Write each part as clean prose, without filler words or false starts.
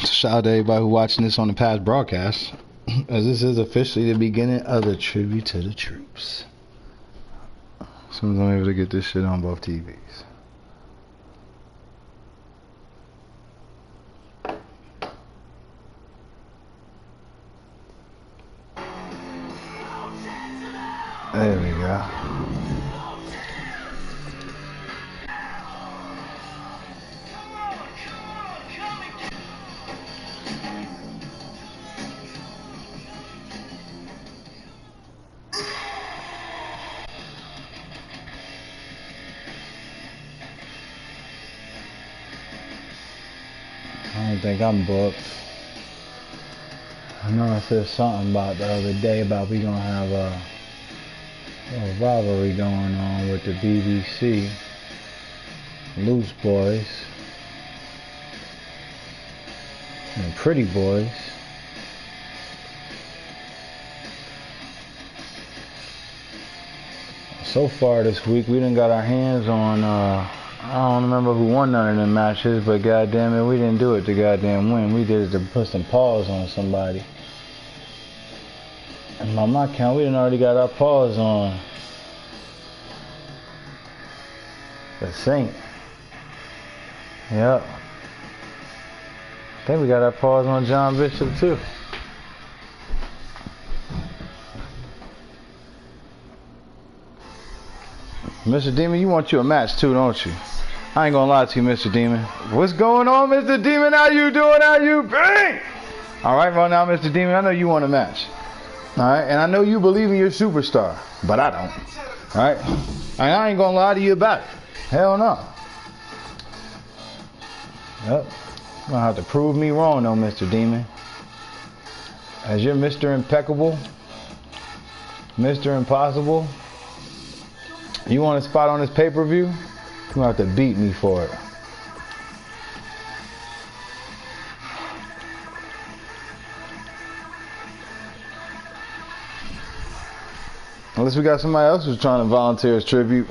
Shout out to everybody who watching this on the past broadcast, as this is officially the beginning of the tribute to the troops. As soon as I'm able to get this shit on both TVs. There we go. I don't think I'm booked. I know I said something about the other day about we gonna have a rivalry going on with the BBC, Loose Boys, and Pretty Boys. So far this week, we done got our hands on, I don't remember who won none of them matches, but goddamn it, we didn't do it to goddamn win. We did it to put some paws on somebody. And by my count, we done already got our paws on the Saint. Yep. I think we got our paws on John Bishop too. Mr. Demon, you want you a match too, don't you? I ain't gonna lie to you, Mr. Demon. What's going on, Mr. Demon? How you doing? How you been? Alright, right now, Mr. Demon, I know you want a match. Alright, and I know you believe in your superstar, but I don't. Alright? And I ain't gonna lie to you about it. Hell no. Yep. You're gonna have to prove me wrong though, Mr. Demon. As you're Mr. Impeccable, Mr. Impossible, you want a spot on this pay-per-view? You're gonna have to beat me for it. Unless we got somebody else who's trying to volunteer as tribute.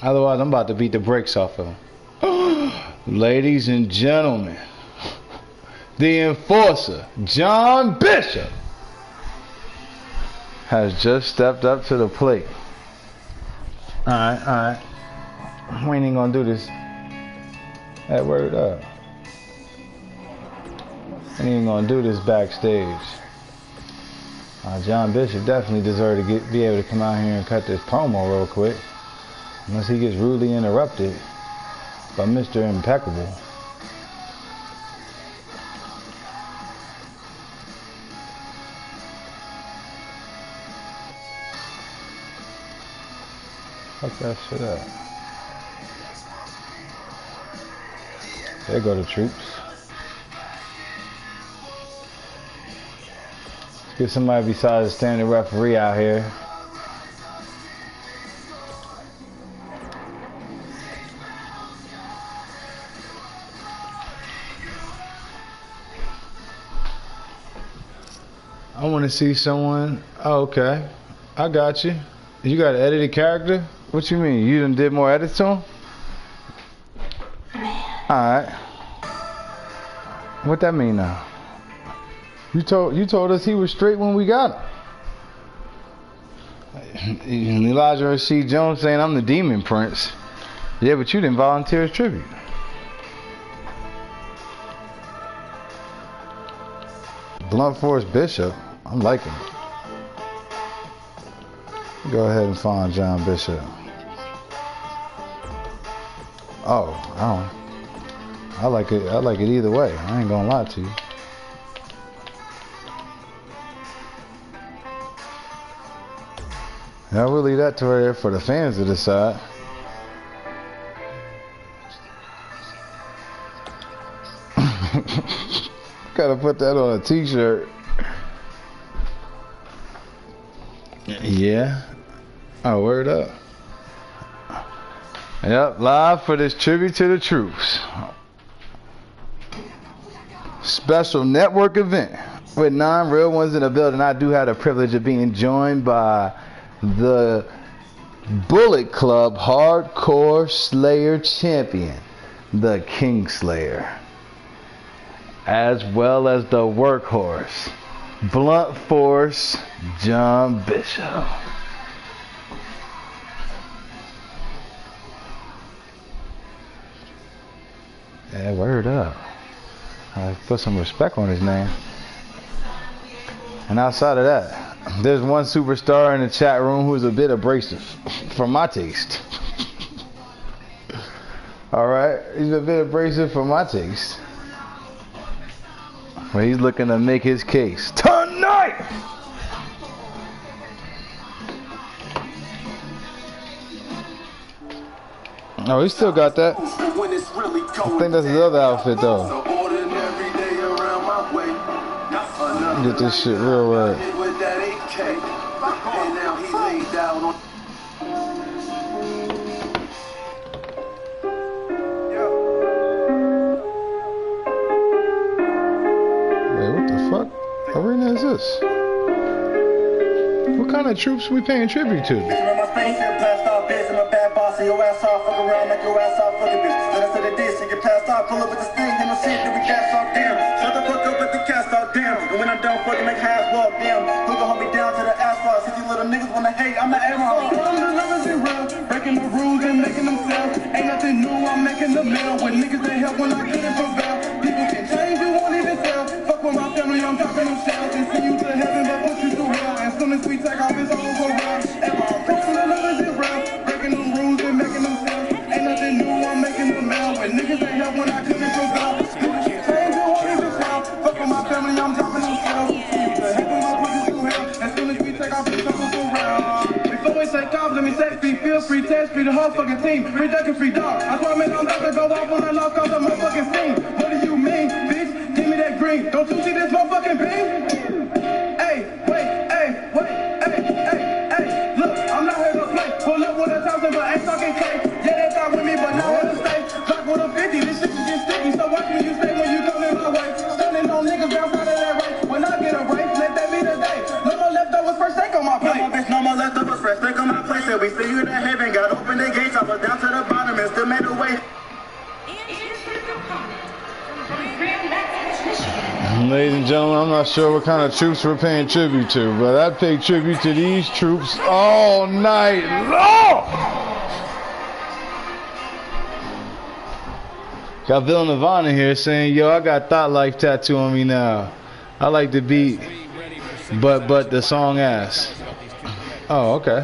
Otherwise, I'm about to beat the brakes off of him. Ladies and gentlemen, the enforcer, John Bishop, has just stepped up to the plate. Alright. We ain't gonna do this. Hey, word up. We ain't gonna do this backstage. John Bishop definitely deserved to be able to come out here and cut this promo real quick. Unless he gets rudely interrupted by Mr. Impeccable. Fuck that shit up. There go the troops. Let's get somebody besides the standing referee out here. I want to see someone. Oh, okay. I got you. You got an edited character? What you mean? You done did more edits to him? Alright. What that mean now? You told us he was straight when we got him. Elijah Rashid Jones saying I'm the Demon Prince. Yeah, but you didn't volunteer as tribute. Blunt Force Bishop. I'm liking it. Go ahead and find John Bishop. Oh, I like it. I like it either way. I ain't gonna lie to you. Yeah, we'll leave that to right there for the fans to decide. Gotta put that on a t-shirt. Yeah. Oh, word up. Yep, live for this tribute to the troops. Special network event with 9 real ones in the building. I do have the privilege of being joined by the Bullet Club Hardcore Slayer Champion, the Kingslayer, as well as the workhorse, Blunt Force John Bishop. Yeah, word up. I put some respect on his name. And outside of that, there's one superstar in the chat room who's a bit abrasive for my taste. Alright, he's a bit abrasive for my taste. But he's looking to make his case tonight! Oh, he still got that. I think that's his other outfit though. Get this shit real right. Wait, what the fuck? Arena is this? What kind of troops we paying tribute to? Your ass off, fuck around, make your ass off, fuck a bitch. Let us say the dish, and get passed off, pull up with the sting, then no shit, then we cast off, damn. Shut the fuck up with the cast off, damn. And when I'm done fucking, make half walk, damn. Who gon' hold me down to the asphalt? Since you little niggas wanna hate, I'm the A-Roll. I'm the lovers in real, breaking the rules and making them sell. Ain't nothing new, I'm making the mill. When niggas ain't help when I couldn't prevail. People can change, you won't even tell. Fuck with my family, I'm dropping them shells. And send you to heaven, but push you through hell. As soon as we take off, it's over around. And my from the lovers in real, breaking them rules and making them sell. Ain't nothing new, I'm making them mail. When niggas ain't help when I couldn't prevail. People can change, you won't even tell. Fuck with my family, I'm dropping them shells. Send you to heaven, but push you through hell. As soon as we take off, it's over around. Before we take off, let me say free, feel free, test free, the whole fucking team. Free duck and free dog. I swear, man, I'm about to go off when I lost cause the motherfucking scene. What do you mean, bitch? Give me that green. Don't you see this motherfucking beam? Hey, wait, hey, wait, hey, hey, hey. Look, I'm not here to play. Pull up with a thousand, but ain't talking cake. Yeah, they thought with me, but not here to stay. Talk with a 50, this shit can get sticky. So watch me, you stay when you come in my way. Standing on niggas outside of that race. When I get a race, let that be the day. No more leftovers, first take on my plate. No more bitch, no more leftovers, fresh take on my plate. Said we see you to heaven, got open the gates. I was down to the bottom and still made a way. Ladies and gentlemen, I'm not sure what kind of troops we're paying tribute to, but I pay tribute to these troops all night long. Got Bill Nirvana here saying, yo, I got Thought Life tattoo on me now. I like the beat, but the song ass. Oh, okay.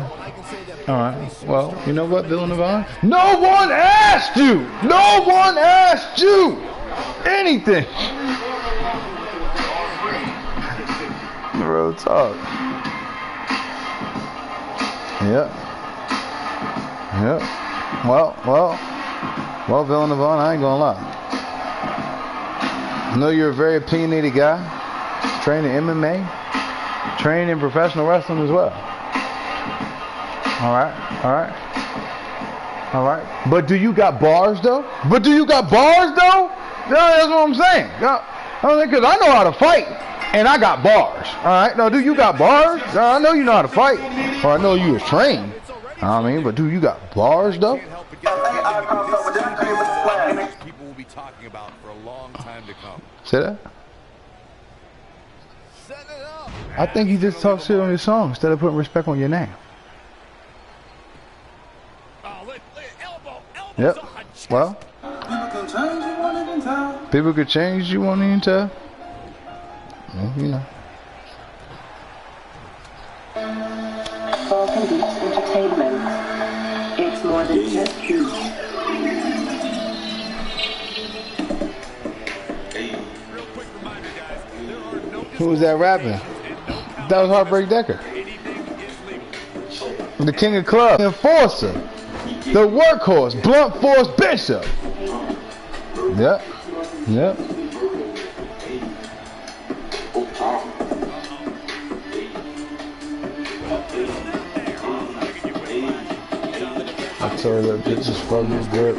All right. Well, you know what, Bill Nirvana? No one asked you. No one asked you anything. Real talk. Yep. Yep. Well, Bill Nirvana, I ain't gonna lie. I know you're a very opinionated guy, trained in MMA, trained in professional wrestling as well. All right. But do you got bars though? Yeah, that's what I'm saying. Because I know how to fight, and I got bars. All right. No, do you got bars? I know you know how to fight, or I know you was trained. I mean, but do you got bars though? People will be talking about for a long time to come. Say that? I think he just talks shit on his song instead of putting respect on your name. Yep. Well, people could change, you won't even tell. Well, you know. Falcon Beats Entertainment. It's more than just you. Who was that rapping? That was Heartbreak Decker. The King of Club. Enforcer. The workhorse. Blunt Force Bishop. Yep. I told that bitch is fucking good.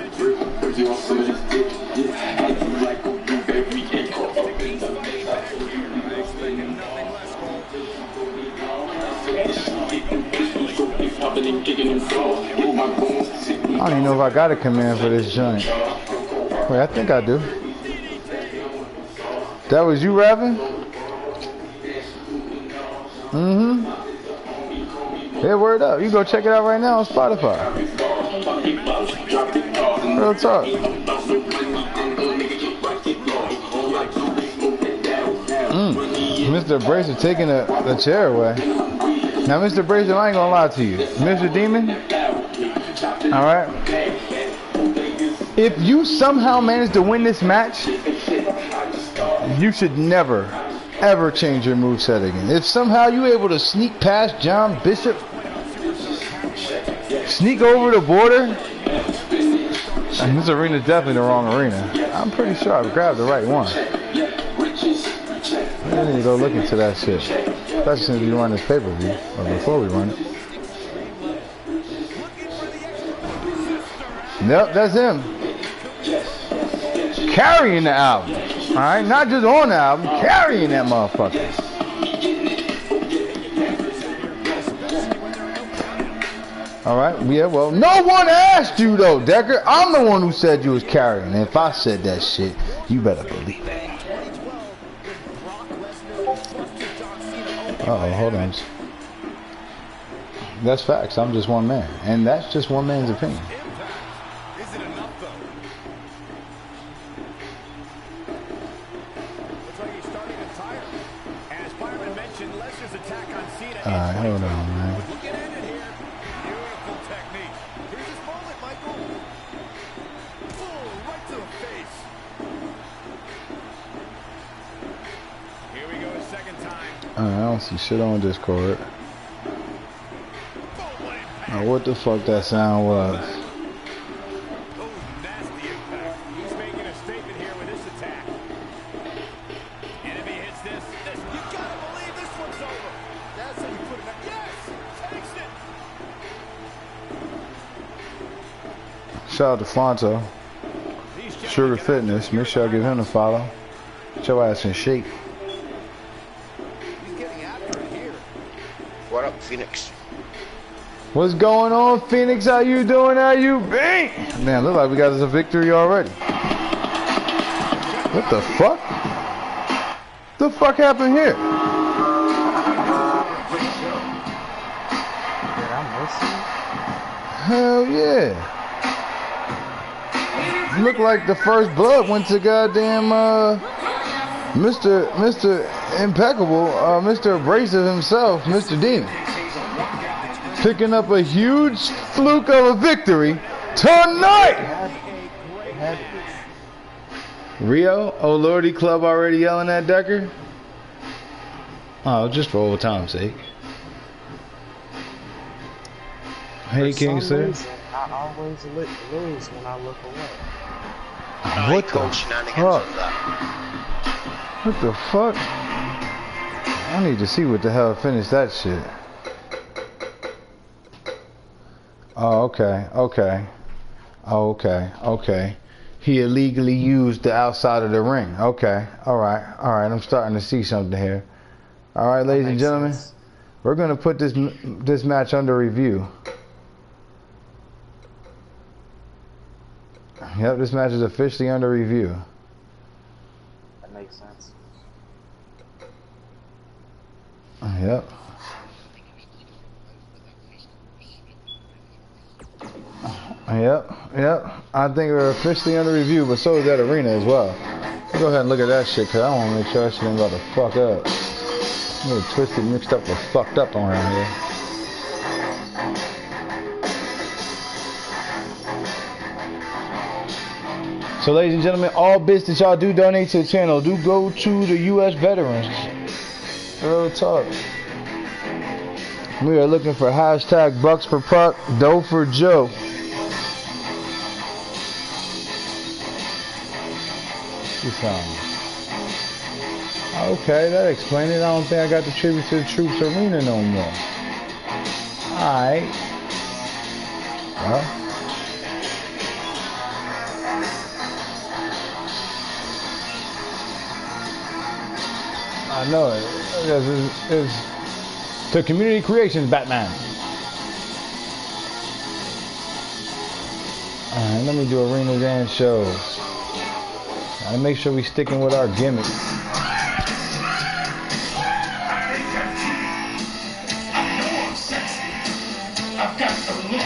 I don't even know if I got a command for this joint. Wait, I think I do. That was you rapping? Mm-hmm. Yeah, word up. You go check it out right now on Spotify. Real talk. Mr. Bracer taking the chair away. Now, Mr. Bracer, I ain't gonna lie to you. Mr. Demon, alright? If you somehow manage to win this match, you should never, ever change your moveset again. If somehow you able to sneak past John Bishop, sneak over the border, and this arena's definitely the wrong arena. I'm pretty sure I've grabbed the right one. I need to go look into that shit. Especially since we run this pay-per-view, or before we run it. Yep, that's him. Carrying the album. Alright, not just on the album, carrying that motherfucker. Alright, yeah, well, no one asked you though, Decker. I'm the one who said you was carrying. And if I said that shit, you better believe it. Uh-oh, hold on. That's facts. I'm just one man. And that's just one man's opinion. Is it enough though? Looks like he's starting to tire. As Byron mentioned, Lesnar's attack on Cena. Alright, hold on, man. Look at it here. Beautiful technique. Here's his moment, Michael. Full right to the face. Here we go a second time. I don't see shit on Discord. Oh, what the fuck that sound was? Oh, nasty impact. He's making a statement here with this attack. Enemy hits this. You gotta believe this one's over. That's how you put it up. Yes! Takes it! Shout out to Fonto. Sugar Fitness. Make sure I give him a follow. Get your ass in shape. He's getting after it here. What up, Phoenix? What's going on, Phoenix? How you doing? How you been? Man, look like we got us a victory already. What the fuck? The fuck happened here? Hell yeah. Look like the first blood went to goddamn Mr. Impeccable, Mr. Abrasive himself, Mr. Demon. Picking up a huge fluke of a victory tonight. Rio, oh Lordy Club already yelling at Decker? Oh, just for old time's sake. Hey, King Sir. I always lose when I look away. What the fuck? What the fuck? I need to see what the hell finished that shit. Oh, okay, okay. Oh, okay, okay. He illegally used the outside of the ring. Okay, alright, I'm starting to see something here. Alright, ladies and gentlemen, we're going to put this match under review. Yep, this match is officially under review. That makes sense. Yep. Yep. I think we're officially under review, but so is that arena as well. Let's go ahead and look at that shit, because I want to make sure that shit ain't about to fuck up. A little twisted, mixed up, or fucked up around here. So, ladies and gentlemen, all bits that y'all do donate to the channel do go to the U.S. veterans. Real talk. We are looking for hashtag Bucks for Puck, Dough for Joe. Okay, that explains it. I don't think I got the tribute to the Troops Arena no more. Alright. Well. I know it. It's the Community Creations Batman. Alright, let me do arena dance shows. Gotta make sure we sticking with our gimmick. I've got the look.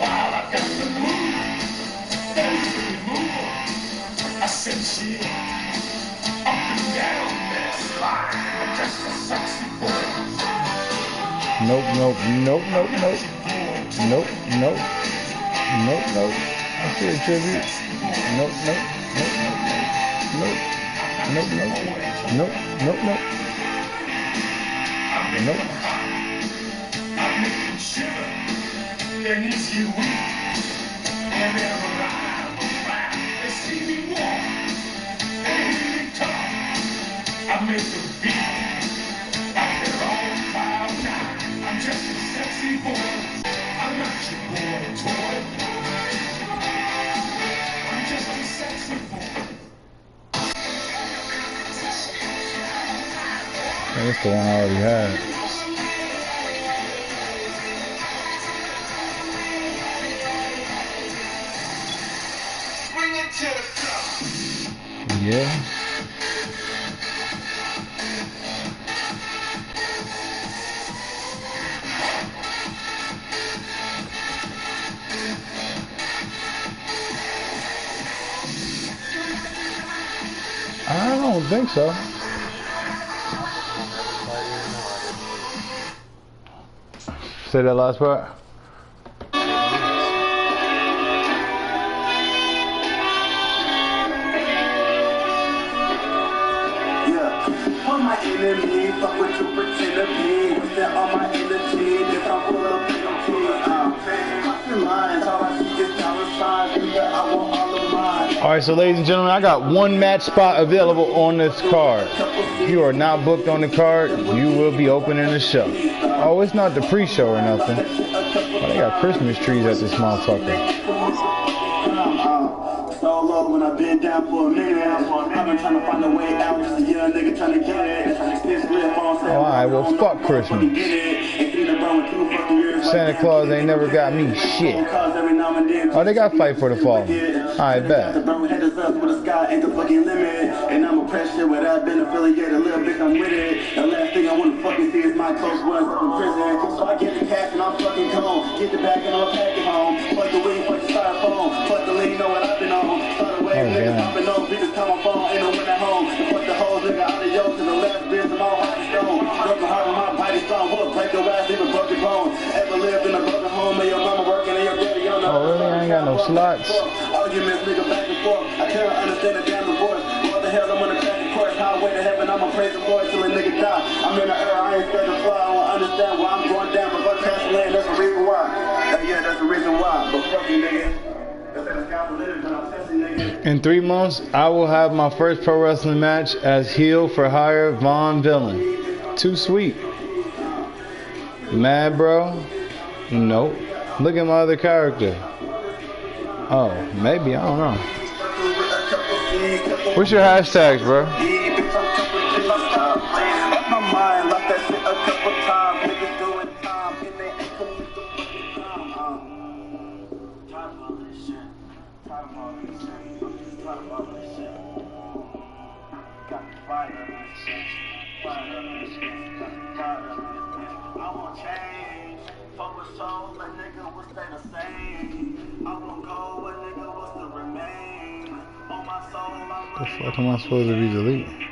While I've got the move. I said shit. Up and down this line. I'm just a sexy boy. Nope, nope, nope, nope, nope. Nope, nope. Nope, nope. I see a tribute. Nope, nope, nope, nope, nope, nope, nope, nope, nope, nope. Nope. I make them shiver. Their knees get weak. Whenever I move around, they see me walk. They hear me talk. I make them feel like they're on cloud nine. I'm just a sexy boy. I'm not your boy toy. I'm just a sexy boy. That's the one I already had. Bring it to the floor. Yeah. I don't think so. Say that last part. For my enemy, fuck what you pretend to be. We set all my energy, if I'm full of penalty. Crossing lines, all I see is dollar signs. Nigga, I want all of mine. Alright, so ladies and gentlemen, I got one match spot available on this card. If you are not booked on the card, you will be opening the show. Oh, it's not the pre-show or nothing. Oh, they got Christmas trees at this motherfucker. Solo when I've been down for a minute. I've been trying to find a way out. Just a young nigga trying to get it. Alright, well, fuck Christmas. Santa Claus ain't never got me shit. Oh, they got Fight for the Fallen. Alright, bet. And I'm a pressure without being affiliated. A little bit, I'm with it. The last thing I want to fucking see is my close ones up in prison. So I get the cash and I'm fucking gone. Get the bag and I'm packing home. Fuck the weed, fuck the styrofoam. Fuck the lean, know what I've been on. Start away, niggas popping on. Bitches come on phone, ain't no one at home. Fuck the whole nigga out of yo to the left, bitch, I'm all hot and stone. Broken heart with my body strong. Whoop, break your ass, even broken bones. Ever lived in a broken home, and your mama working and your daddy on the Oh, really? I ain't got no slots. Arguments, nigga, back and forth. I can't understand the damn divorce. What the hell, I'm on the back and course. Highway to heaven, I'ma praise the Lord till a nigga die. I'm in the air, I ain't scared to fly. I don't understand why I'm going down, but if I crash the land, that's the reason why. Yeah, that's the reason why. But fuck you, nigga. In 3 months, I will have my first pro wrestling match as heel for hire Von Villain. Too sweet. Mad, bro? Nope. Look at my other character. Oh, maybe, I don't know. What's your hashtags, bro? The fuck am I supposed to be deleting?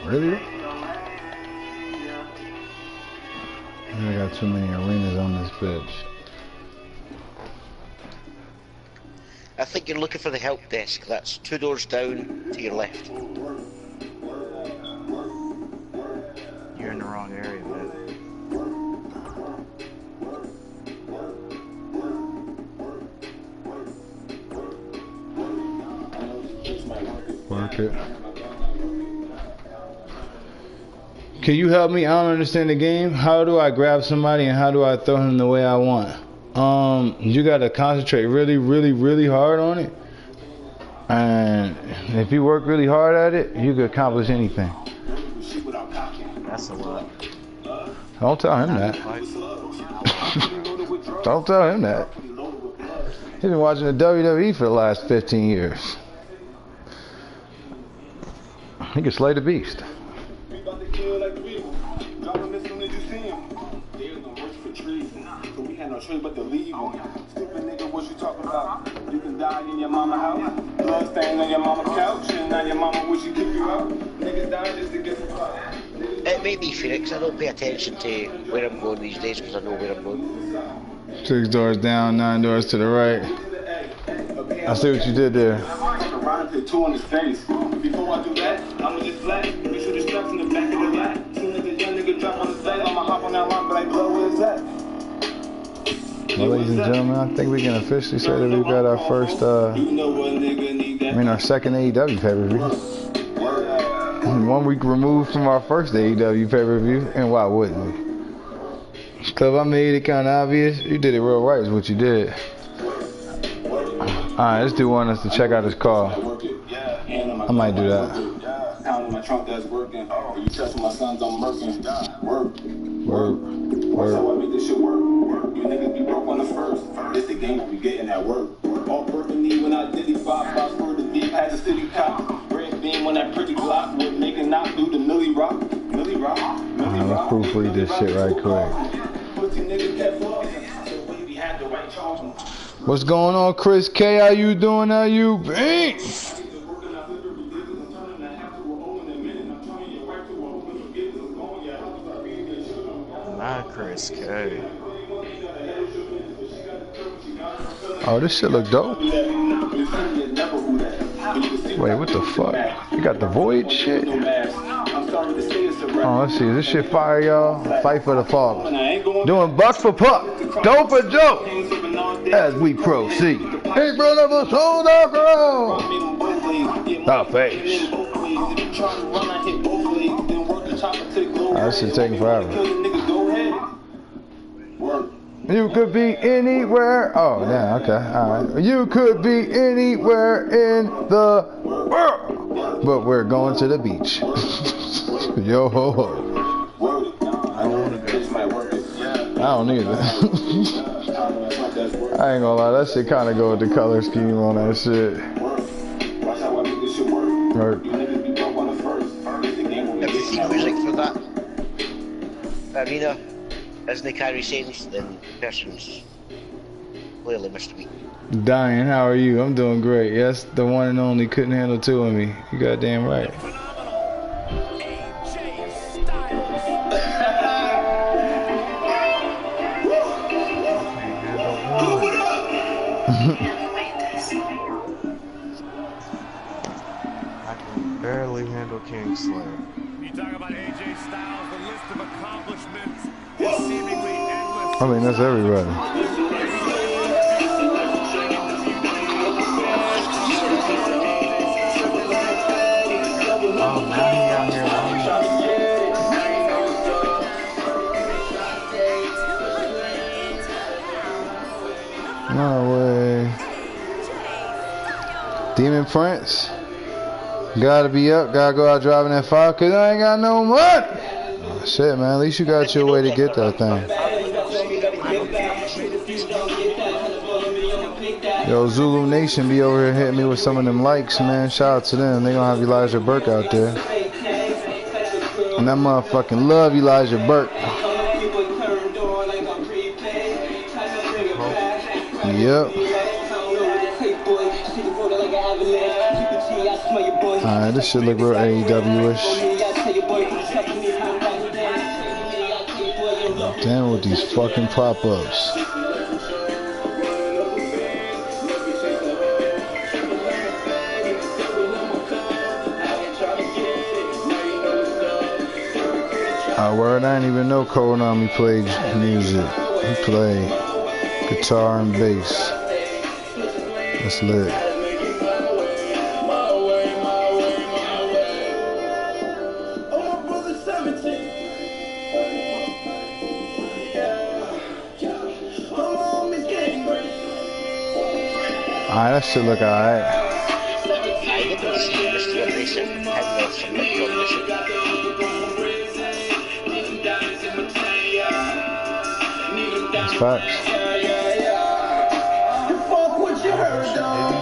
Really? I got too many arenas on this bitch. I think you're looking for the help desk. That's 2 doors down to your left. You're in the wrong area, man. Work it. Can you help me? I don't understand the game. How do I grab somebody and how do I throw him the way I want? You gotta concentrate really, really, really hard on it. And if you work really hard at it, you can accomplish anything. That's a lot. Don't tell him that. Don't tell him that. He's been watching the WWE for the last 15 years. He can slay the beast. But to leave them. Stupid nigga, what you talking about? You can die in your mama house. Blood stain on your mama couch, and now your mama wish she kick you out. Niggas die just to get the fuck. It may be Phoenix. I don't pay attention to where I'm going these days because I know where I'm going. 6 doors down, 9 doors to the right. I see what you did there. Put 2 on his face. Before I do that, I'ma just flat. Make sure the straps in the back of the lap. Soon as the young nigga drop on his face, I'ma hop on that line, but like, blow, where's that? Well, ladies and gentlemen, I think we can officially say that we've got our first, our second AEW pay-per-view. 1 week removed from our first AEW pay-per-view, and why wouldn't we? Cause I made it kind of obvious. You did it real right is what you did. Alright, this dude wanted us to check out his car. I might do that. My trunk that's working. You trust my sons on working. Work. Work. How I make this shit work. You niggas be broke on the first. It's the game we getting that work. All burgundy when I did it. 5 for the deep had the city cop. Red beam when that pretty block. We're making not do the Millie Rock. Millie Rock. Let's proofread this shit right quick. What's going on, Chris K? How you doing? How you been? Not Chris K. Oh, this shit look dope. Wait, what the fuck? You got the Void shit? Oh, let's see. Is this shit fire, y'all? Fight for the Father. Doing buck for puck. Dope for joke. As we proceed. Hey, brother, was hold up, bro. The face. That shit taking forever. You could be anywhere. Oh, damn, okay. Alright. You could be anywhere in the world. But we're going to the beach. Yo ho ho. I don't want to go. I don't either. I ain't gonna lie, that shit kinda go with the color scheme on that shit. Right. If you see music for that arena doesn't carry sense, then the person's clearly missed a beat. Dying, how are you? I'm doing great. Yes, the one and only couldn't handle 2 of me. You goddamn right. I can barely handle King Slayer. You talk about AJ Styles, the list of accomplishments is seemingly endless. I mean, that's everybody. Oh, now he out here running. No way. Demon Prince. Gotta be up, gotta go out driving that 5 cause I ain't got no money. Oh, shit, man, at least you got your way to get that thing. Yo, Zulu Nation be over here hitting me with some of them likes, man. Shout out to them. They gonna have Elijah Burke out there. And that motherfucking love Elijah Burke. Yep. Alright, this shit look real AEW-ish. Damn with these fucking pop-ups. Word, I didn't even know Konami played music. He played guitar and bass. That's lit. Alright, that shit look alright. Facts. Fuck what you heard, dog.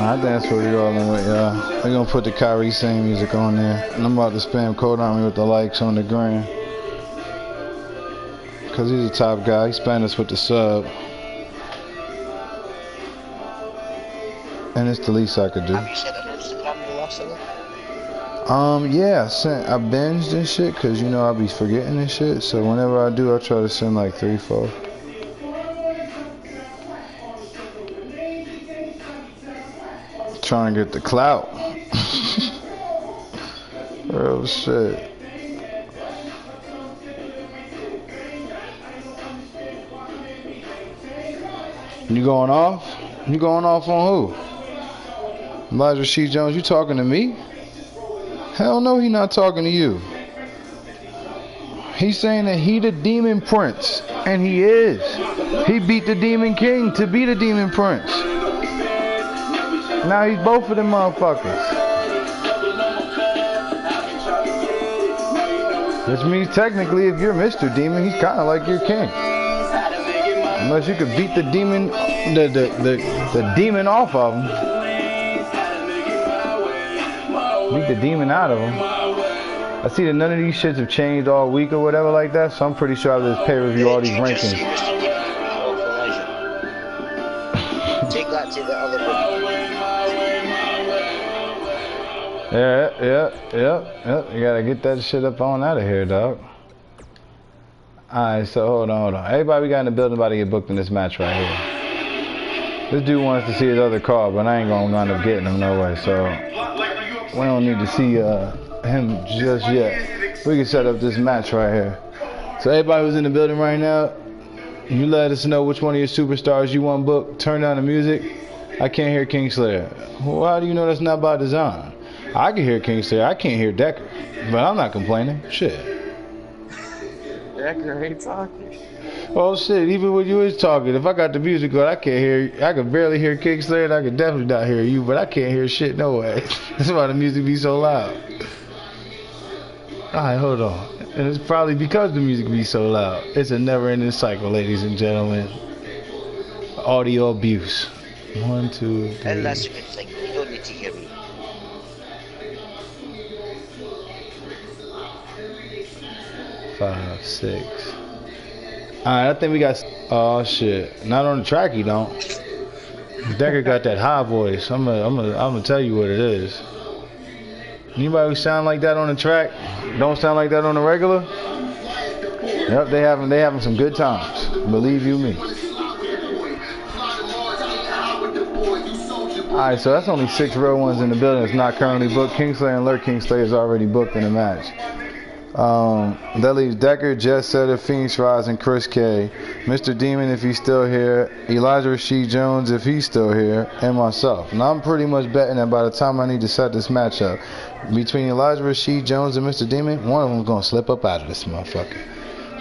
I think that's what we're rolling with, y'all. We're gonna put the Kyrie Sane music on there. And I'm about to spam Code Army with the likes on the gram. Cause he's a top guy. He spanned us with the sub. And it's the least I could do. Have you said on Instagram the last of it? Yeah, I binged and shit, cause you know I be forgetting and shit. So whenever I do, I try to send like 3, 4. Trying to get the clout. Real shit. You going off? You going off on who? Elijah Rasheed Jones, you talking to me? Hell no, he not talking to you. He's saying that he the Demon Prince. And he is. He beat the Demon King to be the Demon Prince. Now he's both of them motherfuckers. Which means technically if you're Mr. Demon, he's kinda like your king. Unless you could beat the demon the demon off of him. Beat the demon out of him. I see that none of these shits have changed all week or whatever like that, so I'm pretty sure I'll just pay-per-view all these rankings. Take that to the other book. Yeah. You gotta get that shit up on out of here, dog. Alright, so hold on. Everybody we got in the building about to get booked in this match right here. This dude wants to see his other card, but I ain't gonna wind up getting him no way, so we don't need to see him just yet. We can set up this match right here. So everybody who's in the building right now, you let us know which one of your superstars you want booked. Turn down the music. I can't hear Kingslayer. Well, how do you know that's not by design? I can hear Kingslayer. I can't hear Decker. But I'm not complaining. Shit. Decker ain't talking. Oh shit, even when you was talking, if I got the music on, I can't hear, I can barely hear Kingslayer, and I can definitely not hear you, but I can't hear shit no way. That's why the music be so loud. Alright, hold on. And it's probably because the music be so loud. It's a never-ending cycle, ladies and gentlemen. Audio abuse. 1, 2, 3. And that's a good thing. You don't need to hear me. Five, 6. Alright, I think we got. Oh shit! Not on the track, he don't. Decker got that high voice. I'm gonna tell you what it is. Anybody who sound like that on the track, don't sound like that on the regular. Yep, they having some good times. Believe you me. Alright, so that's only 6 real ones in the building. It's not currently booked. Kingslayer and Lurk Kingslayer is already booked in the match. That leaves Decker, Jet Setter, Phoenix Rise, and Chris K. Mr. Demon if he's still here, Elijah Rasheed Jones if he's still here, and myself. Now I'm pretty much betting that by the time I need to set this match up, between Elijah Rasheed Jones and Mr. Demon, one of them's gonna slip up out of this motherfucker.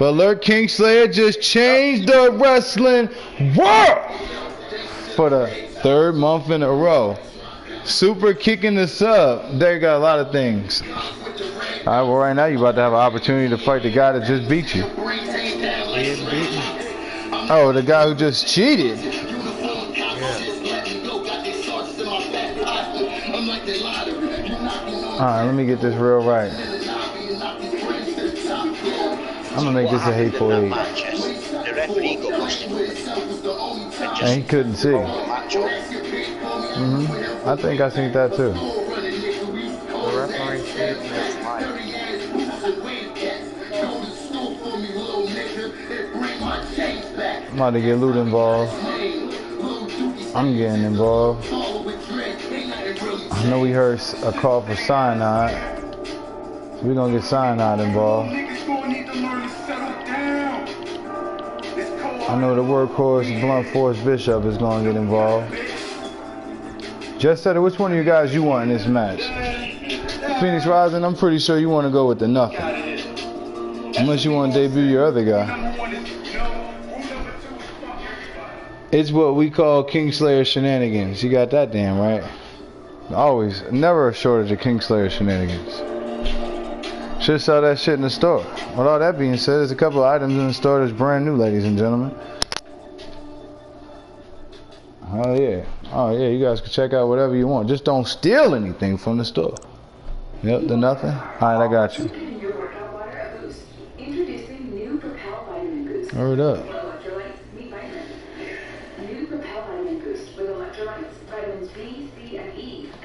But Lurk Kingslayer just changed the wrestling world for the 3rd month in a row. Super kicking the sub. They got a lot of things. Alright, well right now you about to have an opportunity to fight the guy that just beat you. Oh, the guy who just cheated. Alright, let me get this real right. I'm gonna make this a hateful 8. The referee got busted And he couldn't see. I think I seen that too. The referee said that's live. I'm about to get Loot involved. I'm getting involved. I know we heard a call for Cyanide. So we're gonna get Cyanide involved. I know the workhorse Blunt Force Bishop is gonna get involved. Just said it, which one of you guys you want in this match? Phoenix Rising, I'm pretty sure you want to go with the nothing. Unless you want to debut your other guy. It's what we call Kingslayer shenanigans. You got that damn right. Always, never a shortage of Kingslayer shenanigans. Should sell that shit in the store. With all that being said, there's a couple of items in the store that's brand new, ladies and gentlemen. Oh yeah. Oh yeah, you guys can check out whatever you want. Just don't steal anything from the store. Yep, the nothing? Alright, I got you. Hurry up.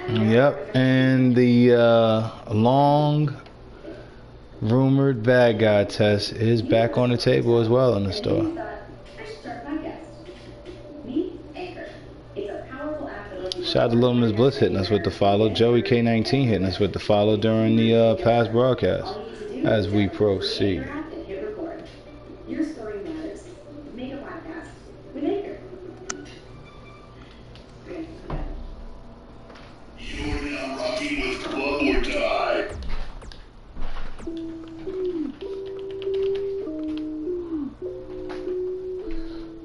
Yep, and the long rumored bad guy test is back on the table as well in the store. Shout out to Little Miss Bliss hitting us with the follow. Joey K19 hitting us with the follow during the past broadcast as we proceed. Your story matters. Make a podcast with Anchor. You're now rocking with Club or Die.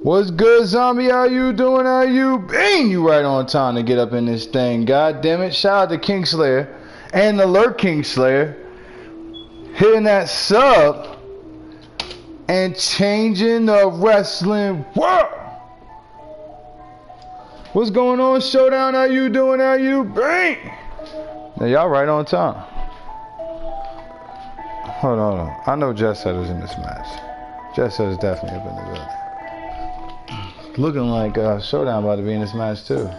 What's good, zombie? How you doing? How you been? You right on time to get up in this thing. God damn it. Shout out to Kingslayer and the Lurk Kingslayer hitting that sub and changing the wrestling world. What's going on, Showdown? How you doing? How you been? Now y'all right on time. Hold on. I know Jet Setter's in this match. Jet Setter's definitely up in the building. Looking like Showdown about to be in this match too.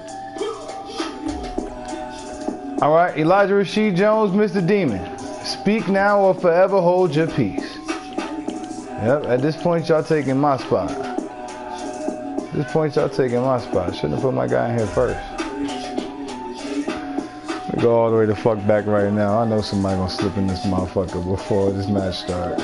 Alright, Elijah Rasheed Jones, Mr. Demon. Speak now or forever hold your peace. Yep, at this point y'all taking my spot. At this point y'all taking my spot. Shouldn't have put my guy in here first. We go all the way the fuck back right now. I know somebody gonna slip in this motherfucker before this match starts.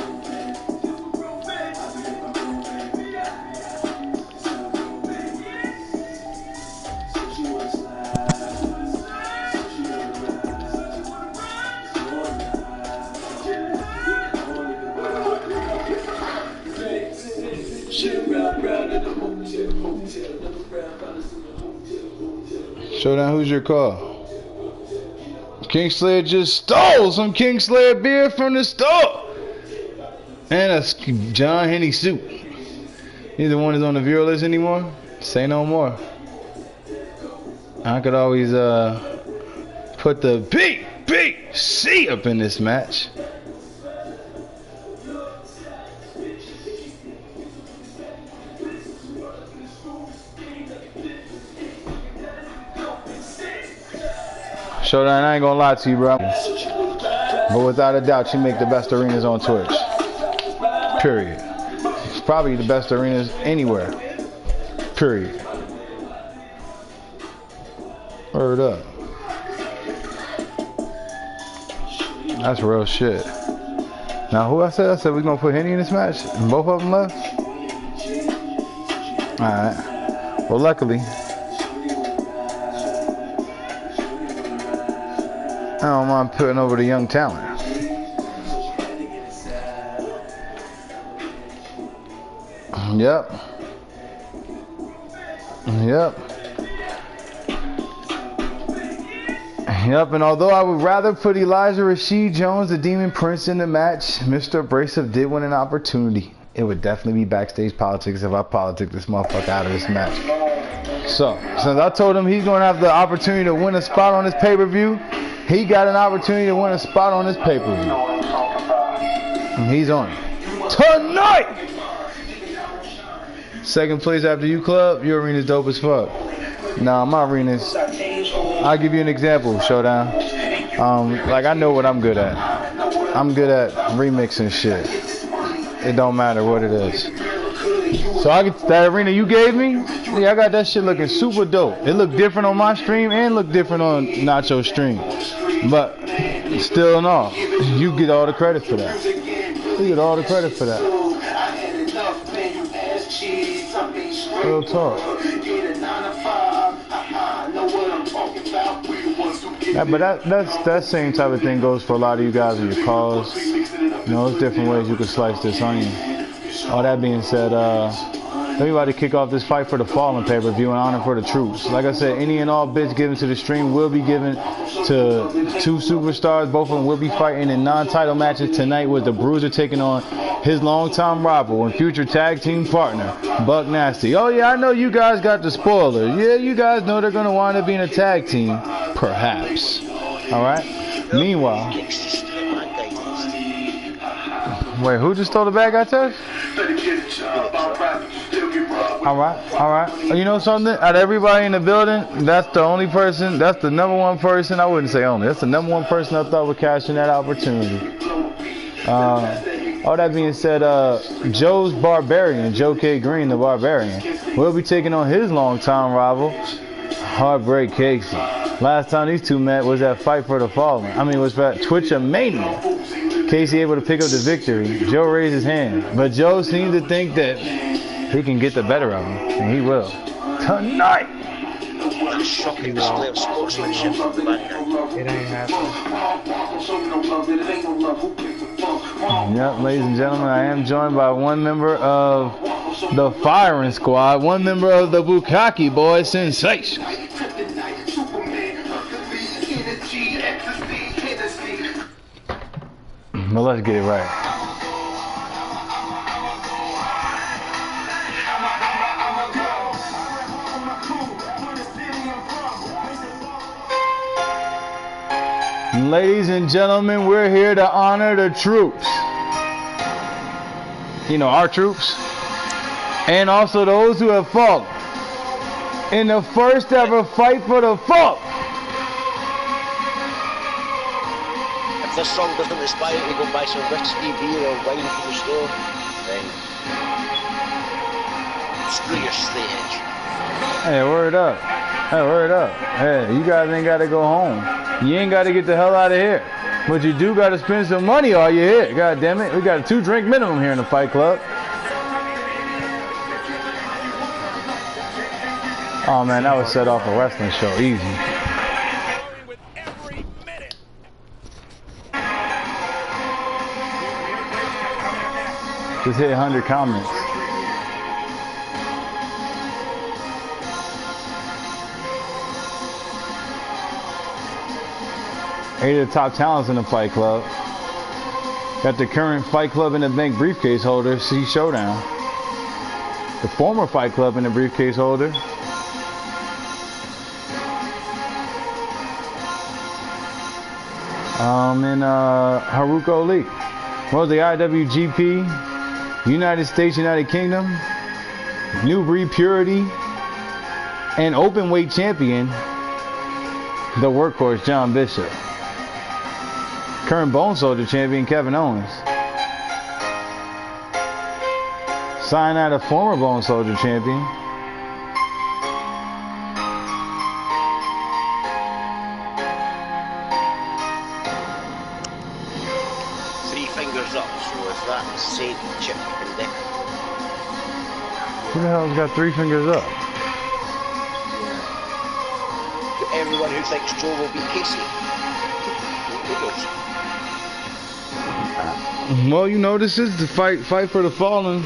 Showdown, who's your call? Kingslayer just stole some Kingslayer beer from the store. And a John Henny soup. Neither one is on the viewer list anymore. Say no more. I could always put the PPV up in this match. Showdown, I ain't gonna lie to you, bro. But without a doubt, you make the best arenas on Twitch. Period. It's probably the best arenas anywhere. Period. Word up. That's real shit. Now, who I said? I said we're gonna put Henny in this match? And both of them left? Alright. Well, luckily, I don't mind putting over the young talent. Yep. Yep, and although I would rather put Elijah Rasheed Jones, the Demon Prince, in the match, Mr. Abrasive did win an opportunity. It would definitely be backstage politics if I politic this motherfucker out of this match. So, since I told him he's going to have the opportunity to win a spot on this pay-per-view, he got an opportunity to win a spot on this pay-per-view. And he's on it. Tonight! Second place after you, club. Your arena's dope as fuck. Nah, my arena's... I'll give you an example, Showdown. Like, I know what I'm good at. I'm good at remixing shit. It don't matter what it is. So I get that arena you gave me. Yeah, I got that shit looking super dope. It looked different on my stream and looked different on Nacho's stream. But still in all, you get all the credit for that. You get all the credit for that. Real talk. Yeah, but that same type of thing goes for a lot of you guys with your calls. You know, there's different ways you can slice this onion. All that being said, We about to kick off this Fight for the Fallen pay-per-view in honor for the troops. Like I said, any and all bits given to the stream will be given to 2 superstars. Both of them will be fighting in non-title matches tonight, with the Bruiser taking on his longtime rival and future tag team partner, Buck Nasty. Oh yeah, I know you guys got the spoilers. Yeah, you guys know they're going to wind up being a tag team, perhaps. Alright? Meanwhile... Wait, who just stole the bag I touched? Alright. You know something? Out of everybody in the building, that's the only person, that's the number one person, I wouldn't say only, that's the number one person I thought would cash in that opportunity. All that being said, Joe's Barbarian, Joe K. Green, the Barbarian, will be taking on his longtime rival, Heartbreak Casey. Last time these two met was at Fight for the Fallen. I mean, it was at Twitch-A-Mania. Casey able to pick up the victory. Joe raised his hand, but Joe seemed to think that he can get the better of him, and he will. Tonight! What a shocking display of sportsmanship from the bad guy. It ain't happening. Yep, ladies and gentlemen, I am joined by one member of the firing squad, one member of the Bukkake Boys Sensation. But let's get it right. Ladies and gentlemen, we're here to honor the troops. You know, our troops. And also those who have fallen in the first ever Fight for the Fallen. If this song doesn't inspire you to go buy some whiskey, beer or wine from the store, then screw your straight edge. Hey, word up. Hey, you guys ain't got to go home. You ain't got to get the hell out of here. But you do got to spend some money while you're here. God damn it. We got a 2-drink minimum here in the Fight Club. Oh, man, that was set off a wrestling show. Easy. Just hit 100 comments. Eight of the top talents in the Fight Club. Got the current Fight Club in the Bank briefcase holder, C Showdown. The former Fight Club in the briefcase holder. And Haruko Lee. Well, the IWGP, United States, United Kingdom, New Breed Purity, and Openweight Champion, the workhorse John Bishop. Current Bone Soldier Champion Kevin Owens. Signed out a former Bone Soldier Champion. 3 fingers up, so if that said chip and dick. Who the hell's got 3 fingers up? To everyone who thinks Joe will beat Casey. Well, you know, this is the Fight for the Fallen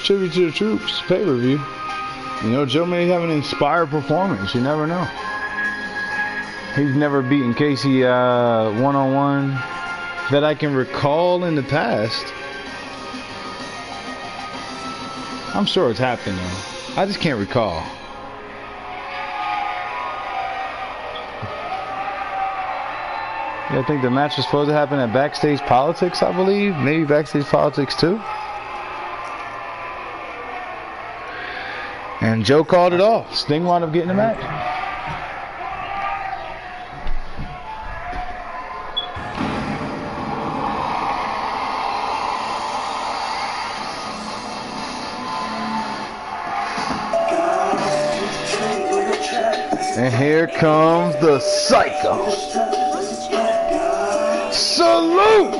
tribute to the troops pay-per-view. You know, Joe may have an inspired performance. You never know. He's never beaten Casey one-on-one that I can recall in the past. I'm sure it's happened though. I just can't recall. Yeah, I think the match was supposed to happen at Backstage Politics, I believe. Maybe Backstage Politics 2. And Joe called it off. Sting wound up getting the match. And here comes the Psycho. Salute!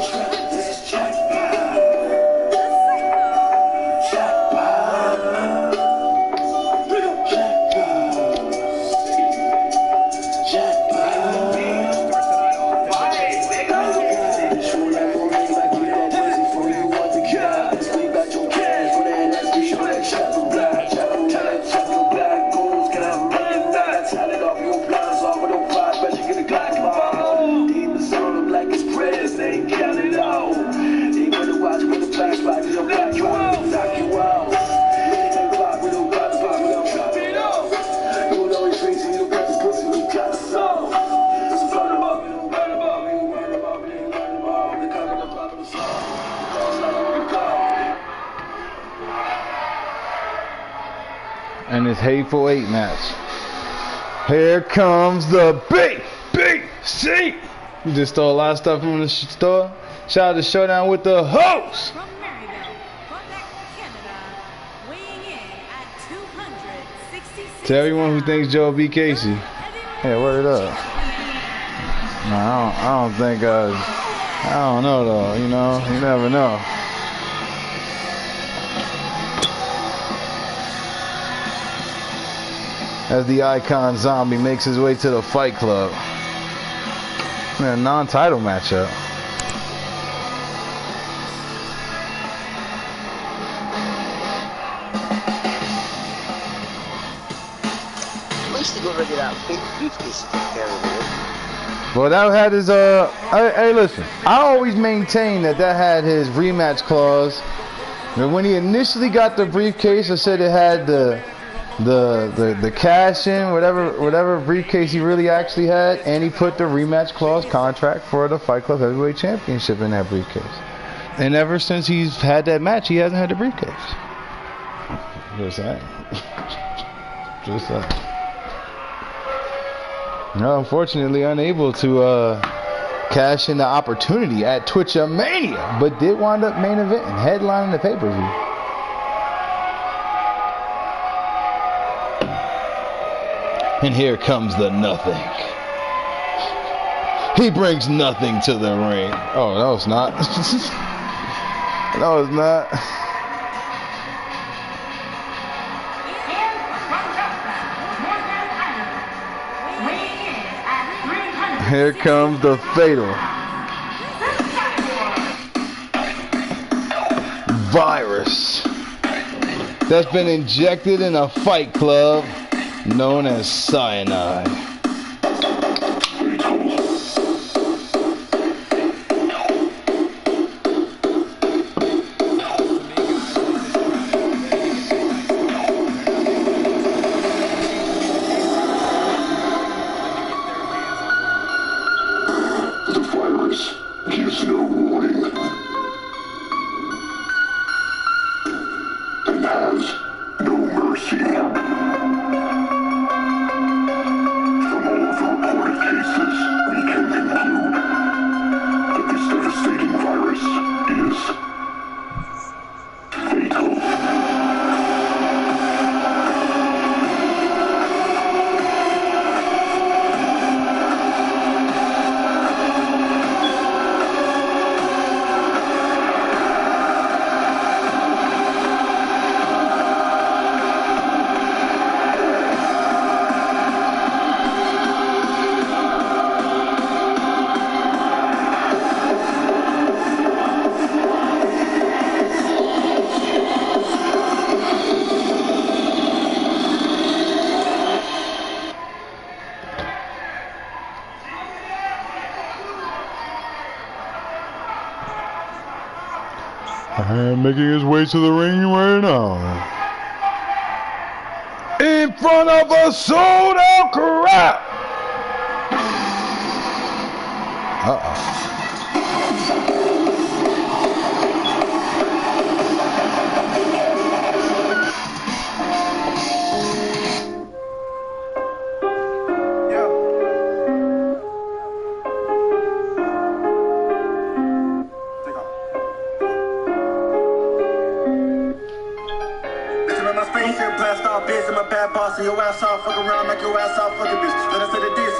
in this Hateful Eight match. Here comes the BBC. You just stole a lot of stuff from the store. Shout out to Showdown with the host. From Maryville, Quebec, Canada, weighing in at 266. To everyone who thinks Joe B. Casey. Hey, word up. No, I don't think, I don't know though, you know, you never know. As the Icon Zombie makes his way to the Fight Club. A non-title matchup. At least they got rid of that fake briefcase that took care of it. Well, that had his, hey, listen, I always maintain that had his rematch clause. But when he initially got the briefcase, I said it had the cash in, whatever briefcase he really actually had, and he put the rematch clause contract for the Fight Club Heavyweight Championship in that briefcase. And ever since he's had that match, he hasn't had the briefcase. Just saying. Just saying. No, unfortunately unable to cash in the opportunity at Twitchamania, but did wind up main event and headlining the pay-per-view. And here comes the Nothing. He brings nothing to the ring. Oh, no, it's not. No, it's not. Here comes the Fatal Virus that's been injected in a Fight Club known as cyanide. The virus gives no warning and has no mercy. From all of the reported cases, we can conclude that this devastating virus is fatal. And making his way to the ring right now. In front of a sold out crowd. Uh-oh.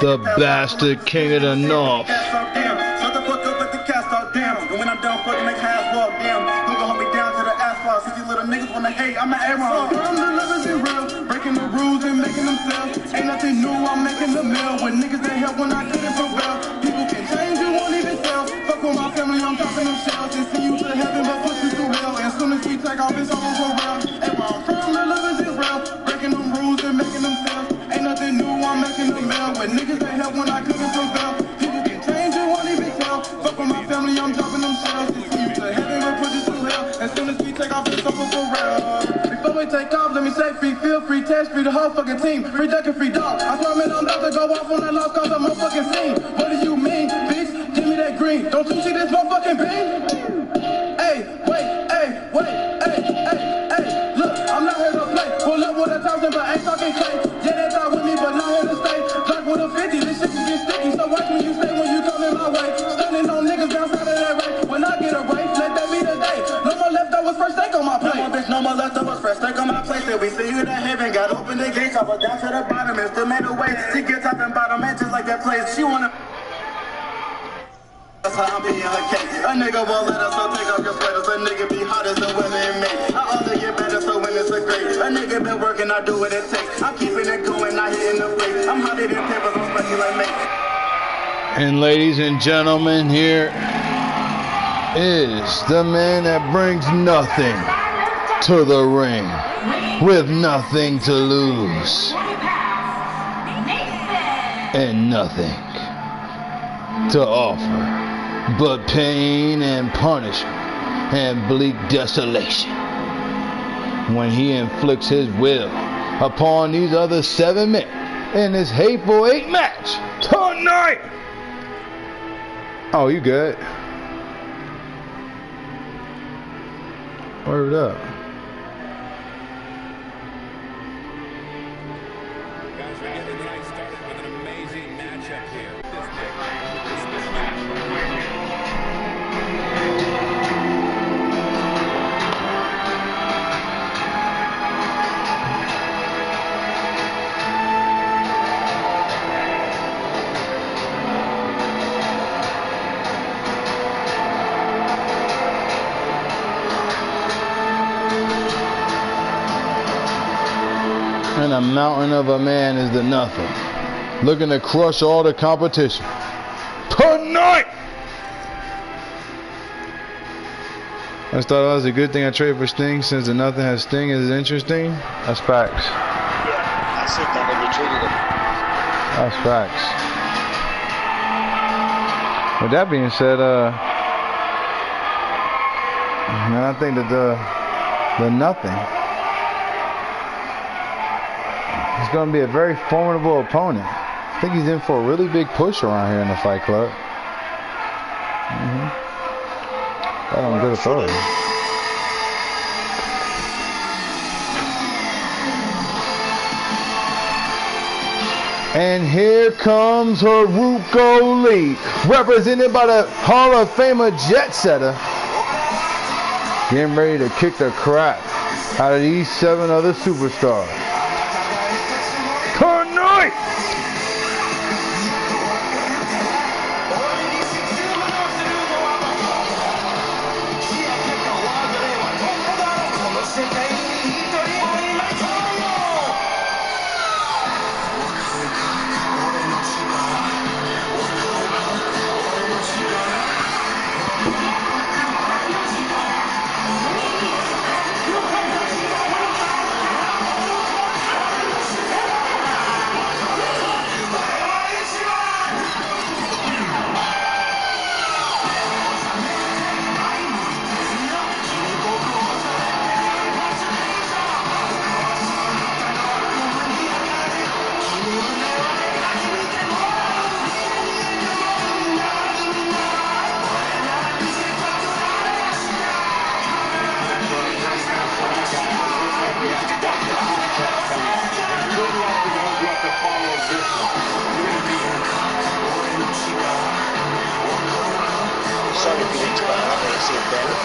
The bastard king of the north. Shut the fuck up, let the cast talk down. And when I'm done fucking, make half walk down. Who gon' hold me down to the asphalt? Since these little niggas wanna hate, I'm an A-Ron. I'm the livers and real, breaking the rules and making them sell. Ain't nothing new, I'm making the mill. With niggas that help when I couldn't prevail. People can change, you won't even tell. Fuck with my family, I'm dropping them shells. And send you to heaven, but push you through hell. And as soon as we take off, it's over for real. And where I'm from, the livers is real, breaking them rules and making them sell. Ain't nothing new, I'm making the mill. With niggas that help when I couldn't prevail. People can change, you won't even tell. Fuck with my family, I'm dropping them shells. And send you to heaven, but push you through hell. As soon as we take off, it's over for real. Before we take off, let me say free, feel free, test free, the whole fucking team. Free duck and free dog. I swear, man, I'm about to go off on that lost cause I'm motherfucking scene. What do you mean, bitch? Give me that green. Don't you see this motherfucking beam? Hey, wait, hey, wait, hey, hey, hey. Look, I'm not here to play. Pull up with a top. thousand, but ain't talking K. Yeah, they thought with me, but not here to stay. Drop with a 50, this shit can get sticky. So watch when you stay when you coming my way. Stunning on niggas bounce out of that race. When I get a race, let that be the day. No more leftovers, first steak on my plate. No more bitch, no more leftovers, first steak on my plate. Till we see you to heaven, got open the gates. I was down to the bottom and still made a way. She get top and bottom, and just like that place, she wanna. That's how I'm being her cake. A nigga won't let us, so take off your sweaters. A nigga be hot as the weather in May. I only get better, so when it's a great. A nigga been working, I do what it takes. I'm keeping it going, not hitting the face. I'm hotter than peppers, I'm spicy like me. And ladies and gentlemen, here is the man that brings nothing to the ring with nothing to lose and nothing to offer but pain and punishment and bleak desolation when he inflicts his will upon these other 7 men in this hateful 8 match tonight. Oh, you good? Word up. Guys, we're getting the night started with an amazing matchup here. This big And a mountain of a man is the nothing, looking to crush all the competition tonight. I just thought it was a good thing I traded for Sting, since the nothing has Sting is interesting. That's facts. Yeah, I said that when you traded him. That's facts. With that being said, man, I think that the nothing is going to be a very formidable opponent. I think he's in for a really big push around here in the Fight Club. That on good authority. And here comes Haruko Lee, represented by the Hall of Famer Jet Setter, getting ready to kick the crap out of these 7 other superstars tonight. Sorry if you need to, but I want to see it better.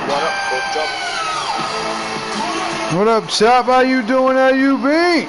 What up, good job? What up, Chop? How you doing? How you been?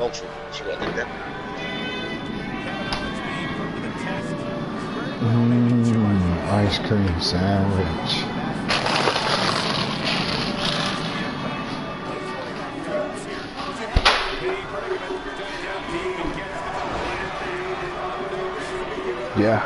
Also, see what I did there? Ice cream sandwich. Yeah.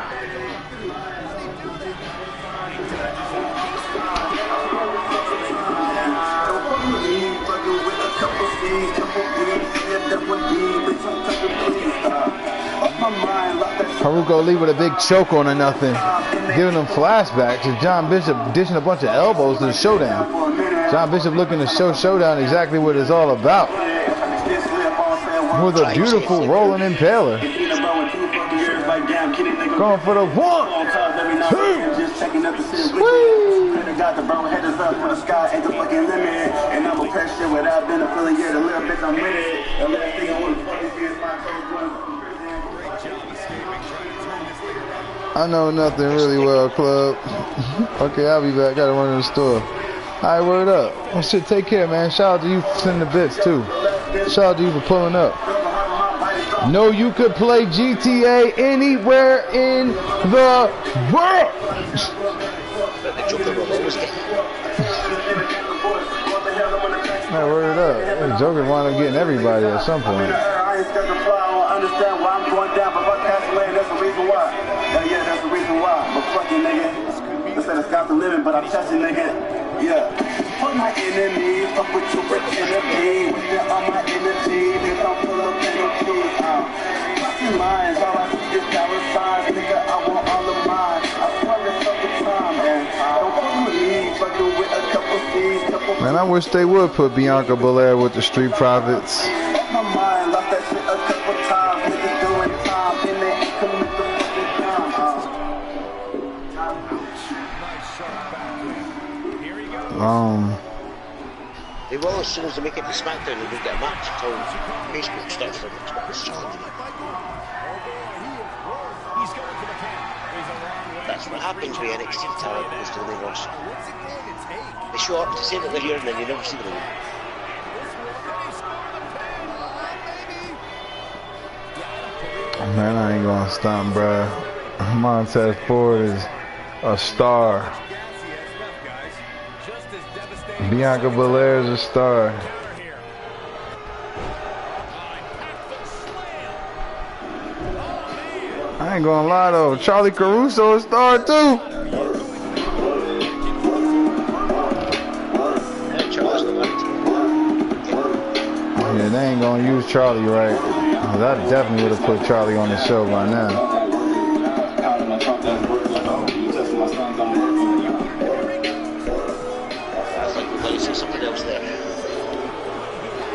Haruko Lee with a big choke on or nothing, giving them flashbacks of John Bishop dishing a bunch of elbows to the showdown. John Bishop looking to show Showdown exactly what it's all about. With a beautiful rolling impaler. Going for the 1, 2, sweet. Got the brown headers up for the sky ain't the fucking limit. And I'm a pressure without being affiliated. A little bit I'm with it. The last thing I want to fucking see is my toes going. I know nothing really well, club. Okay, I'll be back. Gotta run to the store. Alright, word up. Oh shit, take care, man. Shout out to you for sending the bits too. Shout out to you for pulling up. Know you could play GTA anywhere in the world. Man, word up. The Joker wound up getting everybody at some point. I ain't scared to fly. I don't understand why I'm going down, but if I pass away, that's the reason why. Yeah, that's the reason why. But fuck you, nigga. They said it's got the living, but I'm testing, nigga. Yeah. Fuck my enemy. Fuck with your brick enemy. With that on my energy. They don't pull up in the keys. Fucking lines. All I see is dollar signs. Nigga, I want all of mine. I promise up the time, man. Don't fuck with me. Fucking with a couple C's. Man, I wish they would put Bianca Belair with the Street Profits. My mind lost that shit a couple times. Niggas doing time, and they ain't commit the fucking time. They will as soon as they make it to SmackDown, they will get a match until Facebook starts their Xbox challenge. That's what happens with NXT talent goes to the main roster. They show up to say that they're here and then you never see them again. Man, I ain't gonna stop, bruh. Montez Ford is a star. Bianca Belair is a star. I ain't gonna lie though, Charlie Caruso is a star too. Yeah, they ain't gonna use Charlie right. I definitely would have put Charlie on the show by now.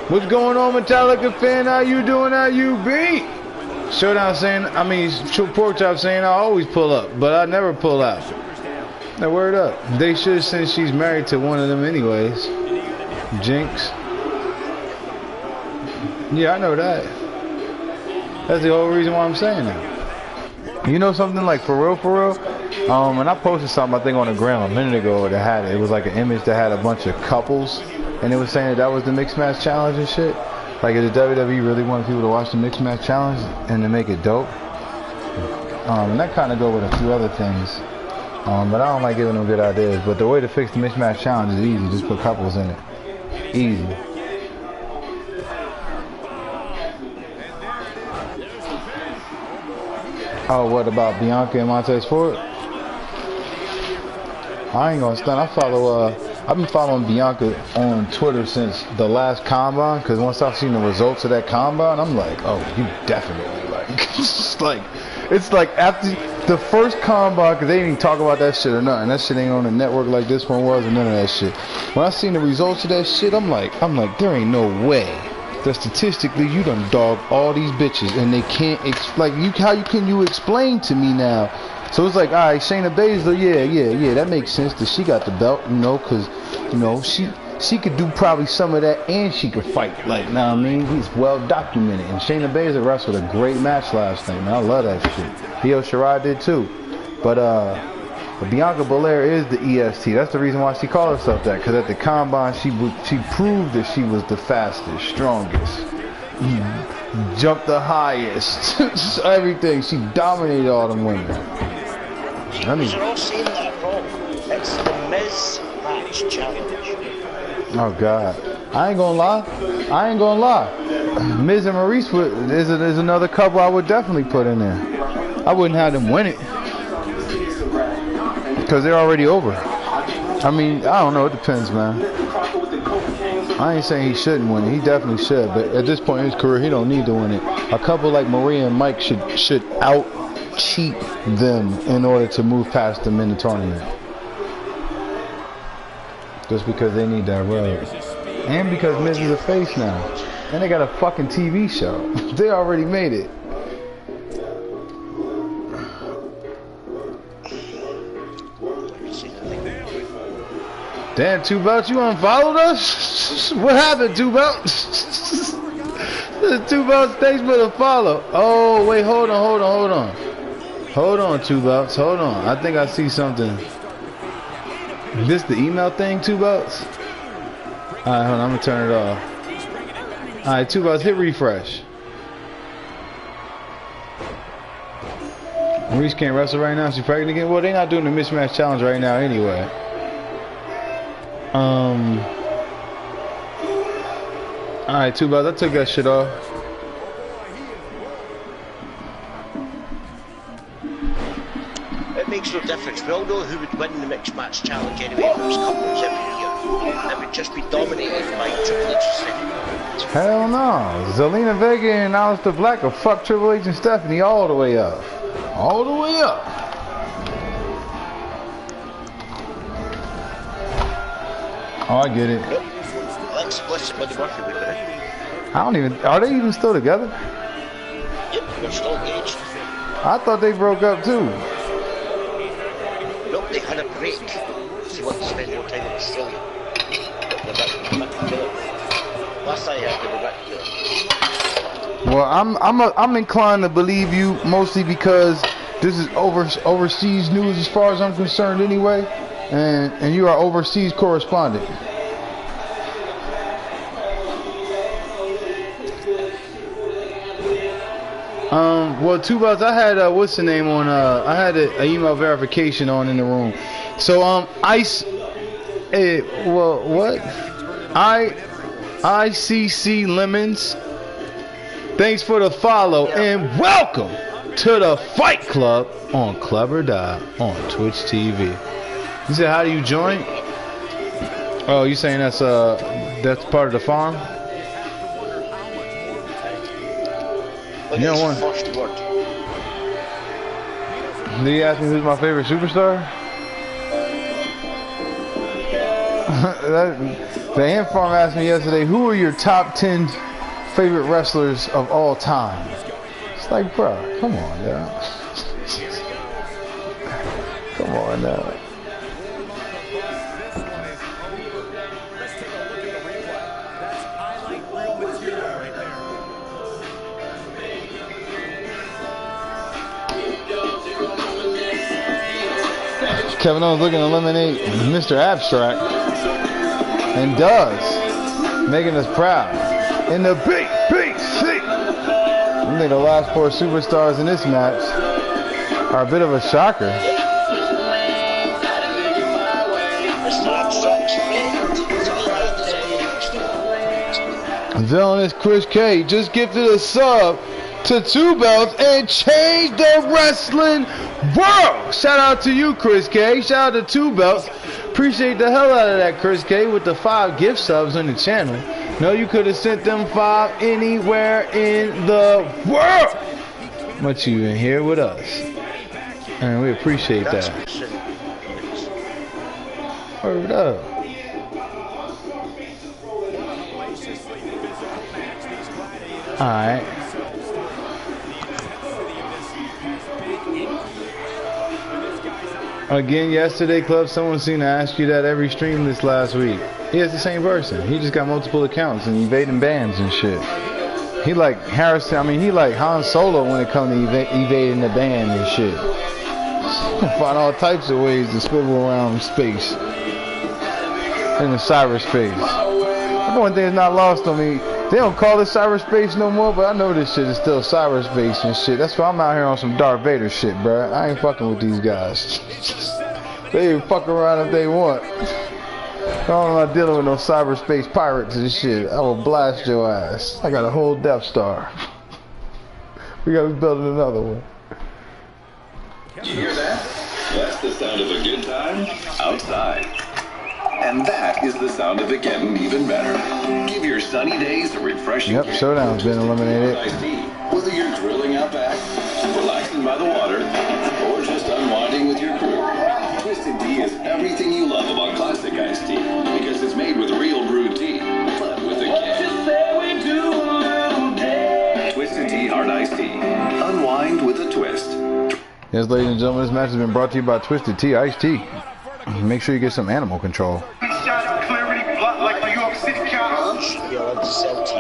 What's going on, Metallica fan? How you doing? How you be? Showdown saying, Pork Chop saying I always pull up, but I never pull out. Now, word up. They should, since she's married to one of them anyways. Jinx. Yeah, I know that. That's the whole reason why I'm saying that. You know something like for real? And I posted something I think on the gram a minute ago that had it was like an image that had a bunch of couples, and it was saying that was the mixed match challenge and shit. Like, if the WWE really wanted people to watch the mixed match challenge and to make it dope, and that kind of go with a few other things. But I don't like giving them good ideas. But the way to fix the mixed match challenge is easy. Just put couples in it. Easy. Oh, what about Bianca and Montez Ford? I ain't gonna stunt. I've been following Bianca on Twitter since the last Combine, because once I've seen the results of that Combine, I'm like, oh, you definitely it's like after the first Combine, because they didn't even talk about that shit or nothing. That shit ain't on the network like this one was, and none of that shit. When I seen the results of that shit, I'm like, there ain't no way that statistically you done dog all these bitches, and they can't how can you explain to me now? So it's like, alright, Shayna Baszler, yeah, that makes sense that she got the belt, because, she could do probably some of that, and she could fight, he's well documented. And Shayna Baszler wrestled a great match last night, man. I love that shit. Io Shirai did too. But Bianca Belair is the EST. That's the reason why she called herself that, because at the Combine, she proved that she was the fastest, strongest. Jumped the highest. Everything. She dominated all them women. You're all saying that wrong. It's the Miz match challenge. Oh God. I ain't gonna lie. Miz and Maurice is another couple I would definitely put in there. I wouldn't have them win it. Because they're already over. I mean, I don't know. It depends, man. I ain't saying he shouldn't win it. He definitely should. But at this point in his career, he don't need to win it. A couple like Maria and Mike should out-cheat them in order to move past them in the tournament. Just because they need that rub. And because Miz is a face now. And they got a fucking TV show. They already made it. Damn, Two Belts, you unfollowed us? What happened, Two Belts? Two Belts, thanks for the follow. Oh, wait, hold on. Hold on, Two Belts, hold on. I think I see something. This the email thing, Two Belts? Alright, hold on, I'm gonna turn it off. Alright, Two Belts, hit refresh. Maurice can't wrestle right now, she's pregnant again? Well, they're not doing the mismatch challenge right now anyway. Alright, Two Belts, I took that shit off. It makes no difference. We all know who would win the mixed match challenge anyway. If it was couples every year, it would just be dominated by Triple H's second. Hell no. Zelina Vega and Aleister Black will fuck Triple H and Stephanie all the way up. All the way up. Oh, I get it. Yep. Alexa Bliss and Buddy Murphy would win it. I don't even... Are they even still together? Yep, they're still engaged. I thought they broke up too. Nope, they had a break. She wanted to spend more time in Australia. But they're back together. Last I heard, they were back together. Well, I'm inclined to believe you mostly because this is overseas news as far as I'm concerned anyway, and you are overseas correspondent. Well, Two Belts, I had what's the name on? I had an email verification on in the room. So ICC Lemons. Thanks for the follow and welcome to the Fight Club on Clever Die on Twitch TV. You said, how do you join? Oh, you saying that's part of the farm? You don't want. Did he ask me who's my favorite superstar? The Ant Farm asked me yesterday, who are your top 10 favorite wrestlers of all time? It's like, bro, come on now. Come on now. Kevin Owens looking to eliminate Mr. Abstract, and does, making us proud. In the BBC, I think the last 4 superstars in this match are a bit of a shocker. Villainous Chris K just gifted a sub to Two Belts and changed the wrestling world. Shout out to you, Chris K. Shout out to Two Belts. Appreciate the hell out of that, Chris K, with the 5 gift subs on the channel. No, you could have sent them 5 anywhere in the world, but you in here with us, and we appreciate that. Word up. All right. Again, yesterday, Club, someone seemed to ask you that every stream this last week. He is the same person. He just got multiple accounts and evading bans and shit. He like Harrison, I mean, he like Han Solo when it comes to evading the ban and shit. Find all types of ways to swivel around space. In the cyberspace. The one thing that's not lost on me, They don't call it cyberspace no more, but I know this shit is still cyberspace and shit. That's why I'm out here on some Darth Vader shit, bruh. I ain't fucking with these guys. They can fuck around if they want. I'm not dealing with no cyberspace pirates and shit. I will blast your ass. I got a whole Death Star. We gotta be building another one. You hear that? That's the sound of a good time outside. And that is the sound of it getting even better. Give your sunny days a refreshing. Yep, Showdown's been eliminated. Whether you're grilling out back, relaxing by the water, or just unwinding with your crew, Twisted Tea is everything you love about classic iced tea because it's made with real brewed tea, but with a kick. Twisted Tea Hard Iced Tea. Unwind with a twist. Yes, ladies and gentlemen, this match has been brought to you by Twisted Tea Iced Tea. Make sure you get some animal control.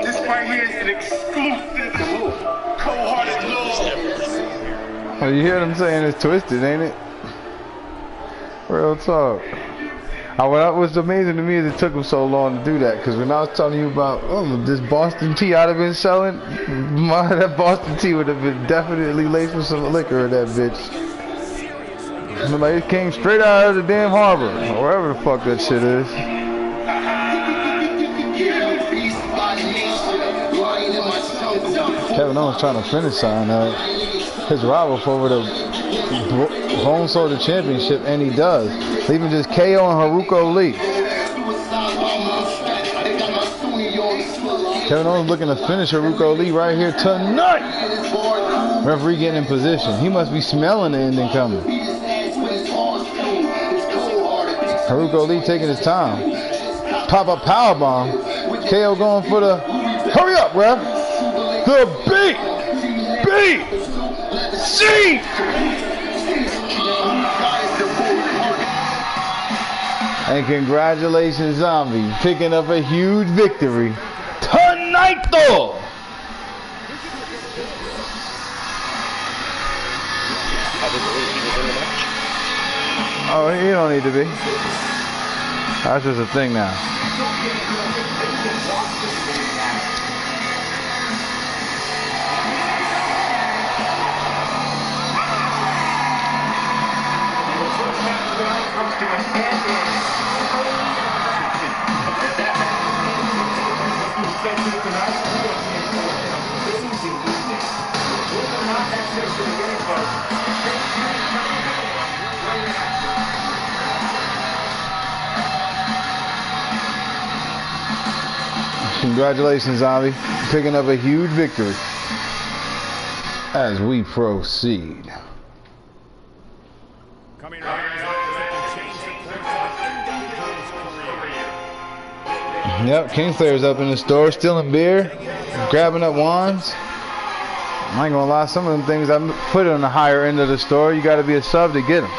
This right here is an exclusive, cold-hearted love. Oh, you hear them saying it's twisted, ain't it? Real talk. What was amazing to me is it took them so long to do that, because when I was telling you about this Boston tea I'd have been selling, that Boston tea would have been definitely laced with some liquor in that bitch. Like it came straight out of the damn harbor, or wherever the fuck that shit is. Kevin Owens trying to finish sign his rival for the Bone Soldier Championship, and he does. Leaving just KO and Haruko Lee. Kevin Owens looking to finish Haruko Lee right here tonight. Referee getting in position. He must be smelling the ending coming. Haruko Lee taking his time. Pop up powerbomb. KO going for the hurry up, ref. The BC. And congratulations, Zombie, picking up a huge victory tonight, though. Oh, you don't need to be. That's just a thing now. Congratulations, Zombie, picking up a huge victory as we proceed. Coming right now, change the course of the Yep, Kingslayer's up in the store, stealing beer, grabbing up wands. I ain't gonna lie, some of them things I put on the higher end of the store, you gotta be a sub to get them.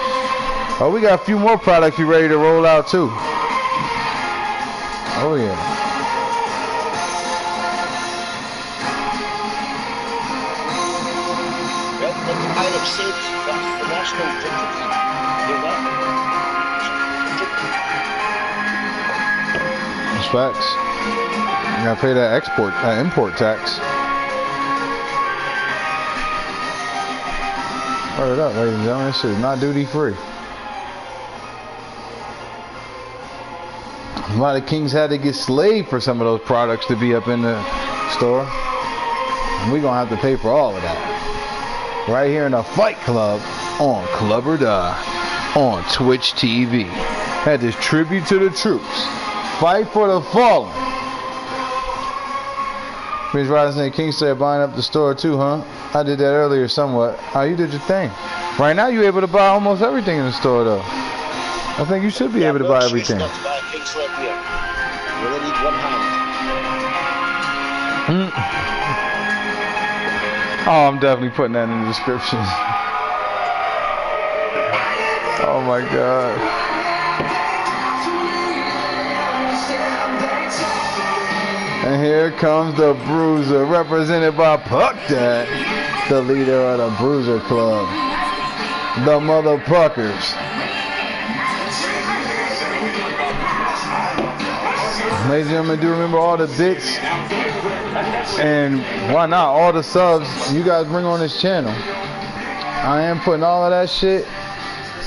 Oh, we got a few more products we ready to roll out too. Oh yeah. That's facts. You gotta pay that import tax. Word up, ladies and gentlemen. This shit is not duty free. A lot of kings had to get slaved for some of those products to be up in the store. And we're gonna have to pay for all of that. Right here in the Fight Club on Club or Die on Twitch TV. Had this tribute to the troops. Fight for the fallen. Prince Rising and Kingslayer buying up the store too, huh? I did that earlier somewhat. Oh, you did your thing. Right now you're able to buy almost everything in the store though. I think you should be able to buy everything. Not to buy Kingslayer beer. You only need one hand. Oh, I'm definitely putting that in the description. Oh my god. And here comes the Bruiser, represented by Puck Dad, the leader of the Bruiser Club. The motherfuckers. Ladies and gentlemen, do remember all the bits And why not? All the subs you guys bring on this channel. I am putting all of that shit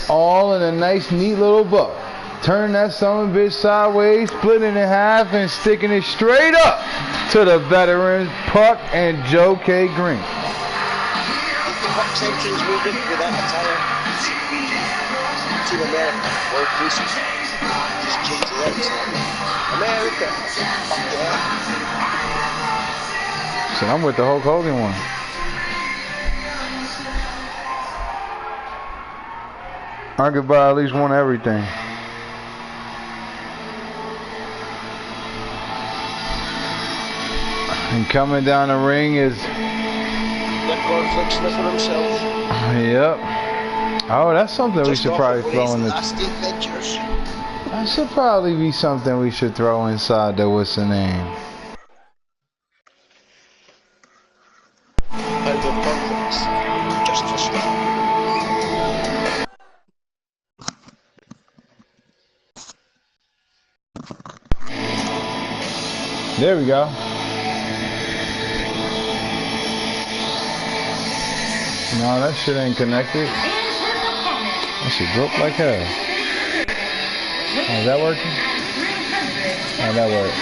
all in a nice, neat little buck. Turn that son of a bitch sideways, splitting it in half, and sticking it straight up to the veterans Puck and Joe K. Green. Puck's entrance movement with that attire. Team America, world faces. Just change the legs. America. Fuck yeah. So I'm with the Hulk Hogan one. I could buy at least one of everything. And coming down the ring is... Let Cornflake sniffing himself. Yep. Oh, that's something we should probably throw in the... Adventures. That should probably be something we should throw inside the what's the name. Out of conflicts. Just for start. There we go. No, that shit ain't connected. That shit broke like hell. Oh, is that working? Oh, that worked.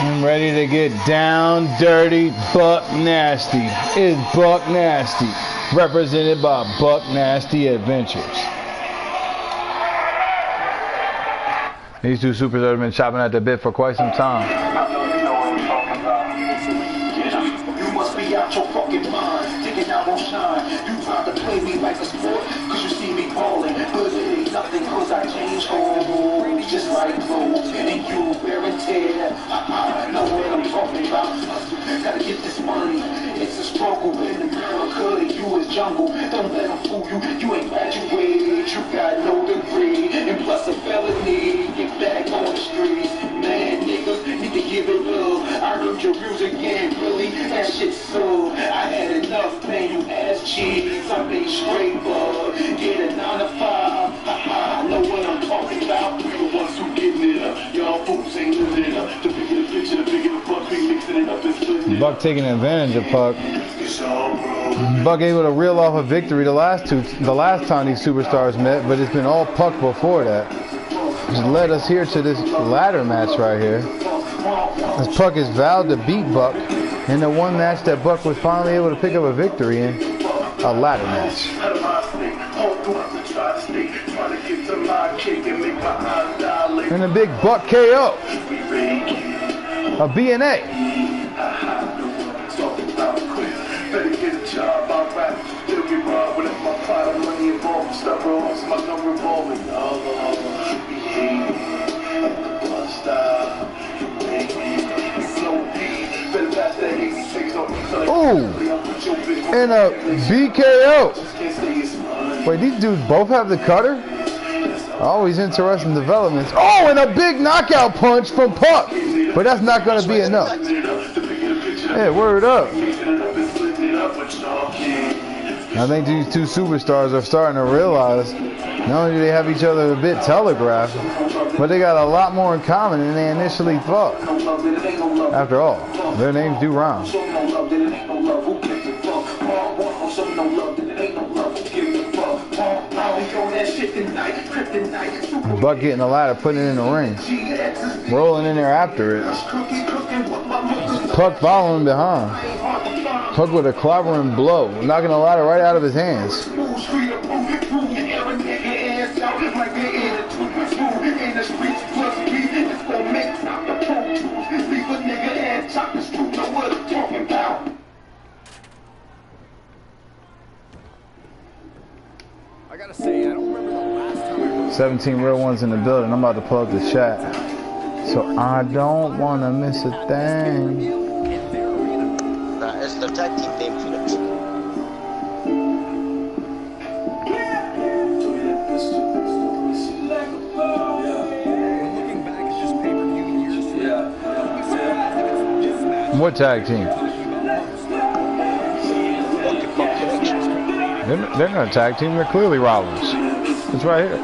I'm ready to get down, dirty, Buck Nasty. It's Buck Nasty, represented by Buck Nasty Adventures. These two superstars have been chopping at the bit for quite some time. You must be out your fucking mind, thinking I won't shine. You try to play me like a sport, cause you see me balling. But it ain't nothing, cause I change hoes, just like clothes. And you wear and tear. I know what I'm talking about. Gotta get this money. It's a struggle in America, and you is jungle. Don't let them fool you, you ain't graduated. You got no degree, and plus a felony. Get back on the streets. Man, niggas need to give it up. I heard your music again, really, that shit so. I had enough pain, you ass cheeks. I'm being straight, bud. Get a 9 to 5. I know what I'm talking about. We the ones who getting it up. Y'all fools ain't living it up. The bigger the picture, the bigger the buck. We mixing it up and splitting it. Buck taking advantage of Puck. Buck able to reel off a victory the last time these superstars met, but it's been all Puck before that. Which led us here to this ladder match right here. As Puck has vowed to beat Buck in the one match that Buck was finally able to pick up a victory in, a ladder match. And a big Buck KO. A BNA. Ooh, and a BKO. Wait, these dudes both have the cutter? Always interesting developments. Oh, and a big knockout punch from Puck. But that's not going to be enough. Hey, word up. I think these two superstars are starting to realize not only do they have each other a bit telegraphed, but they got a lot more in common than they initially thought. After all, their names do rhyme. Buck getting the ladder, putting it in the ring, rolling in there after it. Puck following behind. Puck with a clobbering blow, knocking the ladder right out of his hands. 17 real ones in the building. I'm about to pull up the chat. So I don't want to miss a thing. That is their tag team name, Phoenix. Looking back at this pay-per-view years from now, I'd be surprised if it's this match What tag team? Fucking Buck Connection. They're not a tag team. They're clearly rivals. It's right here.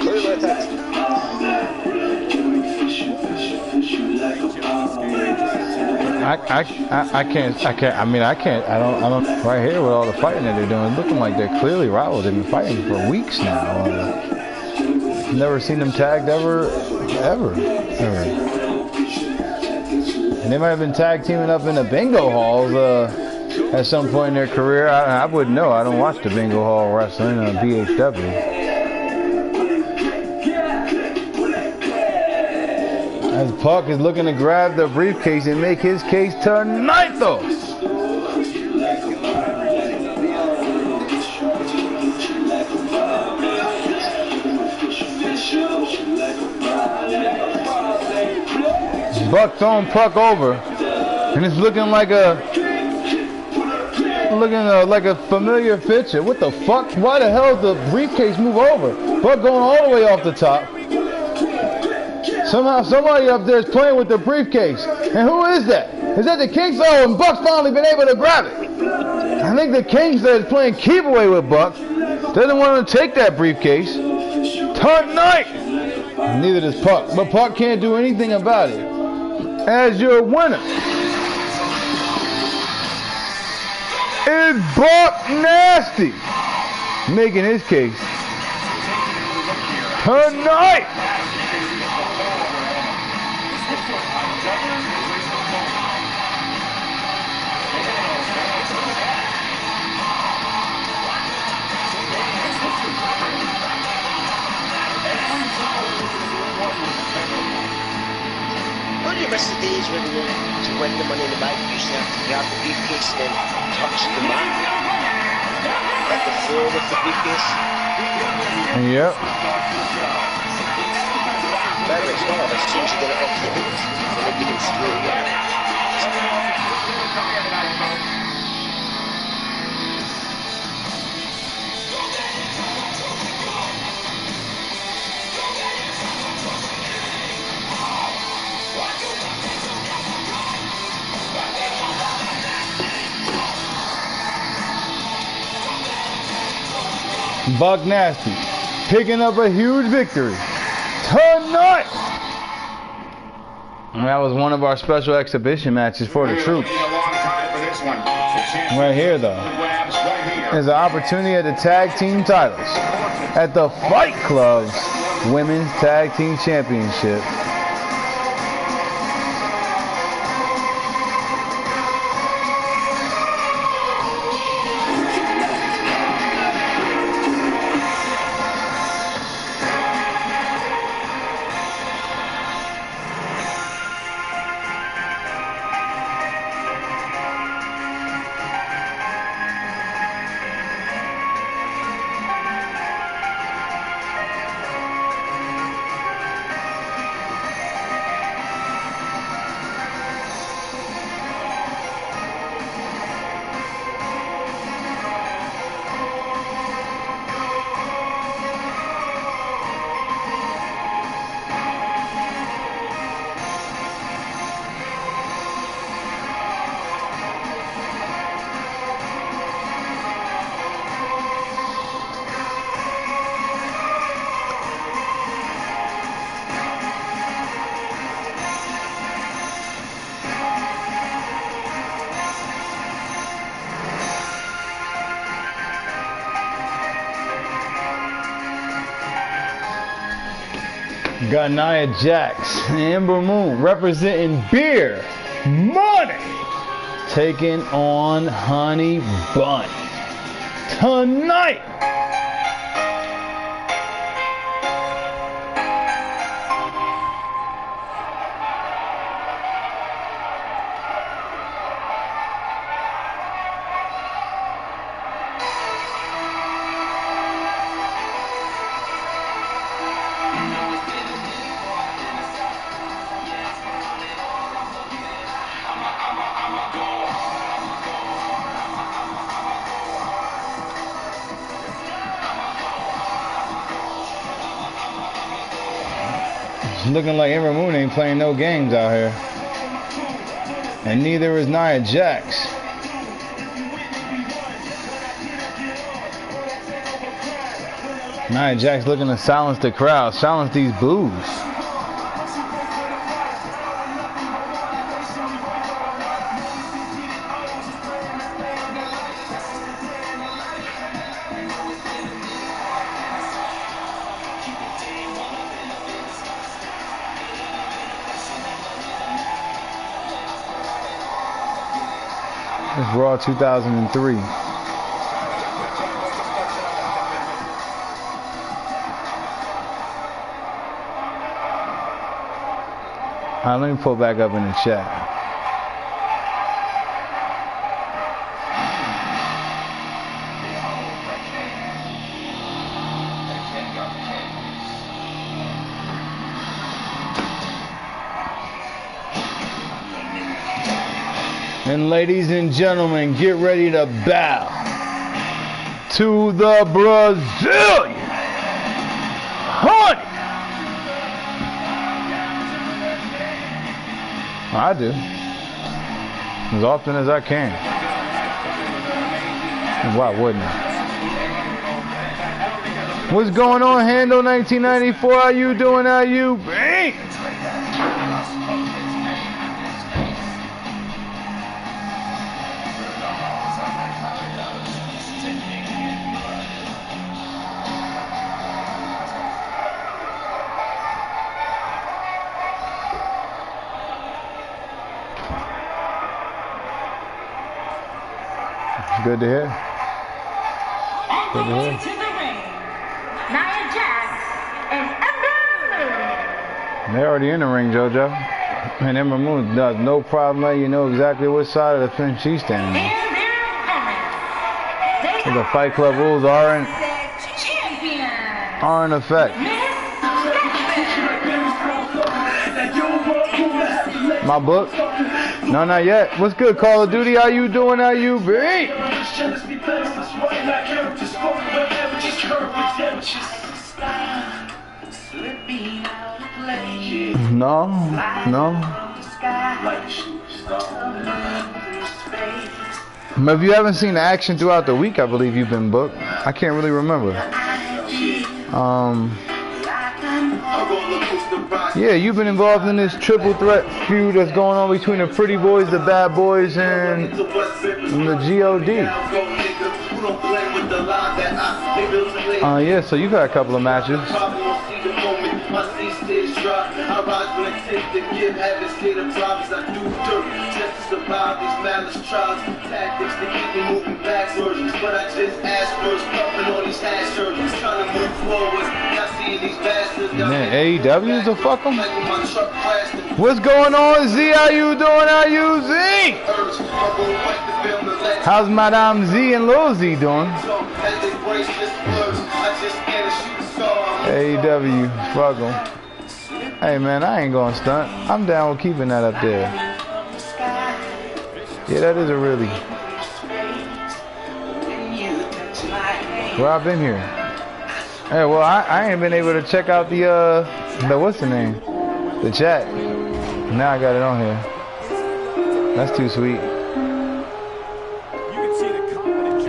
Clearly a tag team. I don't, right here with all the fighting that they're doing, it's looking like they're clearly rivals. They've been fighting for weeks now. Never seen them tagged ever. And they might have been tag teaming up in the bingo halls at some point in their career. I wouldn't know. I don't watch the bingo hall wrestling on BHW. As Puck is looking to grab the briefcase and make his case tonight, though. Buck throwing Puck over, and it's looking like a familiar picture. What the fuck? Why the hell did the briefcase move over? Buck going all the way off the top. Somehow somebody up there is playing with the briefcase. And who is that? Is that the King? Oh, and Buck's finally been able to grab it. I think the King that is playing keep away with Buck doesn't want to take that briefcase tonight. Neither does Puck. But Puck can't do anything about it. As your winner is Buck Nasty, making his case tonight. Don't you miss the days when to win the Money in the Bank, you used to have to grab the briefcase and then touch the mat at the floor with the briefcase? Yep. Better as well, as soon as you get it off the hook, then you can screw it again. Buck Nasty picking up a huge victory tonight. And that was one of our special exhibition matches for the troops. Right here, though, is an opportunity at the tag team titles at the Fight Club's Women's Tag Team Championship. Got Nia Jax, Amber Moon representing Beer Money, taking on Honey Bunny tonight. Looking like Ember Moon ain't playing no games out here. And neither is Nia Jax. Nia Jax looking to silence the crowd, silence these boos. It's Raw 2003. Alright, let me pull back up in the chat. And ladies and gentlemen, get ready to bow to the Brazilian Honey. I do. As often as I can. Why wouldn't I? What's going on, Handle 1994? How you doing? How you been? Good to hear. Good to hear. To the ring, Nia Jax and Ember Moon. They're already in the ring, JoJo. And Ember Moon does no problem letting you know exactly what side of the fence she's standing on. And their opponents, The Fight Club rules are in effect. My book? No, not yet. What's good, Call of Duty? How you doing? How you been? No. If you haven't seen the action throughout the week, I believe you've been booked. I can't really remember. Yeah, you've been involved in this triple threat feud that's going on between the Pretty Boys, the Bad Boys, and the G.O.D. Yeah, so you got a couple of matches. Man, AEW is a fuck 'em. What's going on, Z? How you doing? How you, Z? How's Madame Z and Lil Z doing? AEW, fuck 'em. Hey man, I ain't gonna stunt. I'm down with keeping that up there. Yeah, that is a really. Well, I've been here. Hey, well, I ain't been able to check out the what's the name? The chat. Now I got it on here. That's too sweet.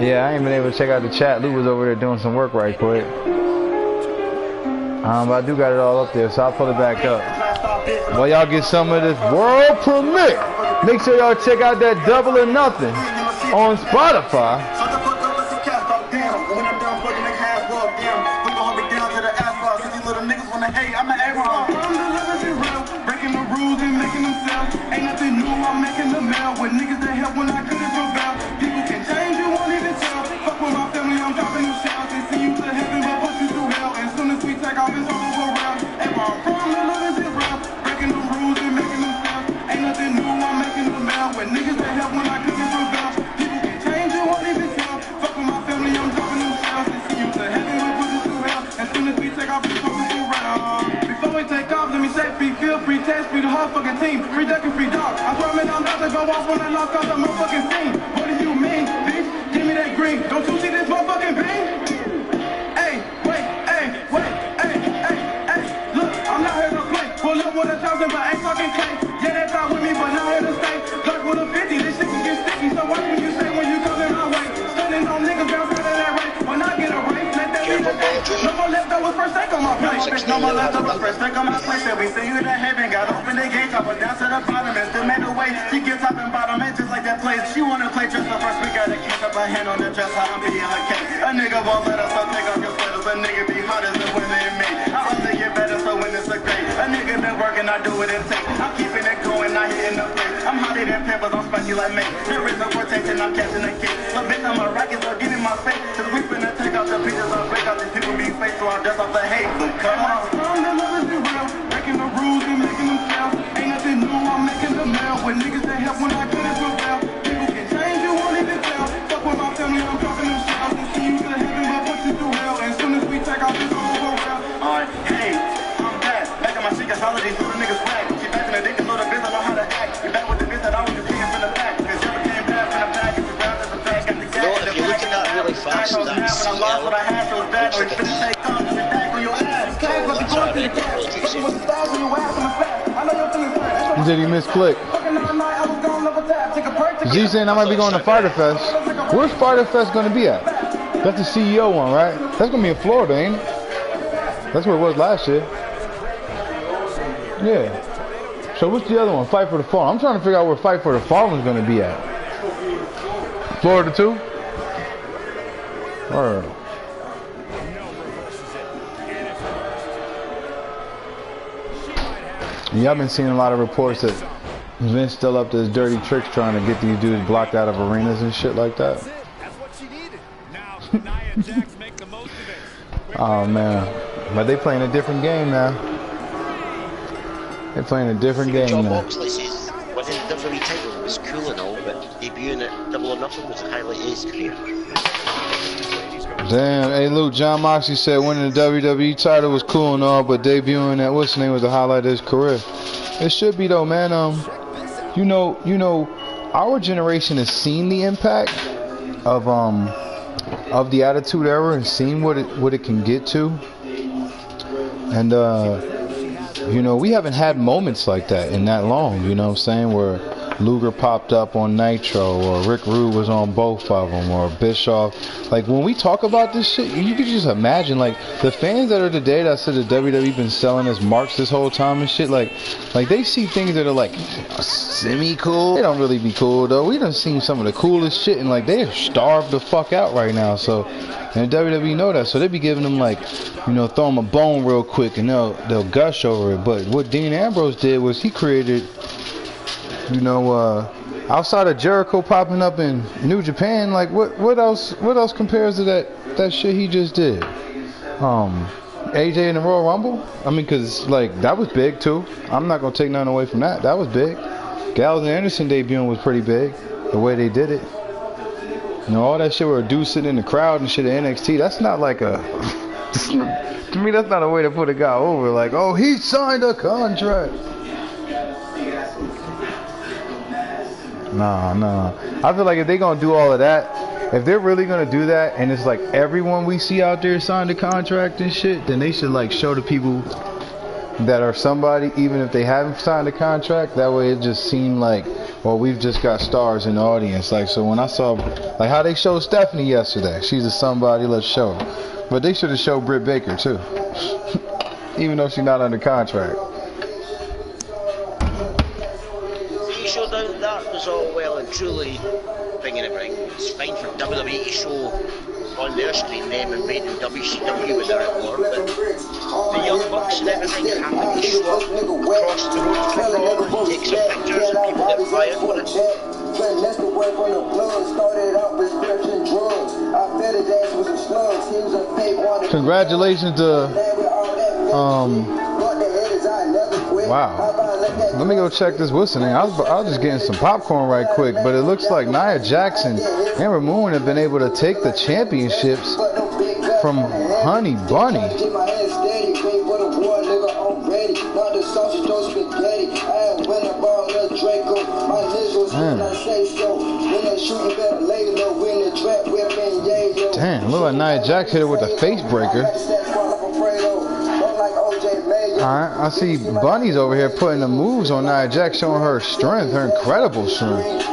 Yeah, I ain't been able to check out the chat. Lou was over there doing some work right quick. But I do got it all up there, so I'll pull it back up. Well, y'all get some of this world premiere. Make sure y'all check out that Double or Nothing on Spotify. Breaking the rules and making themselves. Ain't nothing new, I'm making the mail. With niggas that help when I couldn't prevail. People can change, you won't even tell. Fuck with my family, I'm dropping new shells. They see you to heaven, but push you through hell. As soon as we take off, it's all over around. And where I'm from, the living is real. Breaking the rules and making themselves. Ain't nothing new, I'm making the mail. With niggas that help when I couldn't prevail. People can change, you won't even tell. Fuck with my family, I'm dropping new shells. They see you to heaven, but push you through hell. As soon as we take off, it's all over around. Before we take off, let me say free feel, free test, free the whole fucking team, free duck and free dog. I swear, man, I'm about to go off on that lost cause I'm motherfucking scene. What do you mean, bitch? Give me that green. Don't you see this motherfucking beam? Hey, wait, hey, look, I'm not here to play. Pull thousand, but ain't fucking K. Yeah, they thought with me, but not here to stay. Plus with a 50, this shit can get sticky. So watch what you say when you come in my way. Standing on niggas bounce out of that race. When I get a race, let that be the day. No more leftovers, first take on my plate. No more leftovers, first take on my plate. Said we send you to heaven, got open the gate, top her down to the bottom, and still made the way. She gets top and bottom, and just like that place. She wanna play dress up first, we gotta keep up her hand on the dresser. I'm being her cake. A nigga won't let us, so take off your sweaters. A nigga be hotter than women in me. I only get better, so when it's a great. A nigga been working, I do what it takes. I'm keeping it going, not hitting the face. I'm hotter than peppers, I'm spicy like me. There is no protection, I'm catching a kick. So bitch, I'm a rocket, so get in my face. Cause we finna take out the pieces, I'll break out these people be fake, so I'll dress off the hate. But come on. I'm the lovers be real, breaking the rules and making them fail. Ain't nothing new, I'm making them mail. When niggas they help when I couldn't prevail. People can change, you won't even tell. Fuck with my family, I'm talking them shells. And see you to heaven, but put you through hell. And soon as we take out this whole world, alright, hey, I'm back. Back on my secret holidays, do the niggas swag. She back in the dick, know the bitch, I know how to act. You back with the bitch that I was just seeing from the back. Cause you came back from the back, it's around as a back. Got the gas, No, if you look at that really fast, that's when I lost what I had, so it's bad. Or it's finna take off, and it's back on your ass. Can't fucking go to the gas. Fucking with the stars on your ass, I'm a fat. I know you're feeling fat. Did he misclick? G saying I might be going to Fighter Fest. Where's Fighter Fest going to be at? That's the CEO one, right? That's going to be in Florida, ain't it? That's where it was last year. Yeah. So what's the other one? Fight for the Fall. I'm trying to figure out where Fight for the Fall is going to be at. Florida too? Alright. Yeah, I've been seeing a lot of reports that Vince still up to his dirty tricks trying to get these dudes blocked out of arenas and shit like that. That's what she needed. Now, Nia Jax make the most of it. Oh man, but they playing a different game now. They're playing a different game John now. Moxley says winning the WWE title was cool and all, but debuting at Double or Nothing was the highlight of his career. Damn, hey Luke, John Moxley said winning the WWE title was cool and all, but debuting at what's the name was the highlight of his career. It should be though, man. You know, our generation has seen the impact of the Attitude Era and seen what it can get to, and you know, we haven't had moments like that in that long. You know what I'm saying? Where Luger popped up on Nitro, or Rick Rude was on both of them, or Bischoff. Like, when we talk about this shit, you could just imagine, like, the fans that are today that said that WWE been selling as marks this whole time and shit, like they see things that are, like, semi-cool. They don't really be cool, though. We done seen some of the coolest shit, and, like, they're starved the fuck out right now, so, and WWE know that, so they be giving them, like, you know, throw them a bone real quick, and they'll gush over it. But what Dean Ambrose did was he created, you know, outside of Jericho popping up in New Japan, like what else compares to that shit he just did? AJ in the Royal Rumble? I mean, cause like that was big too. I'm not gonna take nothing away from that. That was big. Gallows and Anderson debuting was pretty big. The way they did it. You know, all that shit where a dude sitting in the crowd and shit at NXT, that's not like a to me that's not a way to put a guy over, like, oh, he signed a contract. Nah. I feel like if they're going to do all of that, if they're really going to do that, and it's like everyone we see out there signed a contract and shit, then they should like show the people that are somebody, even if they haven't signed a contract. That way it just seemed like, well, we've just got stars in the audience. Like, so when I saw, like how they showed Stephanie yesterday, she's a somebody, let's show her. But they should have showed Britt Baker too, even though she's not under contract. Showdown, that was all well and truly bringing it right. It's fine for WWE to show on their screen them invading WCW with their award, but the Young Bucks and everything happen to show up across the road from Raw and take some pictures and people get fired for it. That's the way from the blood. Started out prescription drugs. I fed his ass with some slugs. He was a fake one. Congratulations to wow. Let me go check this. What's the name? I was just getting some popcorn right quick, but it looks like Nia Jax and Ember Moon have been able to take the championships from Honey Bunny. Damn, look like Nia Jax hit her with a face breaker. Alright, I see Bunny's over here putting the moves on Nia Jax, showing her strength, her incredible strength.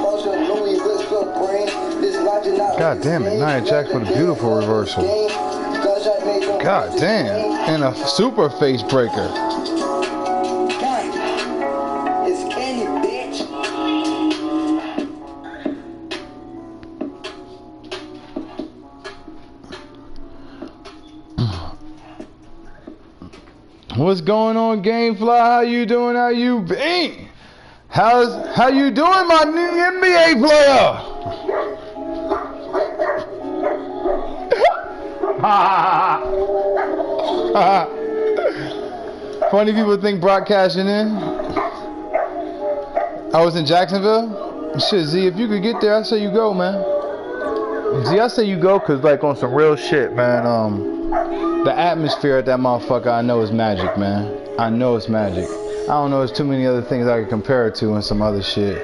God damn it, Nia Jax with a beautiful reversal. God damn, and a super face breaker. It's candy, bitch. What's going on, Gamefly? How you doing? How you been? How you doing, my new NBA player? Funny people think Brock cashing in. I was in Jacksonville. Shit, Z, if you could get there, I say you go, man. Z, I say you go, cause like on some real shit, man. The atmosphere at that motherfucker, I know is magic, man. I know it's magic. I don't know, there's too many other things I could compare it to and some other shit.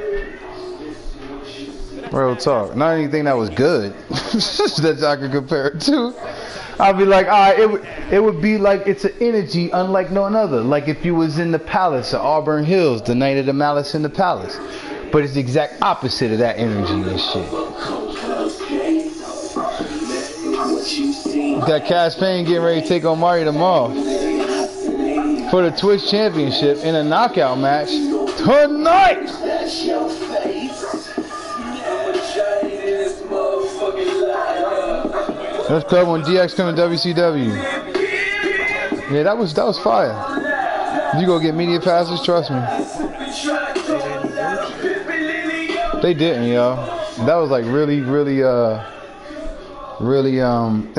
Real talk. Not anything that was good that I could compare it to. I'd be like, it would be like it's an energy unlike no another. Like if you was in the Palace of Auburn Hills, the night of the Malice in the Palace. But it's the exact opposite of that energy and shit. That Cass Payne getting ready to take on Mario tomorrow for the Twitch Championship in a knockout match tonight. That's club when DX coming to WCW. Yeah, that was fire. You go get media passes, trust me. They didn't, yo. That was like really, it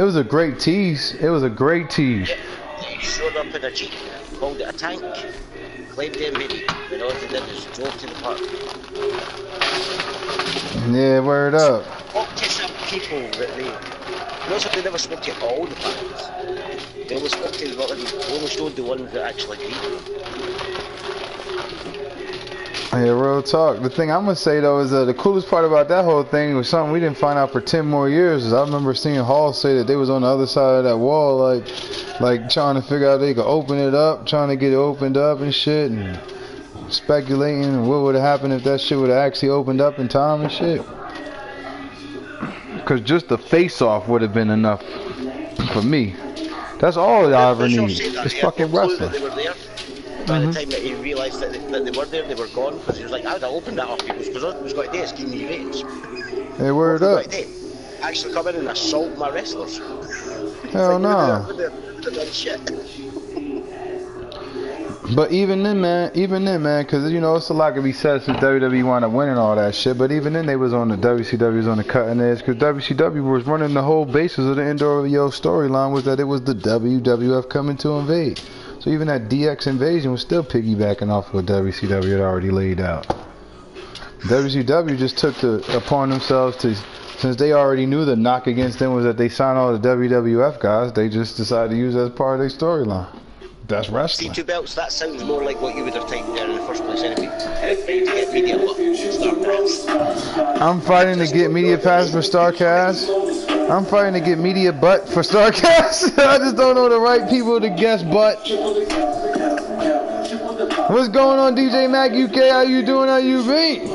was a great tease. It was a great tease. He showed up in a Jeep, called it a tank, claimed the invaded, and all they did is drove to the park. Yeah, word up. Spoke to some people that they never spoke to all the fans. They only spoke to only showed the ones that actually beat them. Yeah, real talk. The thing I'm gonna say though is the coolest part about that whole thing was something we didn't find out for 10 more years. Is I remember seeing Hall say that they was on the other side of that wall, like trying to figure out they could open it up, trying to get it opened up and shit, and speculating what would have happened if that shit would have actually opened up in time and shit. Cause just the face off would have been enough for me. That's all I ever need. It's fucking wrestling. By the time that he realised that they were there, they were gone, because he was like, I'd have opened that up. He goes, because all it was going to do is give me rates. Hey, word up. Actually come in and assault my wrestlers. Hell no. But even then, man, because, you know, it's a lot to be said since WWE wound up winning all that shit. But even then, they was on the WCW was on the cutting edge, because WCW was running the whole basis of the NWO storyline was that it was the WWF coming to invade. So even that DX invasion was still piggybacking off of what WCW had already laid out. WCW just took upon themselves to, since they already knew the knock against them was that they signed all the WWF guys, they just decided to use it as part of their storyline. That's wrestling. See, 2 belts, that sounds more like what you would have typed there in the first place anyway. To get media look, StarCast. I'm fighting to get media pass for StarCast. I'm fighting to get media butt for StarCast. I just don't know the right people to guess butt. What's going on, DJ Mac UK? How you doing? How you been?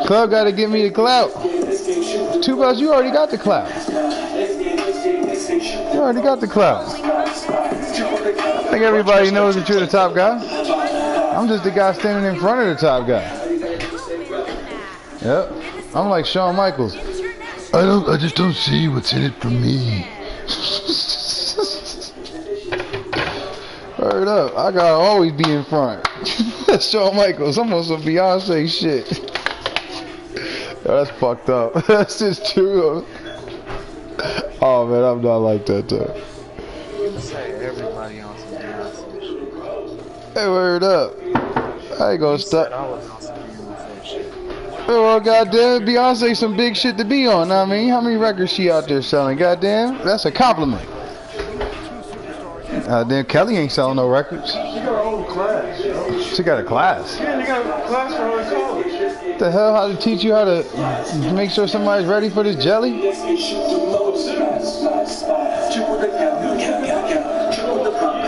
Club got to give me the clout. 2 belts, you already got the clout. You already got the clout. I think everybody knows that you're the top guy. I'm just the guy standing in front of the top guy. Yep. I'm like Shawn Michaels. I just don't see what's in it for me. Word up. I gotta always be in front. That's Shawn Michaels. I'm on some Beyonce shit. Yo, that's fucked up. That's just true. Oh man, I'm not like that though. You say everybody on some Beyonce shit. Hey, word up. I ain't gonna stop. I was on some Beyonce shit. Well, goddamn, Beyonce some big shit to be on. I mean, how many records she out there selling? Goddamn, that's a compliment. Damn, Kelly ain't selling no records. She got her own class. She got a class. Yeah, they got a class for her college. What the hell? How to teach you how to make sure somebody's ready for this jelly?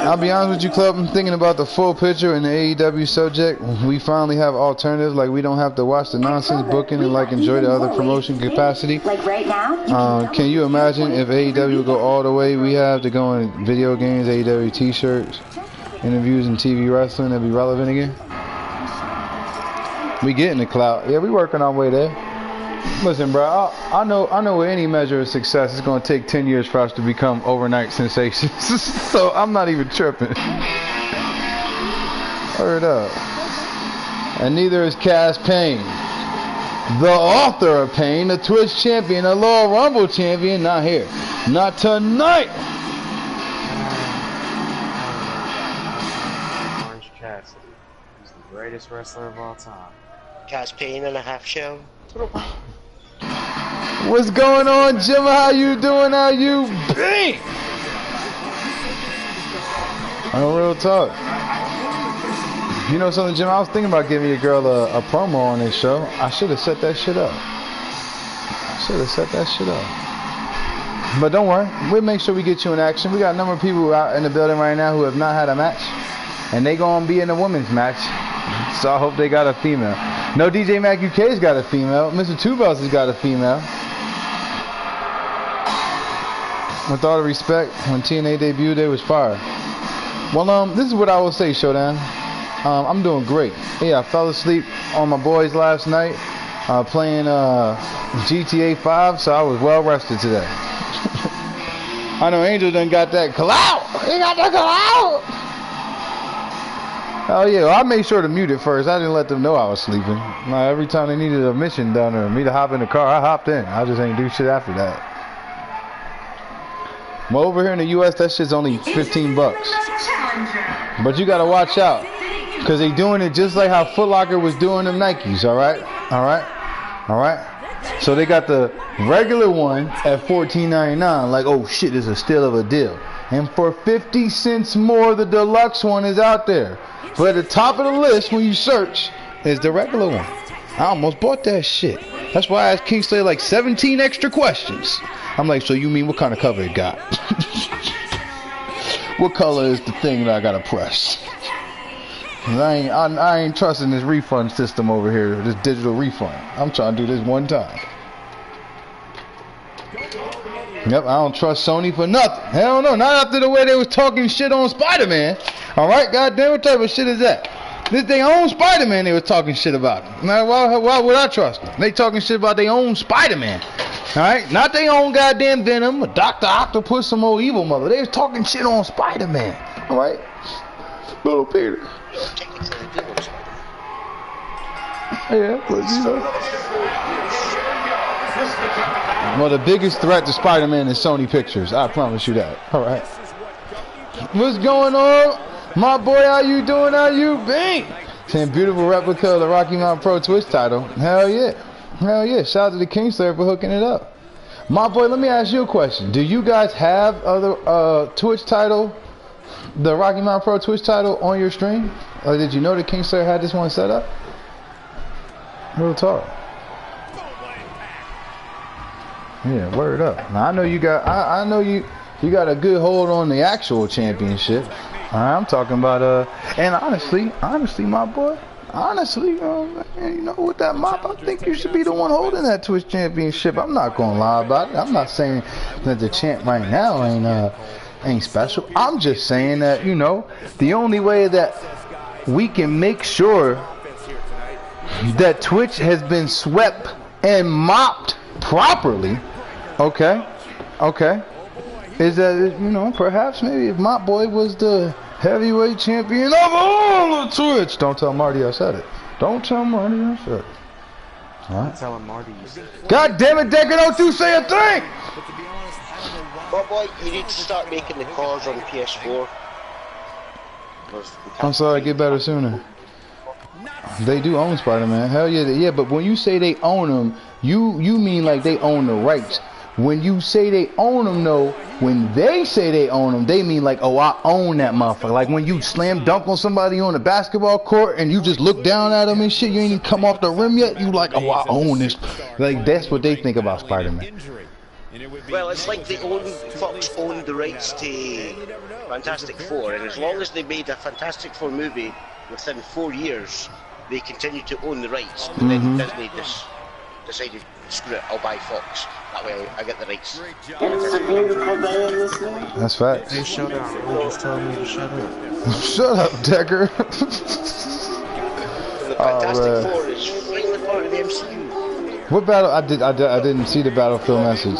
I'll be honest with you, Club. I'm thinking about the full picture and the AEW subject. We finally have alternatives. Like, we don't have to watch the nonsense booking and like enjoy the other promotion capacity. Like right now? Can you imagine if AEW would go all the way we have to go in video games, AEW t-shirts, interviews, and TV wrestling that'd be relevant again? We getting the clout. Yeah, we working our way there. Listen, bro, I know with any measure of success, it's going to take 10 years for us to become overnight sensations. So I'm not even tripping. Word up. And neither is Cass Payne, the author of Pain, the Twitch champion, the Royal Rumble champion. Not here. Not tonight. Orange Cassidy. He's the greatest wrestler of all time. Cass Payne and a half shell. What's going on, Jim? How you doing? How you been? Real talk. You know something, Jim? I was thinking about giving your girl a promo on this show. I should have set that shit up. But don't worry. We'll make sure we get you in action. We got a number of people out in the building right now who have not had a match. And they gonna be in the women's match. So I hope they got a female. No, DJ Mac UK's got a female. Mr. Two Bells has got a female. With all the respect, when TNA debuted, they was fire. Well, this is what I will say, Showdown. I'm doing great. Yeah, I fell asleep on my boys last night playing GTA 5, so I was well rested today. I know Angel done got that clout. He got that clout. Oh yeah, well, I made sure to mute it first. I didn't let them know I was sleeping. Every time they needed a mission done or me to hop in the car, I hopped in. I just ain't do shit after that. Well, over here in the U.S., that shit's only 15 bucks. But you gotta watch out, cause they doing it just like how Foot Locker was doing them Nikes. All right. So they got the regular one at $14.99. Like, oh shit, it's a steal of a deal. And for 50 cents more, the deluxe one is out there. But at the top of the list when you search is the regular one. I almost bought that shit. That's why I asked Kingsley like 17 extra questions. I'm like, so you mean what kind of cover it got? What color is the thing that I gotta press? I ain't trusting this refund system over here, this digital refund. I'm trying to do this one time. Yep, I don't trust Sony for nothing. Hell no, not after the way they was talking shit on Spider-Man. Alright, goddamn, what type of shit is that? This they own Spider-Man they was talking shit about. Now, why would I trust them? They talking shit about their own Spider-Man. Alright, not their own goddamn Venom, or Dr. Octopus, some old evil mother. They was talking shit on Spider-Man. Alright? Little Peter. Yeah, but you know. Well, the biggest threat to Spider-Man is Sony Pictures. I promise you that. All right. What's going on? My boy, how you doing? How you been? Saying beautiful replica of the Rocky Mountain Pro Twitch title. Hell yeah. Hell yeah. Shout out to the Kingslayer for hooking it up. My boy, let me ask you a question. Do you guys have other Twitch title, the Rocky Mountain Pro Twitch title on your stream? Or did you know the Kingslayer had this one set up? Real talk. Yeah, word up. Now I know you got. I know you got a good hold on the actual championship. I'm talking about and honestly, my boy, honestly, you know, with that mop, I think you should be the one holding that Twitch championship. I'm not gonna lie about it. I'm not saying that the champ right now ain't special. I'm just saying that, you know, the only way that we can make sure that Twitch has been swept and mopped properly, okay, is that, you know, perhaps maybe if my boy was the heavyweight champion of all of Twitch. Don't tell Marty I said it. Don't tell Marty I said it. All right. Tell him Marty you said it. God damn it, Decker, don't you say a thing! Well, boy, you need to start making the cars on the PS4. I'm sorry, get better sooner. They do own Spider-Man. Hell yeah, yeah. But when you say they own them, you mean like they own the rights. When you say they own them, though, when they say they own them, they mean like, oh, I own that motherfucker. Like when you slam dunk on somebody on the basketball court and you just look down at them and shit, you ain't even come off the rim yet. You like, oh, I own this. Like that's what they think about Spider-Man. Well, it's like Fox owned the rights to Fantastic Four, and as long as they made a Fantastic Four movie within 4 years, they continued to own the rights. And then Disney decided, screw it, I'll buy Fox. That way I get the rights. And it's a beautiful day in this land. That's facts. Hey, shut up. You just told me to shut up. Shut up, Decker. The Fantastic Four is finally part of the MCU. What battle? I didn't see the Battlefield message.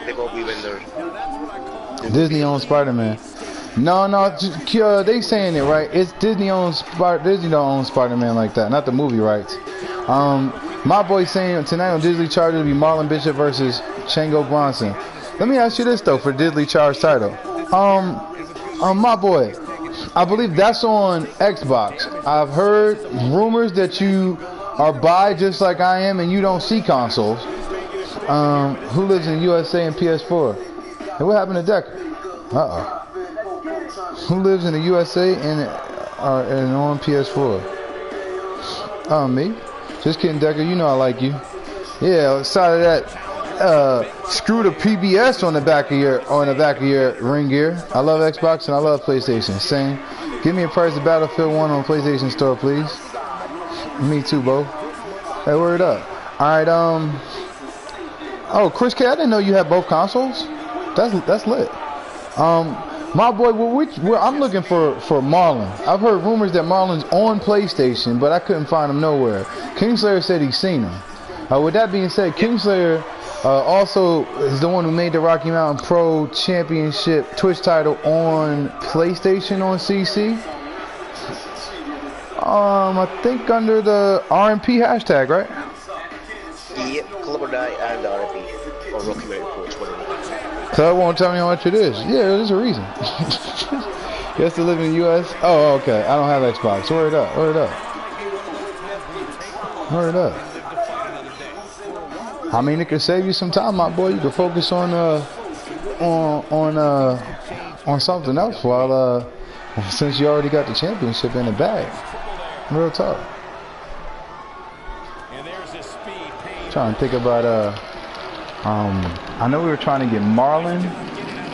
They've all been in there. Disney owns Spider-Man. No, they saying it right. It's Disney owns Disney don't own Spider-Man like that. Not the movie rights. My boy saying tonight on Disney Charge will be Marlon Bishop versus Chango Bronson. Let me ask you this though for Disney Charge title. My boy, I believe that's on Xbox. I've heard rumors that you are bi just like I am and you don't see consoles. Who lives in USA and PS4? Hey, what happened to Decker? Who lives in the USA and on PS4? Me. Just kidding, Decker. You know I like you. Yeah, aside of that, screw the PBS on the back of your ring gear. I love Xbox and I love PlayStation. Same. Give me a price of Battlefield 1 on PlayStation Store, please. Me too, Bo. Hey, word up. All right. Oh, Chris K, I didn't know you had both consoles. That's lit. My boy, I'm looking for Marlon. I've heard rumors that Marlon's on PlayStation, but I couldn't find him nowhere. Kingslayer said he's seen him. With that being said, Kingslayer also is the one who made the Rocky Mountain Pro Championship Twitch title on PlayStation on CC. I think under the RMP hashtag, right? Yep, Club or Die and RMP. Or Rocky Mountain Pro, it's one of them. So it won't tell me how much it is. Yeah, there's a reason. You have to live in the U.S.? Oh, okay. I don't have Xbox. Word up. I mean, it could save you some time, my boy. You could focus on something else while since you already got the championship in the bag. Real talk. Trying to think about I know we were trying to get Marlon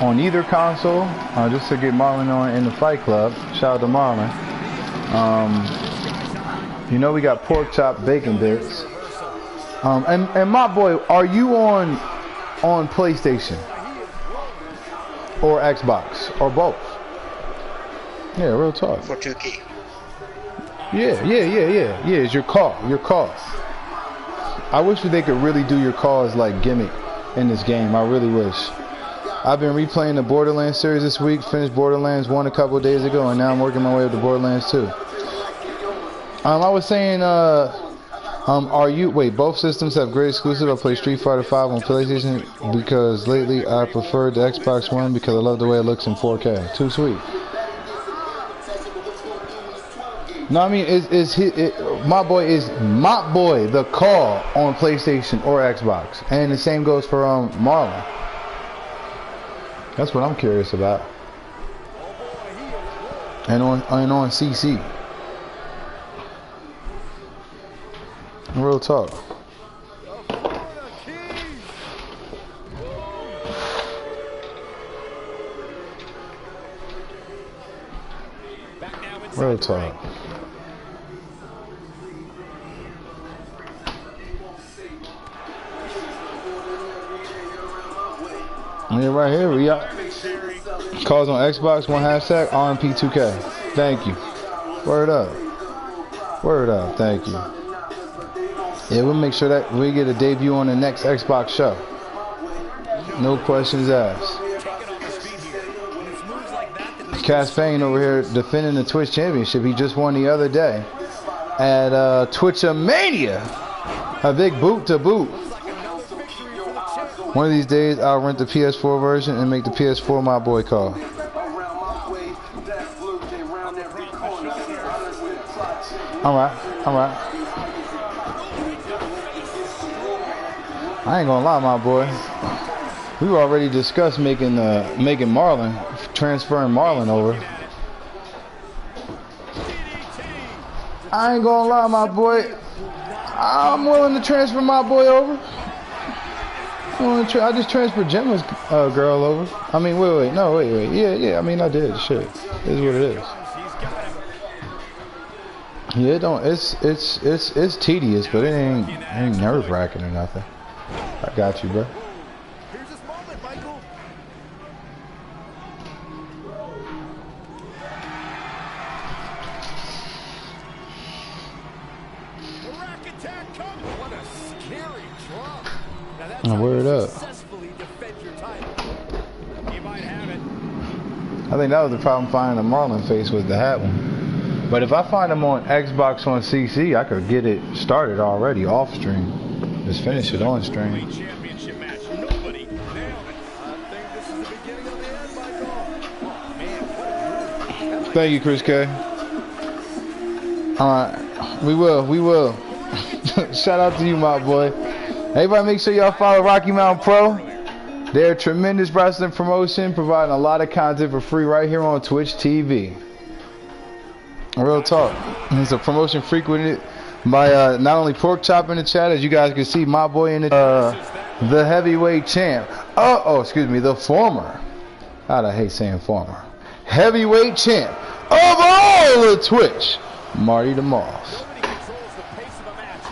on either console, just to get Marlon on in the Fight Club. Shout out to Marlon. You know we got pork chop bacon bits. And my boy, are you on PlayStation or Xbox or both? Yeah, real talk. For 2K. Yeah. It's your call. I wish they could really do your call as like gimmick in this game. I really wish. I've been replaying the Borderlands series this week. Finished Borderlands 1 a couple of days ago, and now I'm working my way up to Borderlands 2. I was saying, both systems have great exclusive. I play Street Fighter 5 on PlayStation because lately I preferred the Xbox One because I love the way it looks in 4K. Too sweet. No, I mean, my boy the call on PlayStation or Xbox, and the same goes for Marlon. That's what I'm curious about. And on CC. Real talk. Real talk. Yeah, right here we got calls on Xbox, one hashtag RMP2K. Thank you. Word up, thank you. Yeah, we'll make sure that we get a debut on the next Xbox show. No questions asked. Cass Payne over here defending the Twitch Championship. He just won the other day at Twitchamania. A big boot to boot. One of these days, I'll rent the PS4 version and make the PS4 my boy call. All right. I ain't gonna lie, my boy. We already discussed making Marlon, transferring Marlon over. I ain't gonna lie, my boy. I'm willing to transfer my boy over. I just transferred Gemma's girl over. I mean, wait. No, wait. Yeah. I mean, I did. Shit. It is what it is. Yeah, it don't. It's tedious, but it ain't nerve wracking or nothing. I got you, bro. Here's this moment, Michael. The rack attack comes. What a scary drop. Now that's how Word you up. successfully defend your title. You might have it. I think that was the problem finding the Marlin face was the hat one. But if I find them on Xbox on CC, I could get it started already off stream. Just finish it on stream. Championship match. Nobody nailed it. I think this is the beginning of the end, Michael. Oh, man, what a move. Thank you, Chris K. Alright, we will. Shout out to you, my boy. Everybody make sure y'all follow Rocky Mountain Pro. They're a tremendous wrestling promotion, providing a lot of content for free right here on Twitch TV. Real talk. It's a promotion frequented by not only Pork Chop in the chat, as you guys can see, my boy in the heavyweight champ. Excuse me, the former. God, I hate saying former. Heavyweight champ of all the Twitch, Marty the Moth.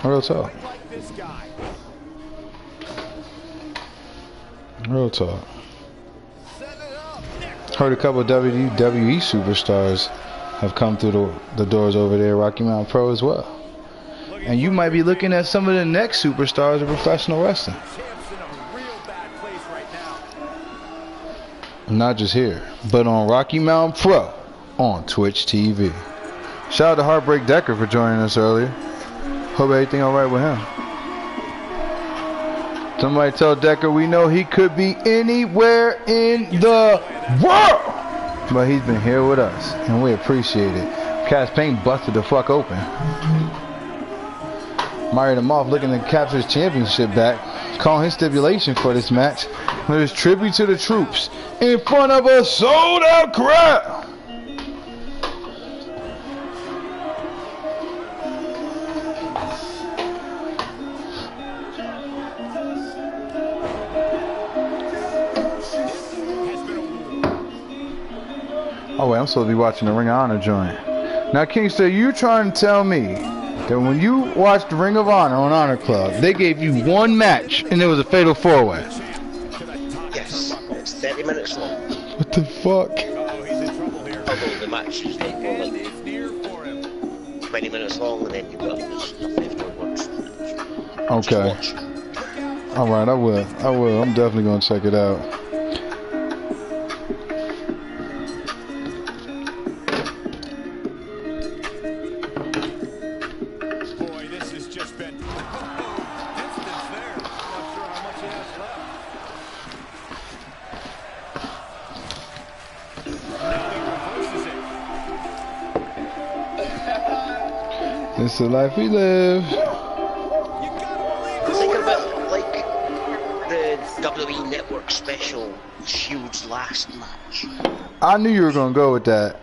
Real talk. Real talk. Heard a couple of WWE superstars have come through the doors over there, Rocky Mountain Pro as well. And you might be looking at some of the next superstars of professional wrestling. Not just here, but on Rocky Mountain Pro on Twitch TV. Shout out to Heartbreak Decker for joining us earlier. Hope everything alright with him. Somebody tell Decker we know he could be anywhere in the world, but he's been here with us, and we appreciate it. Cass Payne busted the fuck open. Marty the Moth looking to capture his championship back, calling his stipulation for this match with his tribute to the troops in front of a sold-out crowd. Oh wait, I'm supposed to be watching the Ring of Honor joint. Now, Kingston, you trying to tell me that when you watched the Ring of Honor on Honor Club, they gave you one match and it was a fatal four-way? Yes, it's 30 minutes long. What the fuck? Although the match is like more like 20 minutes long, and then you've got just stuff afterwards. Okay. Alright, I will. I'm definitely gonna check it out. It's the life we live. Think about like the WWE Network special Shield's last match. I knew you were gonna go with that.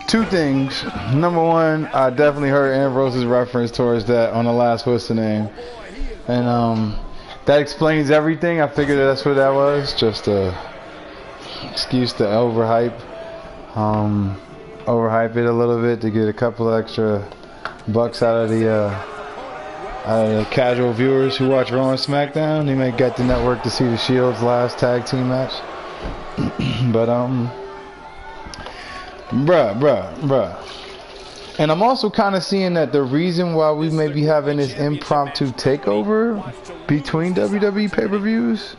Two things. Number one, I definitely heard Ambrose's reference towards that on the last what's the name, and that explains everything. I figured that's what that was. Just a excuse to overhype it a little bit to get a couple extra bucks out of the casual viewers who watch Raw and SmackDown. They may get the network to see the Shield's last tag team match. But bruh. And I'm also kind of seeing that the reason why we may be having this impromptu takeover between WWE pay-per-views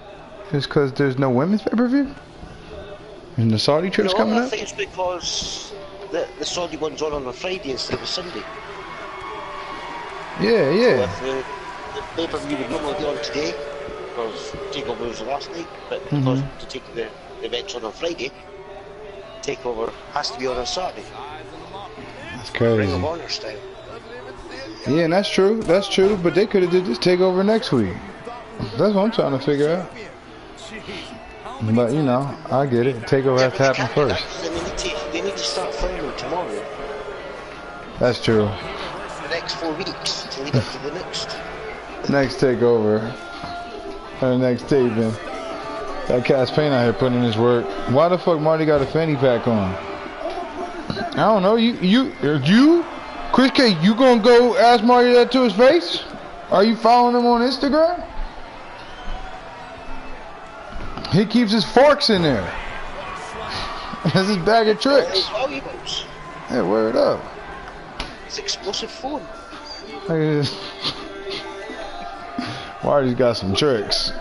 is because there's no women's pay-per-view? And the Saudi trip's coming up? I think it's because the Saudi one's on a Friday instead of a Sunday. Yeah. So if the pay-per-view would normally be on today, because TakeOver was last night, but because to take the events on Friday, TakeOver has to be on Saturday. That's crazy. Ring of Honor style. Yeah, and that's true, but they could have did this TakeOver next week. That's what I'm trying to figure out. But, you know, I get it. TakeOver has to happen first. They need to start filming tomorrow. That's true. The next 4 weeks to lead up to the next TakeOver. Our next taping. That Cass Payne out here putting in his work. Why the fuck Marty got a fanny pack on? I don't know. You, Chris K, you gonna go ask Marty that to his face? Are you following him on Instagram? He keeps his forks in there. That's his bag of tricks. Valuables. Hey, word up. It's explosive phone. Marty's got some tricks.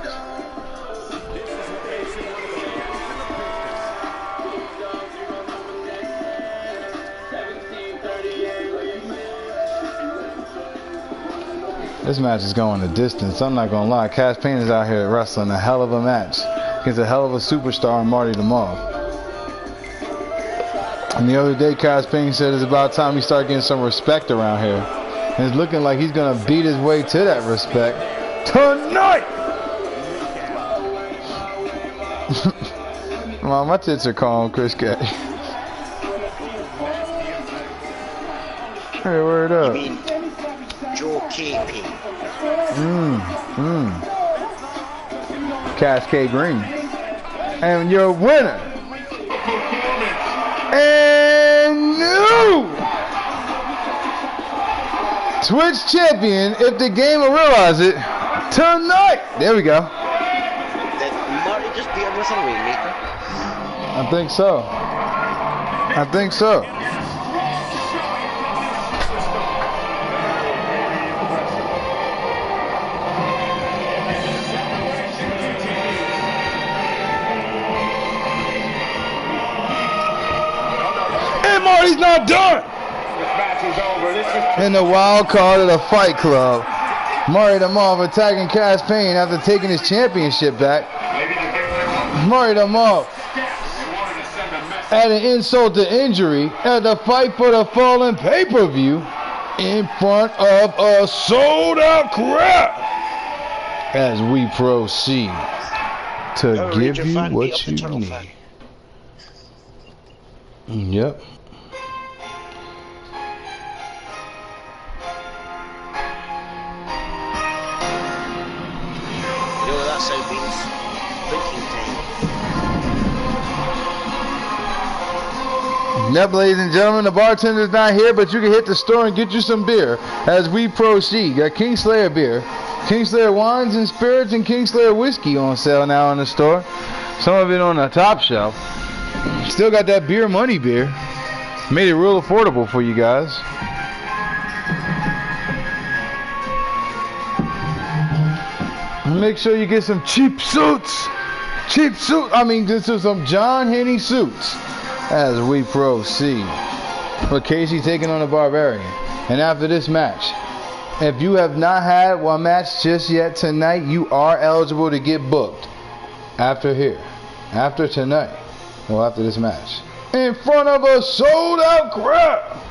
This match is going the distance. I'm not gonna lie. Cass Payne is out here wrestling a hell of a match against a hell of a superstar, Marty the Moth. And the other day, Cass Payne said it's about time he start getting some respect around here. And it's looking like he's gonna beat his way to that respect tonight. Mom, my tits are calm, Chris K. Hey, word up. You mean Joe KP? Cascade Green. And your winner. And new Twitch champion, if the game will realize it, tonight. There we go. Did Marty just beat him with a rainmaker? I think so. I think so. And Marty's not done. In the wild card of the Fight Club, Marty the Moth attacking Cass Payne after taking his championship back. Marty the Moth adding insult to injury at the Fight for the Fallen pay-per-view in front of a sold-out crowd as we proceed to give you what you need. Yep. Yep, ladies and gentlemen, the bartender's not here, but you can hit the store and get you some beer as we proceed. Got Kingslayer beer, Kingslayer wines and spirits, and Kingslayer whiskey on sale now in the store. Some of it on the top shelf. Still got that beer money beer. Made it real affordable for you guys. Make sure you get some cheap suits. This is some John Henney suits as we proceed. But Casey taking on the Barbarian. And after this match, if you have not had one match just yet tonight, you are eligible to get booked after here. After tonight. Well, after this match. In front of a sold out crowd.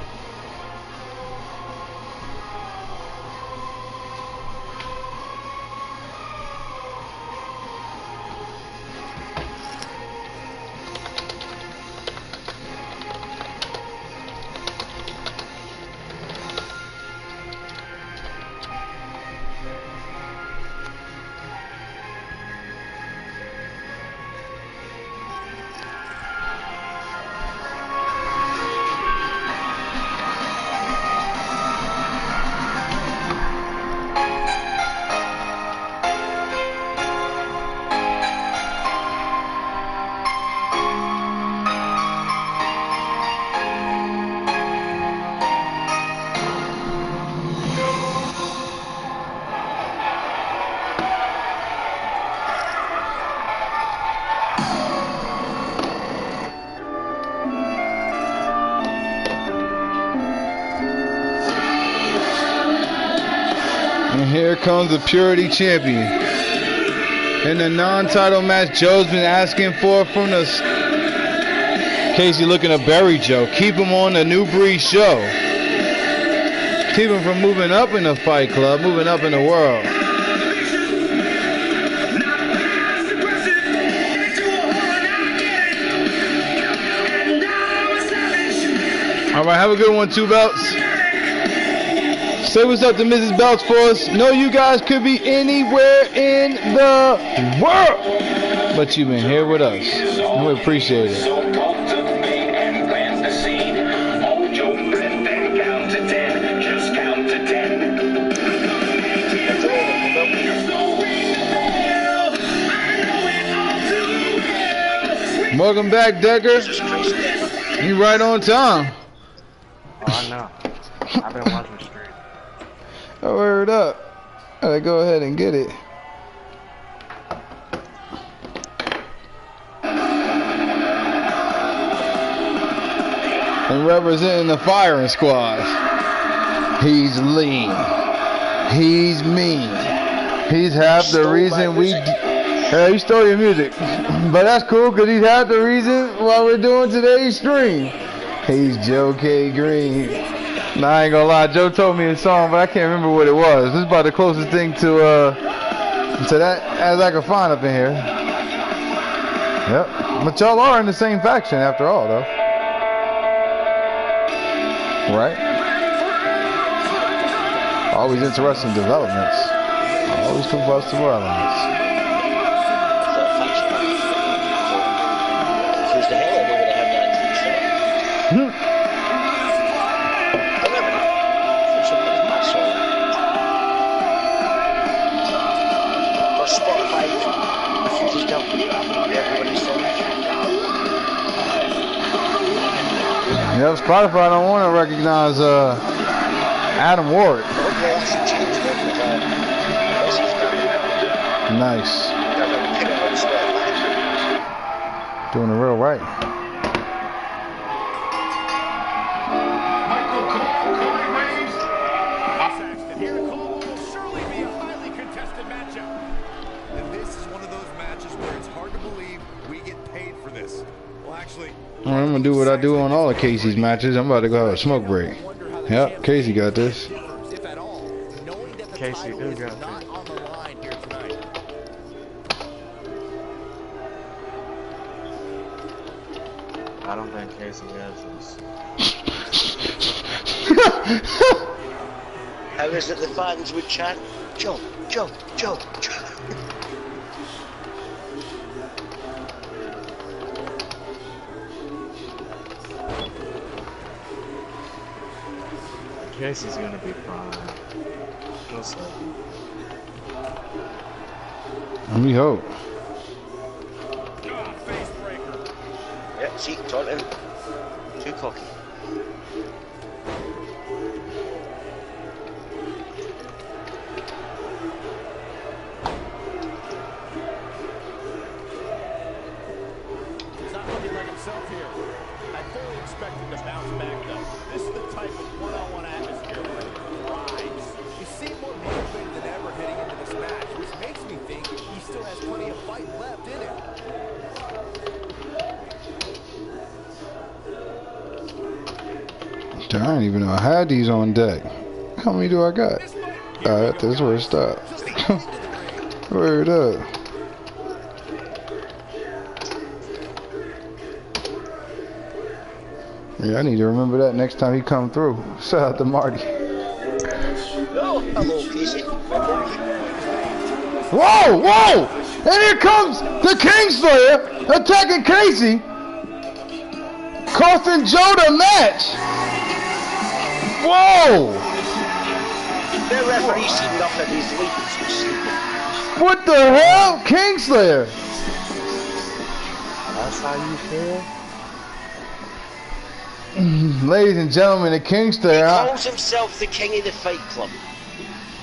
And here comes the Purity Champion. In the non-title match Joe's been asking for from the... Casey looking to bury Joe. Keep him on the New Breed show. Keep him from moving up in the Fight Club, moving up in the world. All right, have a good one, Two Belts. Say what's up to Mrs. Belts for us. Know you guys could be anywhere in the world, but you've been here with us. We appreciate it. Welcome back, Decker. You right on time. Oh, I know. I've been watching the stream. Oh, word up. Gotta go ahead and get it. And representing the firing squad. He's lean. He's mean. He's half the reason we... Hey, you stole your music. But that's cool, because he's half the reason why we're doing today's stream. He's Joe K. Green. Nah, I ain't gonna lie. Joe told me a song, but I can't remember what it was. This is about the closest thing to that as I could find up in here. Yep. But y'all are in the same faction after all, though. Right? Always interesting developments. Always combustible elements. Yep, Spotify don't want to recognize Adam Ward. Nice. Doing it real right. Here to call will surely be a highly contested matchup. And this is one of those matches where it's hard to believe we get paid for this. Well, actually, I'm gonna do what I do on all of Casey's matches. I'm about to go have a smoke break. Yep, Casey got this. Casey do got this. I don't think Casey has this. How is it the fans would chant, jump, jump, jump, jump. Casey's gonna be fine. We'll see. We hope. Yep, see, taunting. Too cocky. He's not looking like himself here. I fully expect him to bounce back, though. This is the type of one-on-one atmosphere where he thrives. He seemed more motivated than ever heading into this match, which makes me think he still has plenty of fight left in him. I didn't even know I had these on deck. How many do I got? Alright, this is where it stopped. Word up. Yeah, I need to remember that next time he come through. Shout out to Marty. Oh, hello, Casey. Whoa, whoa! And here comes the Kingslayer attacking Casey. Costing Joe the match. Whoa! The referee seen nothing. He's leaving some sleeping. What the hell? Kingslayer. That's how you feel? Ladies and gentlemen, the Kingslayer. He calls himself the king of the Fight Club.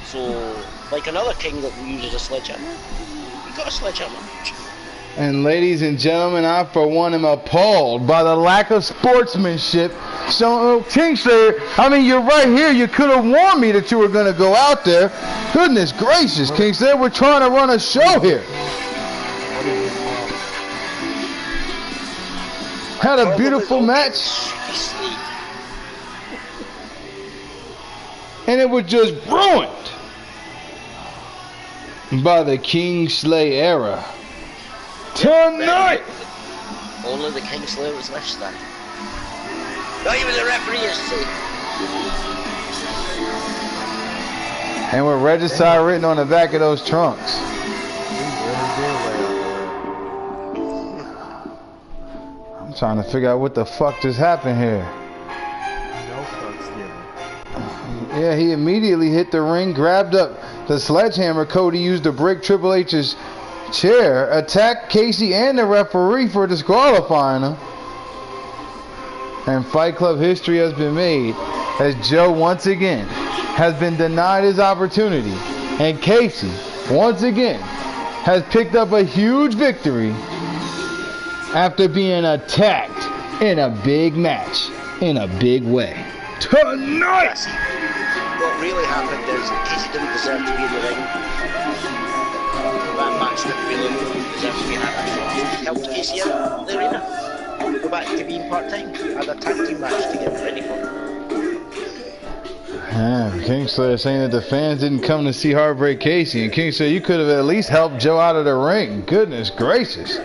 So, like another king that uses a sledgehammer. You got a sledgehammer. And ladies and gentlemen, I for one am appalled by the lack of sportsmanship shown. Kingslayer, I mean, you're right here. You could have warned me that you were going to go out there. Goodness gracious, Kingslayer, we're trying to run a show here. Had a beautiful match. And it was just ruined by the Kingslayer era. Tonight! Only the Kingslayer was left standing. Not even the referee is safe. And with regicide written on the back of those trunks. I'm trying to figure out what the fuck just happened here. No fucks given. Yeah, he immediately hit the ring, grabbed up the sledgehammer Cody used to break Triple H's chair, attacked Casey and the referee for disqualifying him. And Fight Club history has been made as Joe once again has been denied his opportunity. And Casey, once again, has picked up a huge victory after being attacked in a big match, in a big way. Tonight! What really happened is Casey didn't deserve to be in the ring. That match didn't really deserve to be happening. He helped Casey out in the arena. Go back to being part-time. Had a tag team match to get ready for. Kingslayer saying that the fans didn't come to see Heartbreak Casey, and Kingslayer, you could have at least helped Joe out of the ring. Goodness gracious.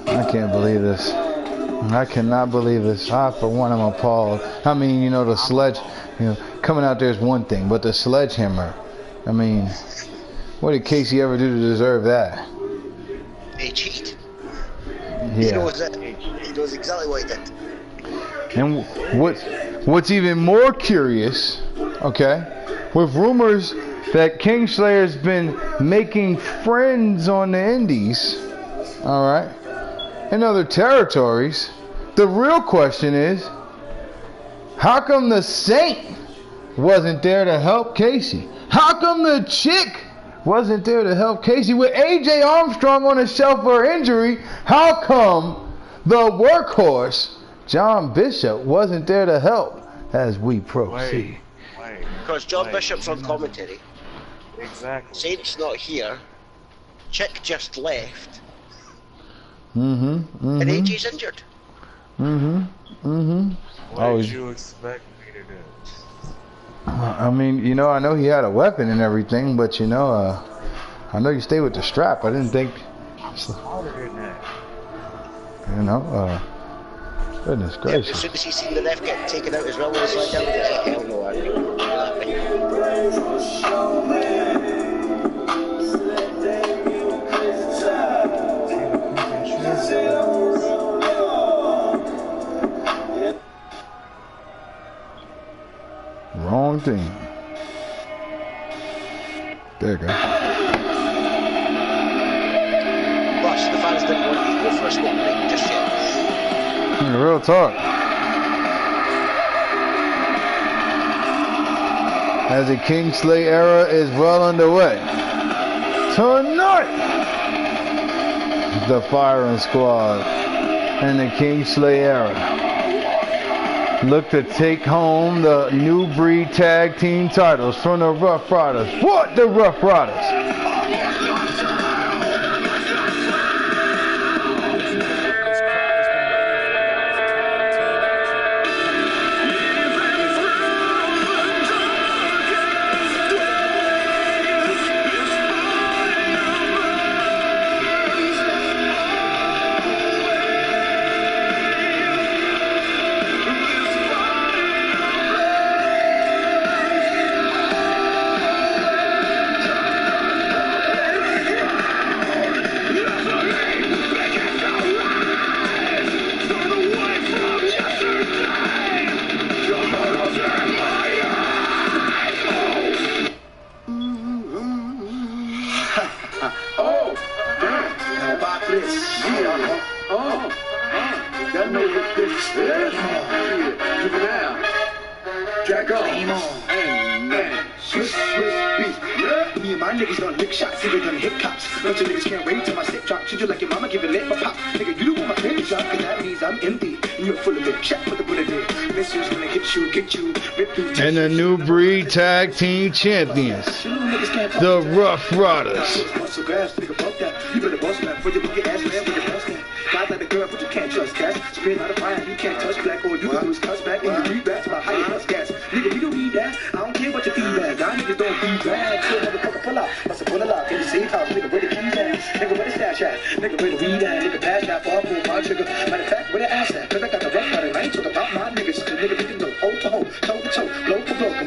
I can't believe this. I cannot believe this. I, for one, am appalled. I mean, you know, the sledge, you know, coming out there is one thing, but the sledgehammer, I mean, what did Casey ever do to deserve that? He cheated. Yeah. He knows it. He knows exactly what he did. And what's even more curious, okay, with rumors that Kingslayer's been making friends on the indies, all right, in other territories, the real question is, how come the Saint wasn't there to help Casey? How come the Chick wasn't there to help Casey? With AJ Armstrong on the shelf for injury, how come the workhorse John Bishop wasn't there to help as we proceed? Because John Bishop's on commentary. Exactly. Saint's not here. Chick just left. And AJ's injured. What did you expect me to do? I mean, you know, I know he had a weapon and everything, but you know, I know you stay with the strap. I didn't think. Harder than that. You know, goodness Yeah, gracious. as soon as he seen the ref get taken out as well with the sledgehammer, he's like, hell no, I think we'll do that thing. Wrong thing. There you go. Plus, the fans didn't want you to go for a smoke break just yet. Real talk. As the Kingsley era is well underway. Tonight, the Firing Squad and the Kingsley era look to take home the New Breed Tag Team titles from the Rough Riders. What, the Rough Riders? And the New Breed Tag Team Champions, the Rough Riders.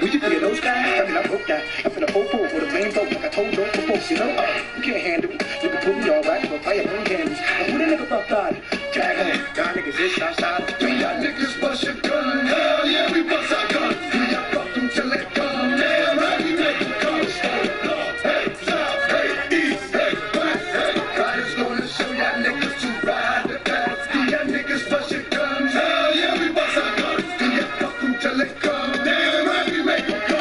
Would you be a nose guy? I mean, I broke that. I'm finna popo with a main boat like I told you before. You know, you can't handle it. You can put me all right, but fire burn candles. And who the nigga fuck God? Drag on. Y'all niggas is outside. We got niggas bust your gun. Hell yeah, we bust our guns. We got fuck them till they come. Damn right, we make them come. Hey, south, hey, east, hey, west, hey. Riders gonna show y'all niggas to ride the fast. We got niggas bust your guns. Hell yeah, we bust our guns. We got fuck them till they come. Damn right, we make them come.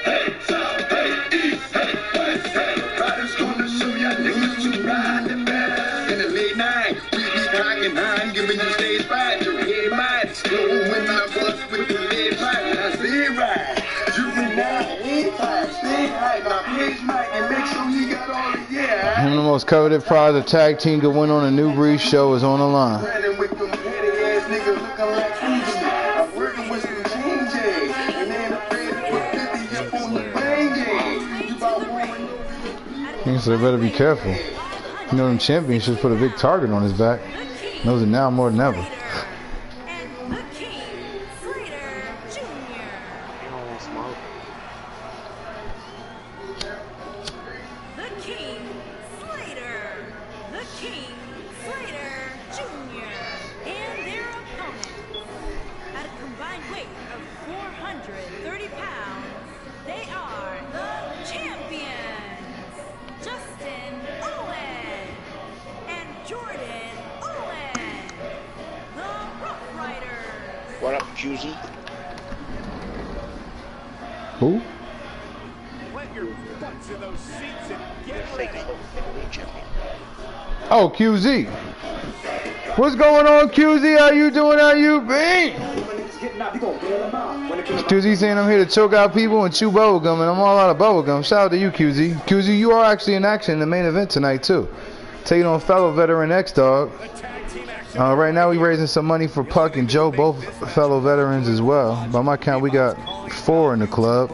Hey, south, hey, east, hey, west, hey. Riders gonna show y'all niggas to ride the fast. In the late night, we be cocking high, giving you stage fright. Your head might explode when I bust with the lead pipe. I say right, juvenile, head pipe, stay high. Now pitch mic and make sure you got all the yeah. One of the most coveted prize a tag team could win on a New Breed show is on the line. With them petty ass niggas looking like Fuji. I'm working with some changes, and they ain't afraid to put 50 up on the bang. You about one. So they better be careful. You know them championships put a big target on his back. Knows it now more than ever. And the King, Slater Jr. The King, Slater. The King, Slater Jr. And their opponent, at a combined weight of 430 pounds, they are the champions, Justin Owen and Jordan Owen, the Rough Riders. What up, QZ? Who? Put your butts in those seats and get Fake ready. champion. Oh, QZ. What's going on, QZ? How you doing? How you been? QZ saying I'm here to choke out people and chew bubblegum, and I'm all out of bubblegum. Shout out to you, QZ. QZ, you are actually in action in the main event tonight, too. Taking on fellow veteran X-Dog. Right now, we raising some money for Puck and Joe, both fellow veterans as well. By my count, we got 4 in the club.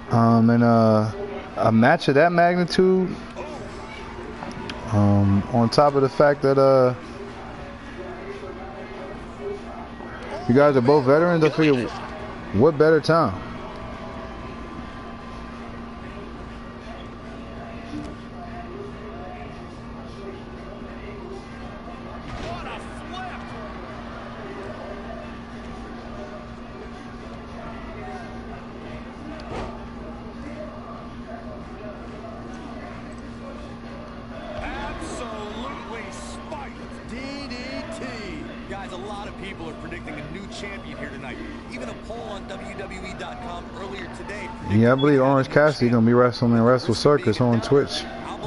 And a match of that magnitude, on top of the fact that you guys are both veterans, I figure what better time? Absolutely spiked DDT. Guys, a lot of people are predicting a new champion here tonight. Even a poll on WWE.com earlier today. Yeah, I believe Orange Cassidy gonna be wrestling in Wrestle Circus on Twitch,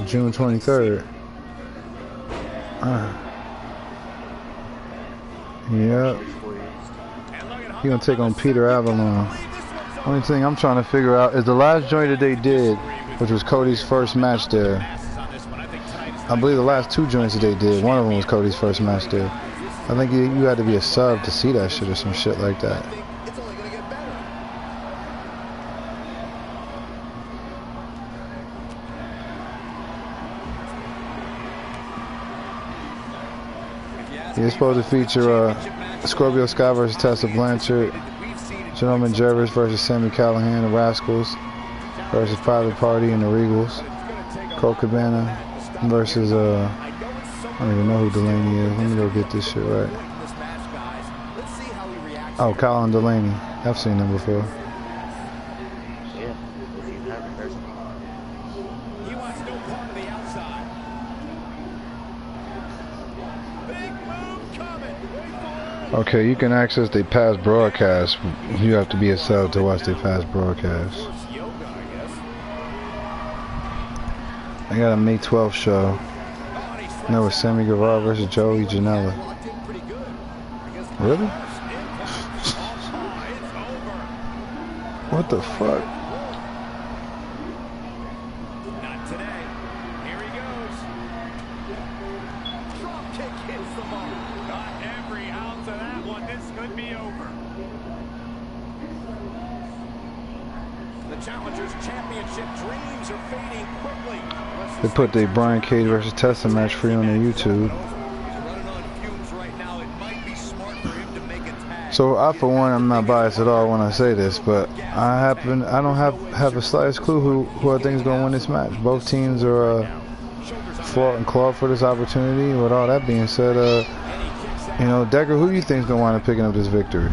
June 23rd. Yeah. He gonna take on Peter Avalon. Only thing I'm trying to figure out is the last joint that they did, which was Cody's first match there. I believe the last 2 joints that they did, one of them was Cody's first match there. I think you had to be a sub to see that shit or some shit like that. It's only going to get better. He's supposed to feature Scorpio Sky versus Tessa Blanchard, Gentleman Jervis versus Sammy Callahan, the Rascals versus Private Party and the Regals, Colt Cabana versus I don't even know who Delaney is. Let me go get this shit right. Oh, Colin Delaney. I've seen him before. He wants no part of the outside. Big move coming. Wait for it. Okay, you can access the past broadcast. You have to be a sub to watch the past broadcast. Yoga, I guess. I got a May 12th show. And that was Sammy Guevara versus Joey Janela. Really? What the fuck? Not today. Here he goes. Drop kick hits the mark. Not every ounce of that one. This could be over. The Challengers Championship dreams are fading quickly. They put the Brian Cage versus Tessa match free on their YouTube. He's running on fumes right now. It might be smart for him to make a tag. So I, for one, I'm not biased at all when I say this, but I don't have the slightest clue who I think is going to win this match. Both teams are fought and clawed for this opportunity. With all that being said, you know, Decker, who do you think is going to wind up picking up this victory?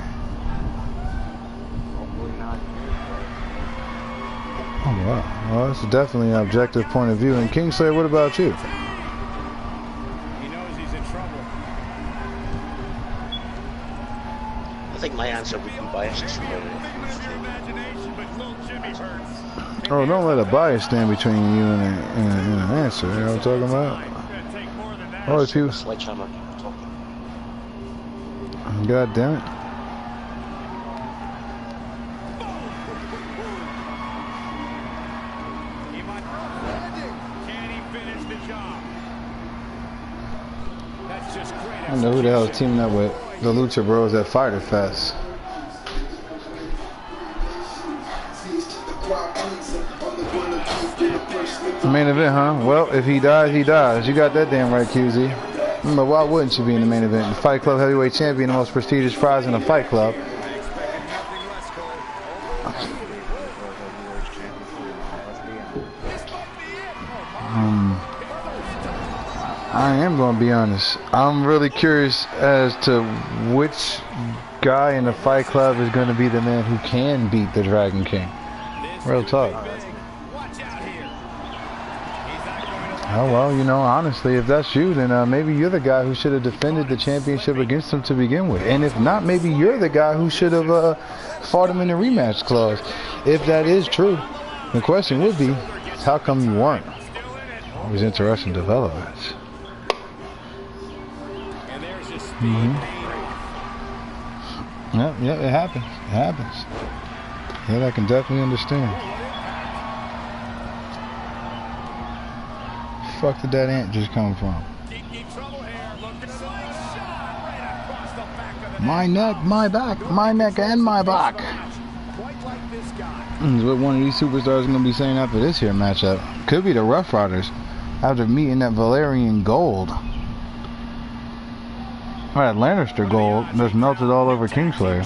Oh wow, well, that's definitely an objective point of view. And Kingslayer, what about you? He knows he's in trouble. I think my answer would be biased. Oh, don't let a bias stand between you and an answer. You know what I'm talking about? Oh, if you... Sledgehammer talking. God damn it. I don't know who the hell is teaming up with the Lucha Bros at Fighter Fest. Main event, huh? Well, if he dies, he dies. You got that damn right, QZ. But why wouldn't you be in the main event? The Fight Club Heavyweight Champion, the most prestigious prize in the Fight Club. I am going to be honest. I'm really curious as to which guy in the Fight Club is going to be the man who can beat the Dragon King. Real talk. Oh, well, you know, honestly, if that's you, then maybe you're the guy who should have defended the championship against him to begin with. And if not, maybe you're the guy who should have fought him in the rematch clause. If that is true, the question would be, how come you weren't? Always interesting developments. Yeah, it happens. It happens. Yeah, I can definitely understand. Fuck did that ant just come from? My neck, my back, my neck and my back. Is what one of these superstars is going to be saying after this here matchup. Could be the Rough Riders after meeting that Valerian gold. Or that Lannister gold that's melted all over Kingslayer.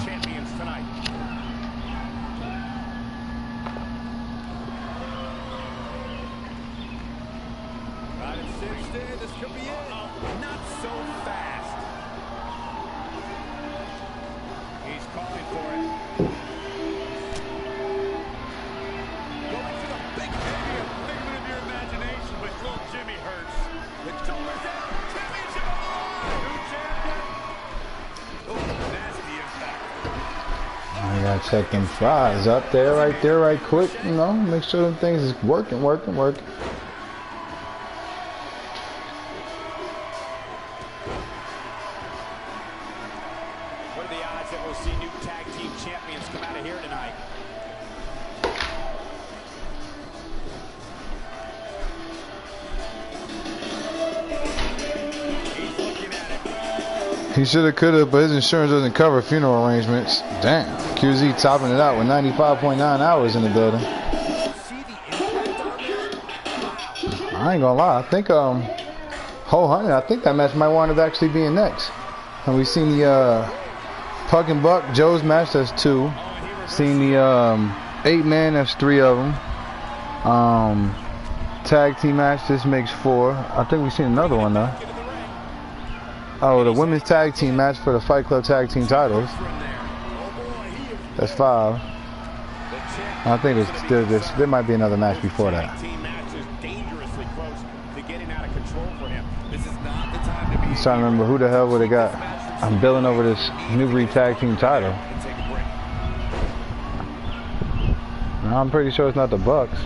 Check them fries up there, right quick, you know, make sure them things is working. What are the odds that we'll see new tag team champions come out of here tonight? He should have, could have, but his insurance doesn't cover funeral arrangements. Damn. QZ topping it out with 95.9 hours in the building. I ain't gonna lie. I think, Whole 100, I think that match might wind up actually being next. And we've seen the, Puck and Buck, Joe's match, that's 2. Seen the, 8-man, that's 3 of them. Tag team match, this makes 4. I think we've seen another one, though. Oh, the women's tag team match for the Fight Club tag team titles. That's 5. I think there might be another match before that. I'm trying to remember who the hell would have got. I'm billing over this New Breed tag team title. No, I'm pretty sure it's not the Bucks.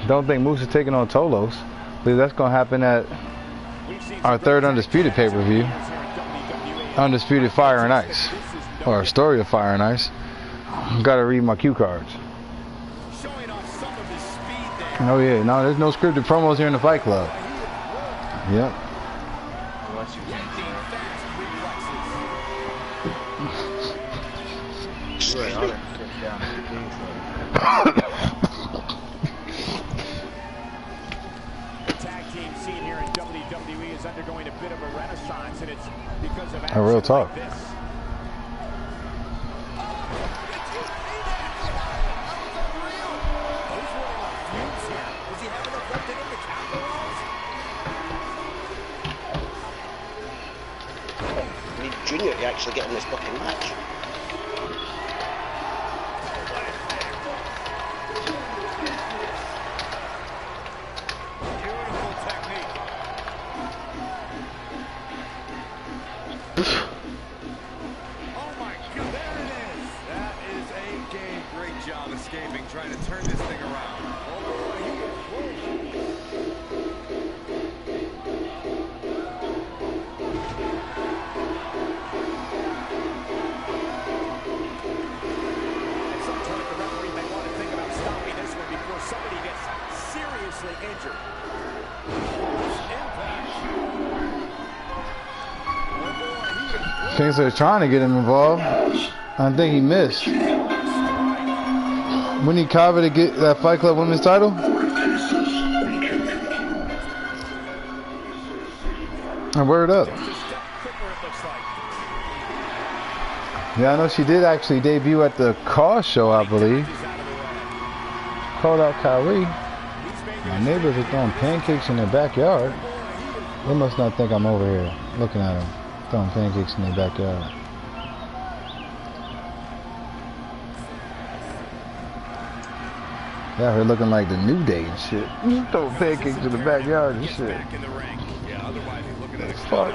Don't think Moose is taking on Tolos. I believe that's going to happen at our 3rd Undisputed pay-per-view. Undisputed Fire and Ice. Or a Story of Fire and Ice. Gotta read my cue cards. Oh yeah, no, there's no scripted promos here in the Fight Club. Yep. Undergoing a bit of a renaissance, and it's because of real talk. like this. Jr. to actually get in this fucking match. Trying to turn this thing around. At some point, the referee may want to think about stopping this one before somebody gets seriously injured. Impact. Kingsler's trying to get him involved. I think he missed. We need Carver to get that Fight Club Women's title. And word up. Yeah, I know she did actually debut at the car show, I believe. Called out Kyrie. My neighbors are throwing pancakes in their backyard. They must not think I'm over here looking at them throwing pancakes in their backyard. Yeah, her looking like the New Day and shit. You throw pancakes in the backyard and shit. Fuck.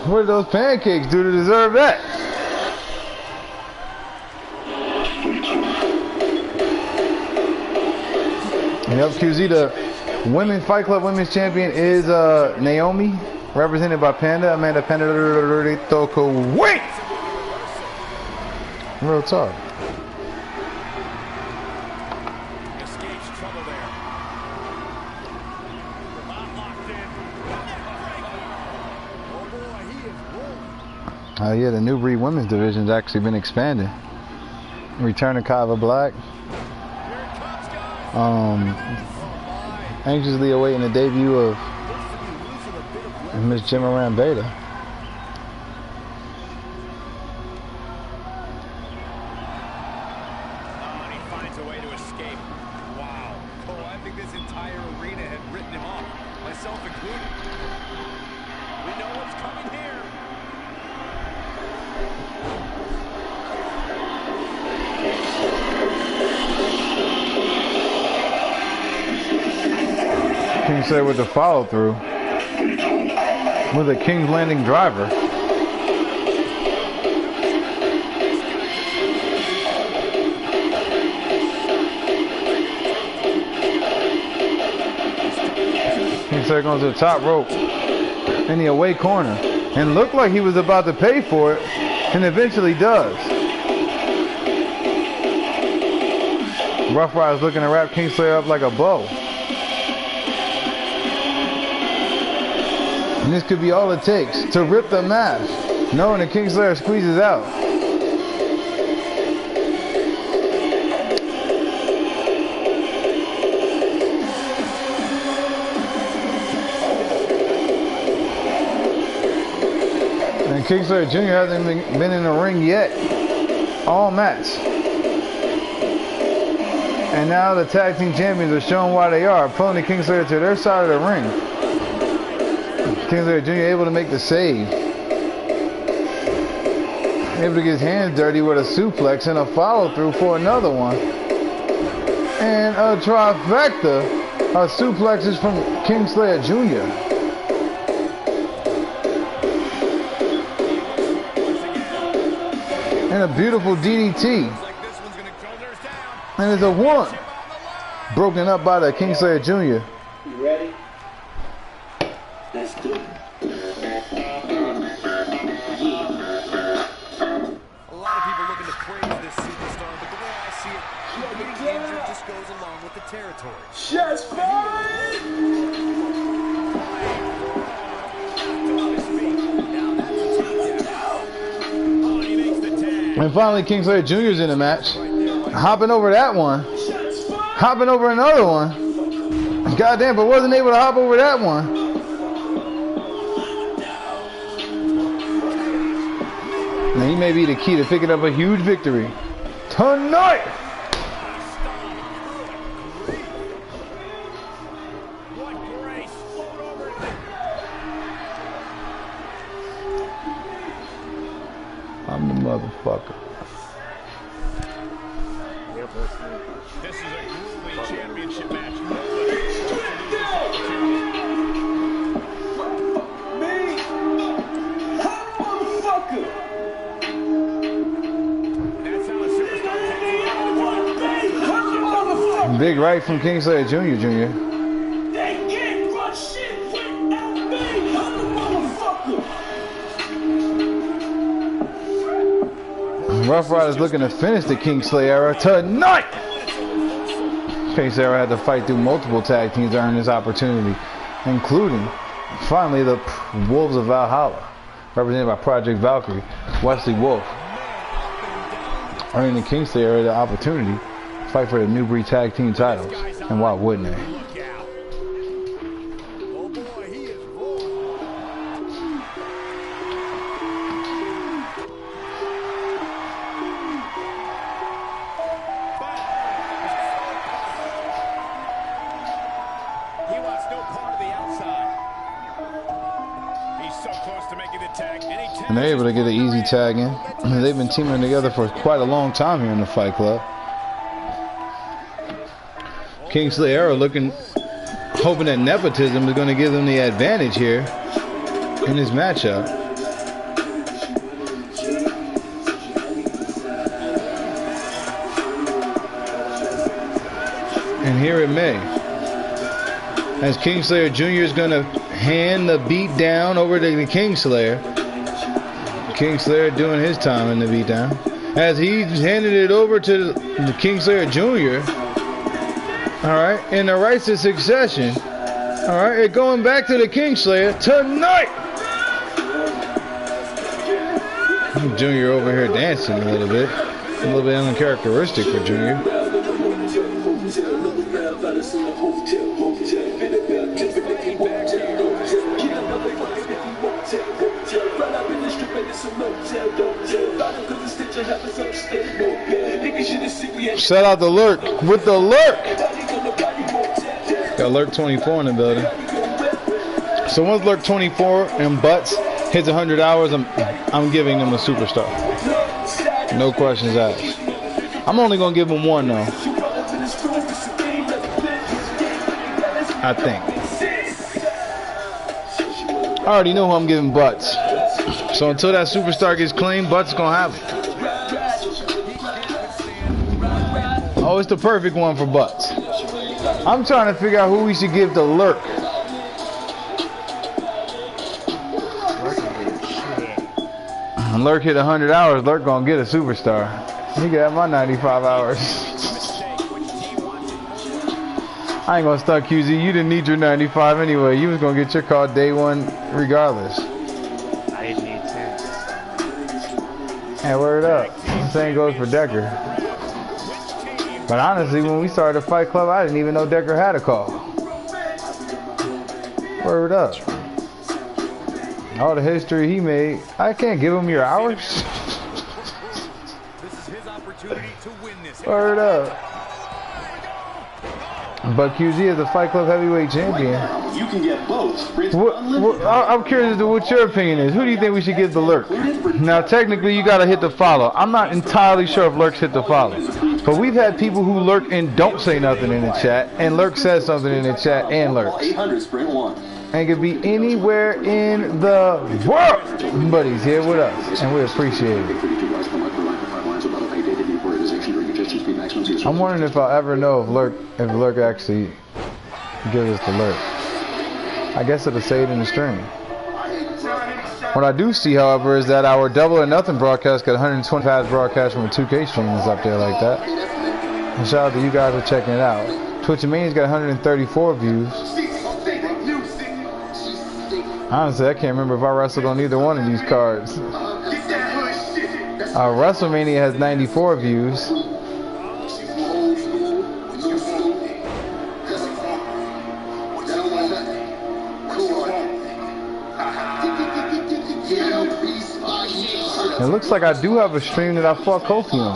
What did those pancakes do to deserve that? Yep, QZ, the Women's Fight Club Women's Champion is Naomi, represented by Panda, Amanda Panda. Wait! Real talk. Escapes trouble there. Oh boy, he is rolling. Yeah, the New Breed Women's Division's actually been expanded. Return of Kava Black. Anxiously awaiting the debut of Miss Jimaran Beta. Kingslayer with the follow through with a King's Landing driver. Kingslayer goes to the top rope in the away corner and looked like he was about to pay for it, and eventually does. Rough Riders looking to wrap Kingslayer up like a bow. And this could be all it takes to rip the mask, knowing that Kingslayer squeezes out. And Kingslayer Jr. hasn't been in the ring yet, all match. And now the tag team champions are showing why they are, pulling the Kingslayer to their side of the ring. Kingslayer Jr. able to make the save. Able to get his hands dirty with a suplex and a follow through for another one. And a trifecta of suplexes from Kingslayer Jr. And a beautiful DDT. And it's a one. Broken up by the Kingslayer Jr. You ready? Let's do it. A lot of people looking to praise this superstar, but the way I see it, getting injured just goes along with the territory. Shots fired! And finally, Kingslayer Jr. is in the match. Hopping over that one. Hopping over another one. Goddamn, but wasn't able to hop over that one. Now he may be the key to picking up a huge victory tonight. motherfucker. This is a grueling championship match. Nobody wants to lose this opportunity. Me? Hot motherfucker! That's how a superstar takes it. Hot motherfucker! Big right from Kingslayer Jr. They can't run shit without me! Hot motherfucker! Rough Riders looking to finish the Kingslayer era tonight. Kingslayer had to fight through multiple tag teams to earn this opportunity, including finally the Wolves of Valhalla, represented by Project Valkyrie, Wesley Wolf, earning the Kingslayer era the opportunity to fight for the Newbury Tag Team titles. And why wouldn't they? Look out. Oh boy, he is rolling. He wants no part of the outside. He's so close to making the tag. And they're able to get an easy tag in. They've been teaming together for quite a long time here in the Fight Club. Kingslayer looking, hoping that nepotism is going to give them the advantage here in this matchup. And here it may. As Kingslayer Jr. is going to hand the beat down over to the Kingslayer. Kingslayer doing his time in the beat down. As he handed it over to the Kingslayer Jr. Alright, in the rights of succession. Alright, it going back to the Kingslayer tonight. Junior over here dancing a little bit uncharacteristic for Junior. Shout out to Lurk with the Lurk. Got Lurk 24 in the building. So once Lurk 24 and Butts hits 100 hours, I'm giving them a superstar. No questions asked. I'm only gonna give him one though. I think. I already know who I'm giving Butts. So until that superstar gets claimed, Butts gonna have it. Oh, it's the perfect one for Butts. I'm trying to figure out who we should give to Lurk. Lurk hit 100 hours, Lurk gonna get a superstar. He got my 95 hours. I ain't gonna stunt QZ, you didn't need your 95 anyway. You was gonna get your call day one regardless. I didn't need to. Hey, word up. Same goes for Decker. But honestly, when we started the Fight Club, I didn't even know Decker had a call. Word up. All the history he made, I can't give him your hours. This is his opportunity to win this. Word up. But QZ is the Fight Club heavyweight champion. You can get both. I'm curious as to what your opinion is. Who do you think we should give the Lurk? Now, technically, you got to hit the follow. I'm not entirely sure if Lurk's hit the follow. But we've had people who lurk and don't say nothing in the chat, and Lurk says something in the chat and lurks. 800 sprint 1. And could be anywhere in the world. But he's here with us, and we appreciate it. I'm wondering if I'll ever know if Lurk actually gives us the Lurk. I guess it'll say it in the stream. What I do see, however, is that our Double or Nothing broadcast got 125 broadcasts from a 2K stream that's up there like that. And shout out to you guys for checking it out. Twitch Mania's got 134 views. Honestly, I can't remember if I wrestled on either one of these cards. WrestleMania has 94 views. It looks like I do have a stream that I fought Kofi on.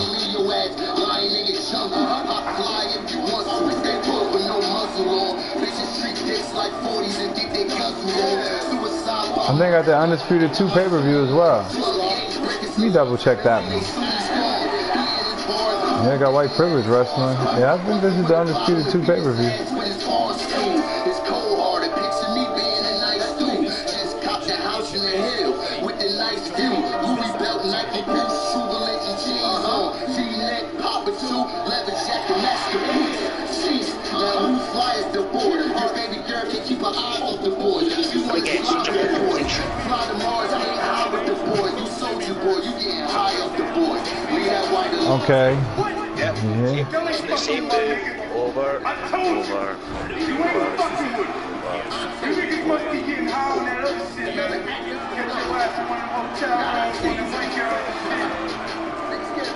I think I got the Undisputed 2 pay-per-view as well. Let me double check that one. Yeah, I got white privilege wrestling. Yeah, I think this is the Undisputed 2 pay-per-view. Okay. Yep. It's the same move over, over, over. You niggas must be getting high on that other shit, man. Get your ass in one of them hotel rooms when you wake up.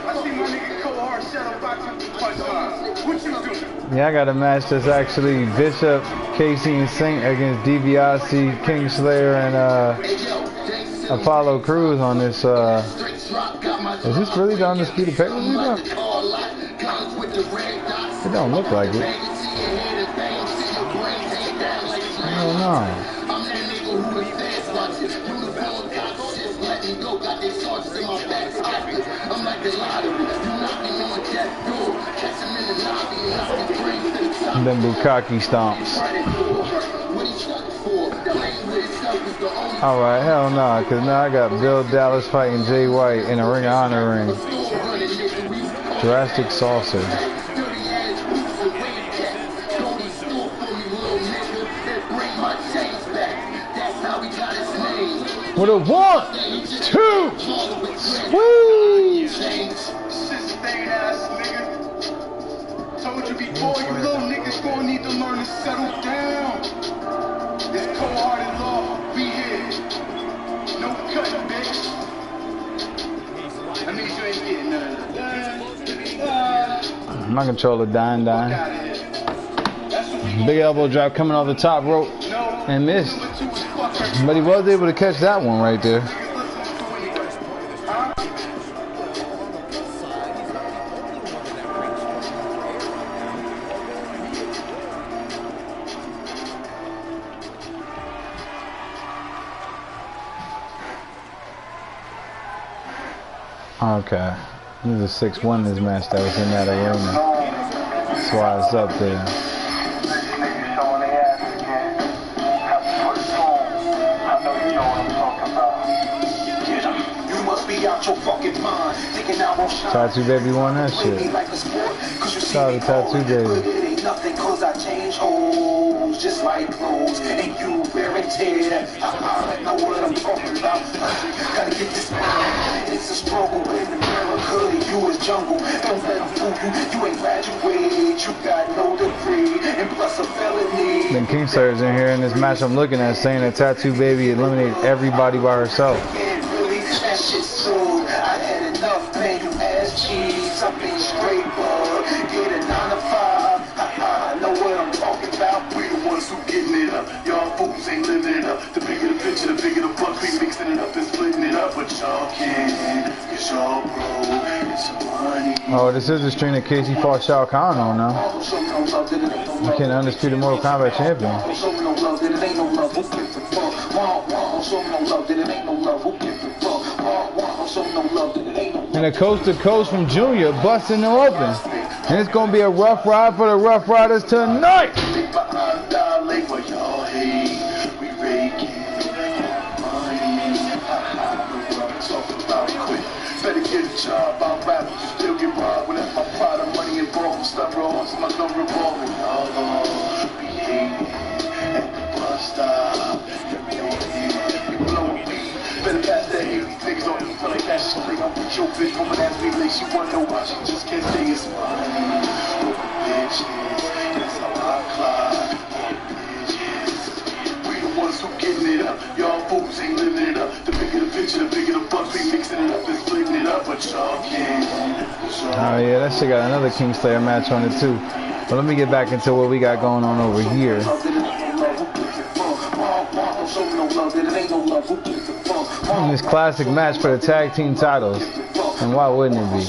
I see my nigga Cole Hart shadow boxing punchlines. What you doing? Yeah, I got a match that's actually Bishop, Casey, and Saint against DiBiase, Kingslayer, and Apollo Crews on this. Is this really the Undisputed pay-per-view though? It don't look like it. I don't know. And then Bukkake stomps. Alright, hell nah, cause now I got Bill Dallas fighting Jay White in a Ring of Honor ring. Drastic Saucer. With a 1, 2, squeeze! Told you before, you little niggas gonna need to learn to settle down. This cold-hearted law, we here. No cutting, bitch. I mean, you ain't getting none of that. My controller dying. Big elbow drop coming off the top rope and missed. But he was able to catch that one right there. Okay, this is a 6-1 this match that was in that arena. That's why it's up there. Tattoo Baby won that shit. Shout out to Tattoo Baby. Just like clothes, and you wear and tear. I know what I'm talking about. Gotta get this man. It's a struggle in America. You is jungle. Don't let them fool you. You ain't graduate. You got no degree, and plus a felony. Then Kingslayer's in here in this match I'm looking at saying that Tattoo Baby eliminated everybody by herself. Really, that shit's sold. I had enough, man. You ass cheese. I've been straight, bud. Get a 9 to 5. I know what I'm talking about. We the ones who getting it up. Y'all fools ain't living it up. The bigger the picture, the bigger the buck. We mixing it up and splitting it up. But y'all can, cause y'all broke. It's some money. Oh, this is the string that Casey fought Shao Kahn on now. Became the Undisputed Mortal Kombat champion. And a coast to coast from Junior busting them open. And it's gonna be a rough ride for the Rough Riders tonight. Better get a job, I'll rap, still get robbed. Whenever my pride of money involved, stop rolling, my gun revolving. Y'all be hating at the bus stop. You blowing me, better pass that hate. These niggas don't even feel like that shit. They gon' put your bitch woman ass me like she wanna know why she just can't stay as money. Bitches, that's how I climb. Bitches, we the ones who getting it up. Y'all fools ain't living it up. The bigger the picture, the bigger the bucks. We mixing it up and splitting it up, but y'all can't. Oh yeah, that shit got another Kingslayer match on it too. But let me get back into what we got going on over here. And this classic match for the tag team titles. And why wouldn't it be?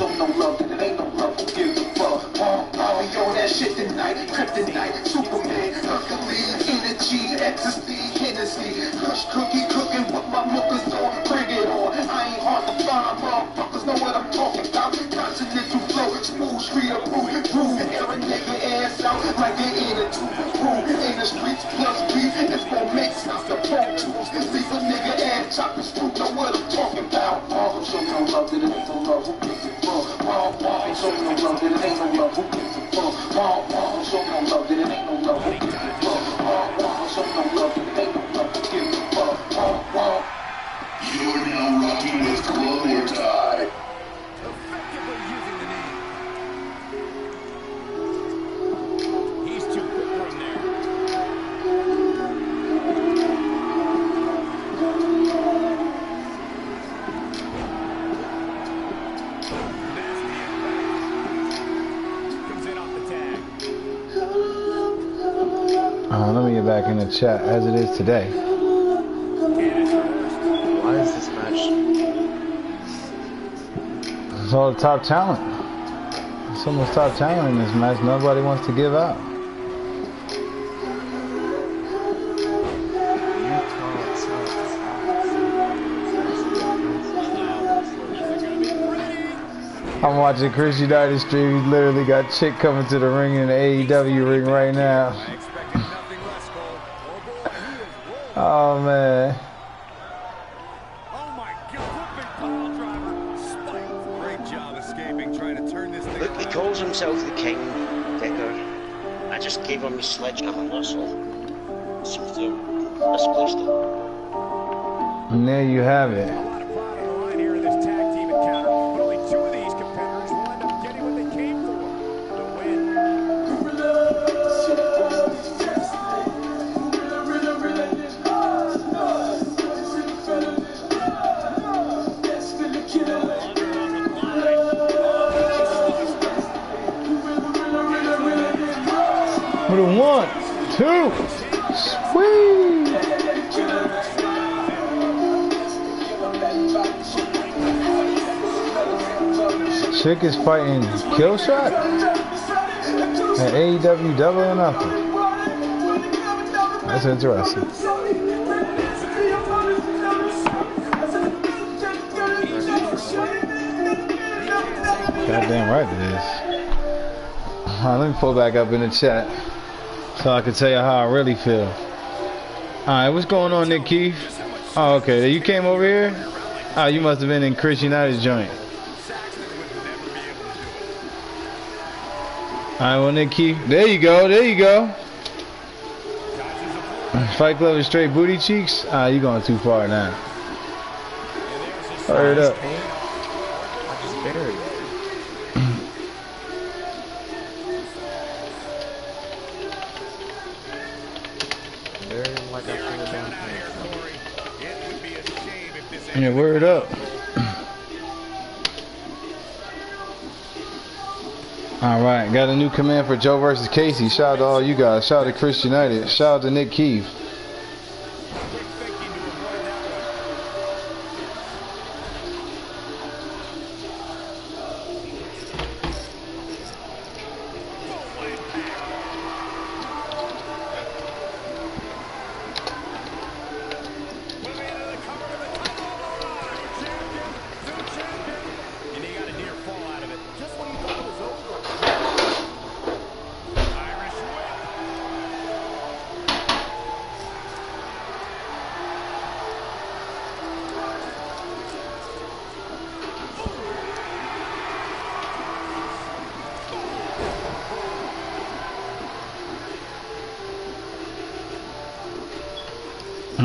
There ain't a two crew in the streets plus beef. It's gonna make the pro tools. Leave a nigga and chop his fruit. Know what I'm talking about. Show me no love, that it ain't no love. Who gives a fuck? Show me no love, that it ain't no love. Who gives a fuck? Show me no love, that it ain't no love. Who gives a fuck? Show me no love, that it ain't no love. Who gives a fuck? You're now rocking with Club or Die. Effectively using the knee. He's too quick from there. Nasty impact. Comes in off the tag. Let me get back in the chat as it is today. And it's reversed. Why is this match? It's all the top talent. There's so much top talent in this match. Nobody wants to give out. I'm watching Chris United stream. He's literally got chick coming to the ring in the AEW ring right now. I expected nothing less, Cole. Oh boy, he is rolling. Oh man. Oh my God, flipping pile driver. Spike. Great job escaping, trying to turn this thing Look, he around. calls himself the king, Decker. I just gave him his sledgehammer, that's all. Seems to have misplaced it. And there you have it. A lot of pride on the line here in this tag team encounter, but only two of these competitors will end up getting what they came for, the win. With a 1, 2, sweet. Chick is fighting Kill Shot at AEW Double or Nothing. That's interesting. Goddamn right it is. Let me pull back up in the chat so I can tell you how I really feel. Alright, what's going on, Nick Keith? Oh, okay. You came over here? Oh, you must have been in Chris United's joint. Alright, well, Nick Keith. There you go. There you go. Fight Club and straight booty cheeks? Ah, you going too far now. Hurry it up. I just buried it. Buried him like I put it down. Yeah, word up. Alright, got a new command for Joe versus Casey. Shout out to all you guys. Shout out to Chris United. Shout out to Nick Keith.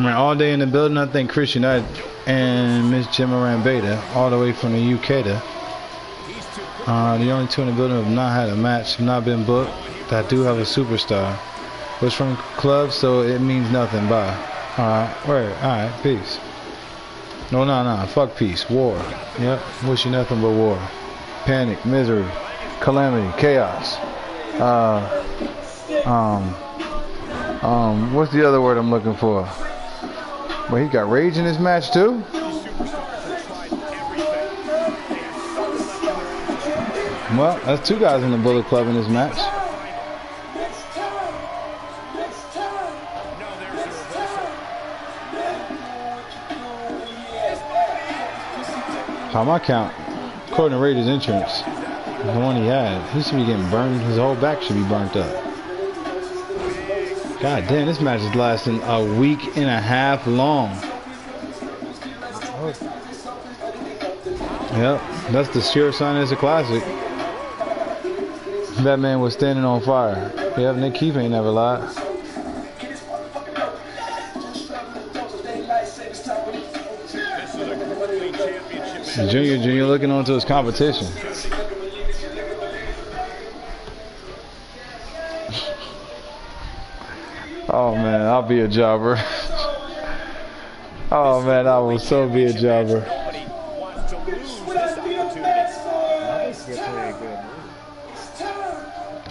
All day in the building. I think Chris United and Miss Gemma Rambeda all the way from the UK to the only two in the building have not had a match, have not been booked. That do have a superstar. Was from club, so it means nothing. Bye. Alright, word. Alright, peace. No, fuck peace. War. Yep, wish you nothing but war. Panic, misery, calamity, chaos. What's the other word I'm looking for? Well, he got rage in this match too. Well, that's two guys in the Bullet Club in this match. By my count, according to Raiders insurance, the one he had, he should be getting burned. His whole back should be burnt up. God damn, this match is lasting a week and a half long. Yep, that's the sure sign it's a classic. That man was standing on fire. Yep, Nick Keith ain't never lied. Junior looking onto his competition. Oh man, I'll be a jobber. Oh man, I will so be a jobber.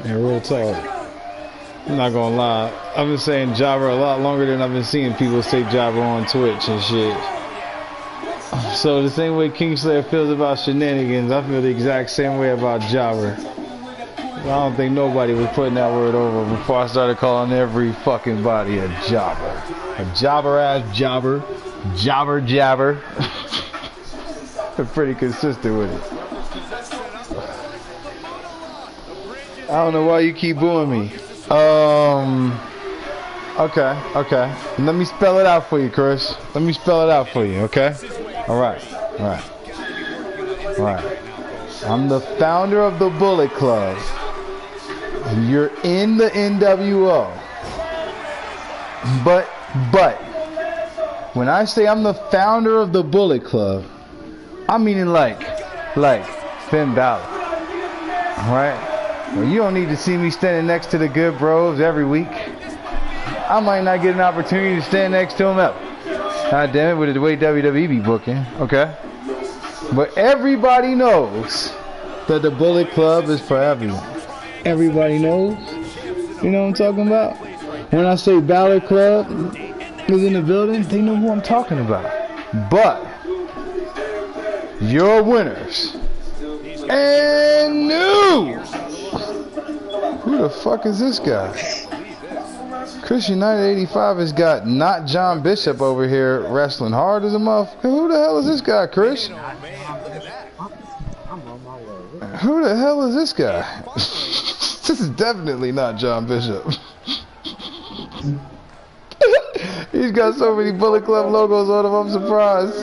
Yeah, real talk. I'm not gonna lie. I've been saying jobber a lot longer than I've been seeing people say jobber on Twitch and shit. So the same way Kingslayer feels about shenanigans, I feel the exact same way about jobber. I don't think nobody was putting that word over before I started calling every fucking body a jobber. A jobber ass jobber. Jabber. I'm pretty consistent with it. I don't know why you keep booing me. Okay. Let me spell it out for you, Chris. Let me spell it out for you, okay? Alright. I'm the founder of the Bullet Club. You're in the NWO. But when I say I'm the founder of the Bullet Club, I'm meaning like Finn Balor. Alright? Well, you don't need to see me standing next to the good bros every week. I might not get an opportunity to stand next to them ever. God damn it, with the way WWE be booking. Okay? But everybody knows that the Bullet Club is for everyone. Everybody knows. You know what I'm talking about? When I say Balor Club is in the building, they know who I'm talking about. But your winners and new. Who the fuck is this guy? Chris United 85 has got not John Bishop over here wrestling hard as a motherfucker. Who the hell is this guy, Chris? Who the hell is this guy? This is definitely not John Bishop. He's got so many Bullet Club logos on him, I'm surprised.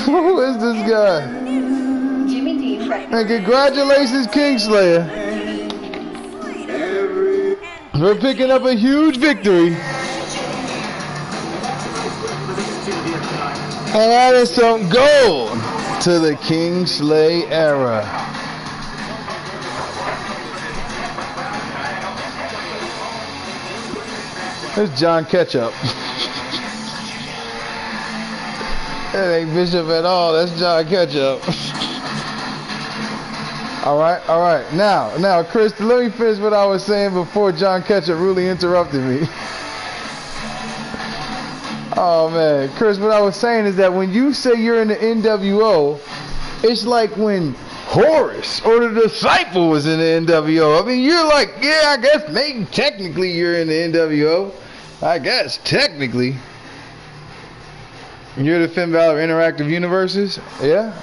Who is this guy? And congratulations, Kingslayer. We're picking up a huge victory. And adding some gold to the Kingslay era. There's John Ketchup. That ain't Bishop at all. That's John Ketchup. All right. Now, Chris, let me finish what I was saying before John Ketchup really interrupted me. Oh man, Chris, what I was saying is that when you say you're in the NWO, it's like when Horus or the Disciple was in the NWO. I mean, you're like, yeah, I guess maybe technically you're in the NWO. I guess technically. You're the Finn Balor Interactive Universes? Yeah.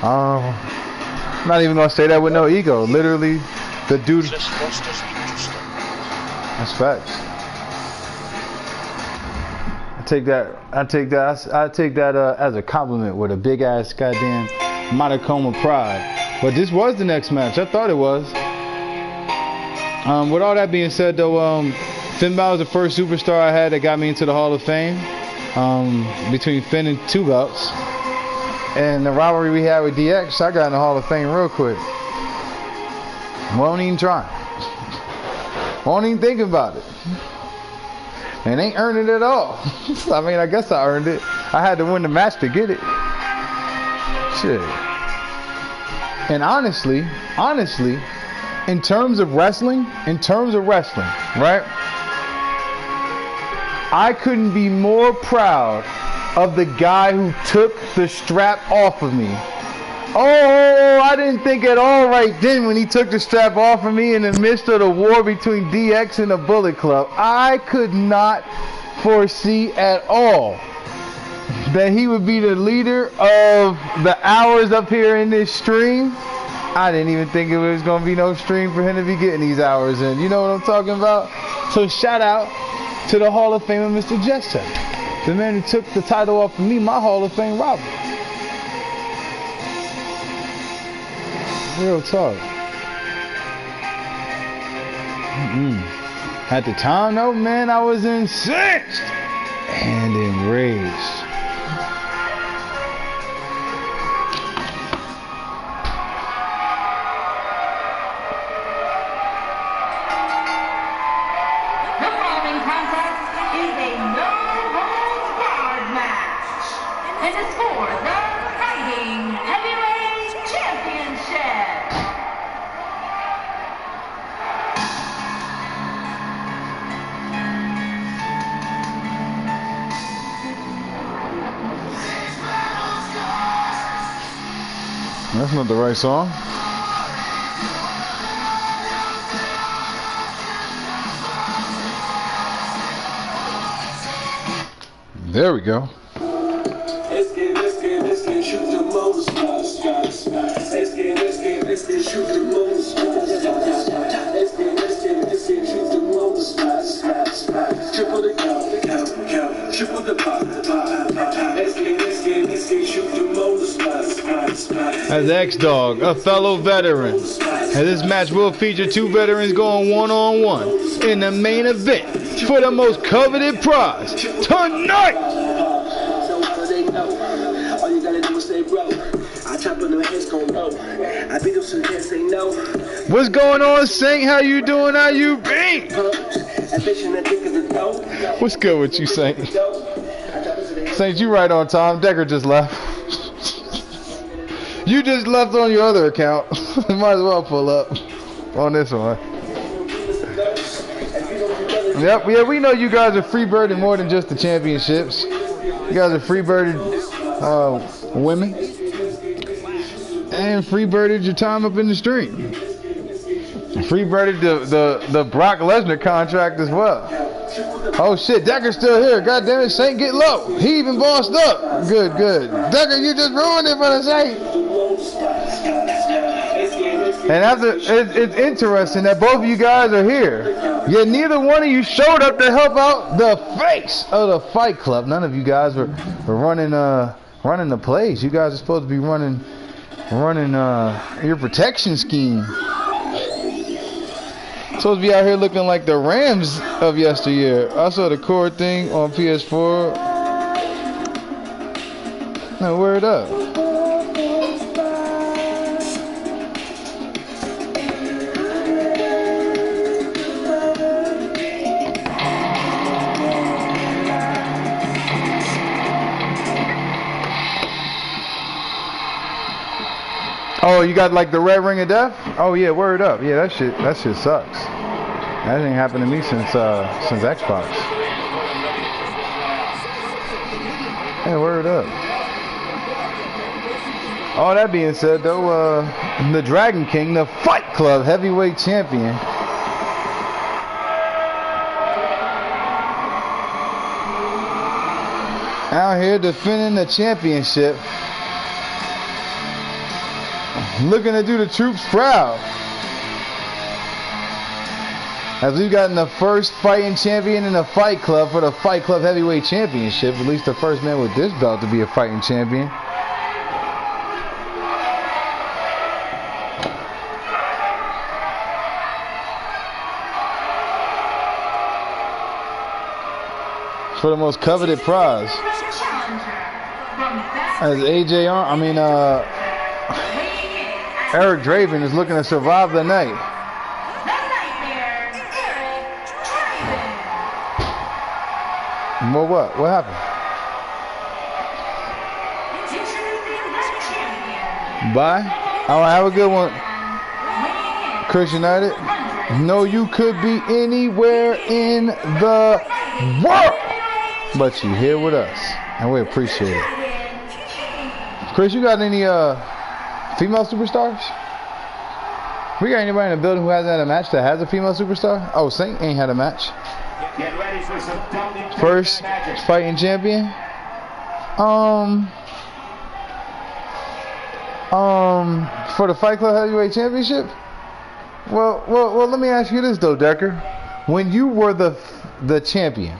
I'm not even gonna say that with no ego. Literally, the dude. That's facts. I take that as a compliment with a big ass goddamn modicum of pride. But this was the next match. I thought it was. With all that being said, though, Finn Balor was the first superstar I had that got me into the Hall of Fame. Between Finn and two belts. And the rivalry we had with DX, I got in the Hall of Fame real quick. Won't even try. Won't even think about it. And ain't earned it at all. I mean, I guess I earned it. I had to win the match to get it. Shit. And honestly, in terms of wrestling, right? I couldn't be more proud of the guy who took the strap off of me. Oh, I didn't think at all right then when he took the strap off of me in the midst of the war between DX and the Bullet Club. I could not foresee at all that he would be the leader of the hours up here in this stream I didn't even think it was gonna be no stream for him to be getting these hours in. You know what I'm talking about? So shout out to the Hall of Famer, Mr. Jester, the man who took the title off of me, my Hall of Fame rival. Real talk. At the time, though, man, I was incensed and enraged. The following contest is a no-holds-barred match, and it's for the Fighting Heavyweight Championship. That's not the right song. There we go. Let's get shoot the most spots. Let's get shoot the most spots. Let's get shoot the most spots. Triple the count, triple the pop. Let's get shoot the most spots. As X-Dog, a fellow veteran. And this match will feature two veterans going one-on-one in the main event for the most coveted prize tonight. So how do they know? All you gotta do is say bro. I chop on them heads gon' know. I beat them so they can't say no. What's going on, Saint? How you doing? How you been? What's good with you, Saint? Saint, you right on time. Decker just left. You just left on your other account. Might as well pull up on this one. Yep, yeah, we know you guys are freebirding more than just the championships. You guys are freebirded women. And freebirded your time up in the stream. Freebirded the Brock Lesnar contract as well. Oh shit, Decker's still here. God damn it, Saint, get low. He even bossed up. Good. Decker, you just ruined it for the Saint. And it's interesting that both of you guys are here. Yet neither one of you showed up to help out the face of the Fight Club. None of you guys were running the place. You guys are supposed to be running your protection scheme. Supposed to be out here looking like the Rams of yesteryear. I saw the core thing on PS4. No, word up. Oh, you got like the red ring of death? Oh yeah, word up. Yeah, that shit sucks. That ain't happened to me since Xbox. Yeah, word up. All that being said though, the Dragon King, the Fight Club heavyweight champion, out here defending the championship. Looking to do the troops proud. As we've gotten the first fighting champion in the Fight Club for the Fight Club Heavyweight Championship. At least the first man with this belt to be a fighting champion. For the most coveted prize. As Eric Draven is looking to survive the night. Well, what? What happened? Bye. All right, have a good one. Chris United. No, you could be anywhere in the world, but you here with us, and we appreciate it. Chris, you got any female superstars? We got anybody in the building who hasn't had a match that has a female superstar? Oh, Saint ain't had a match. Get ready for some First fighting champion. For the Fight Club Heavyweight Championship? Well, let me ask you this though, Decker. When you were the champion,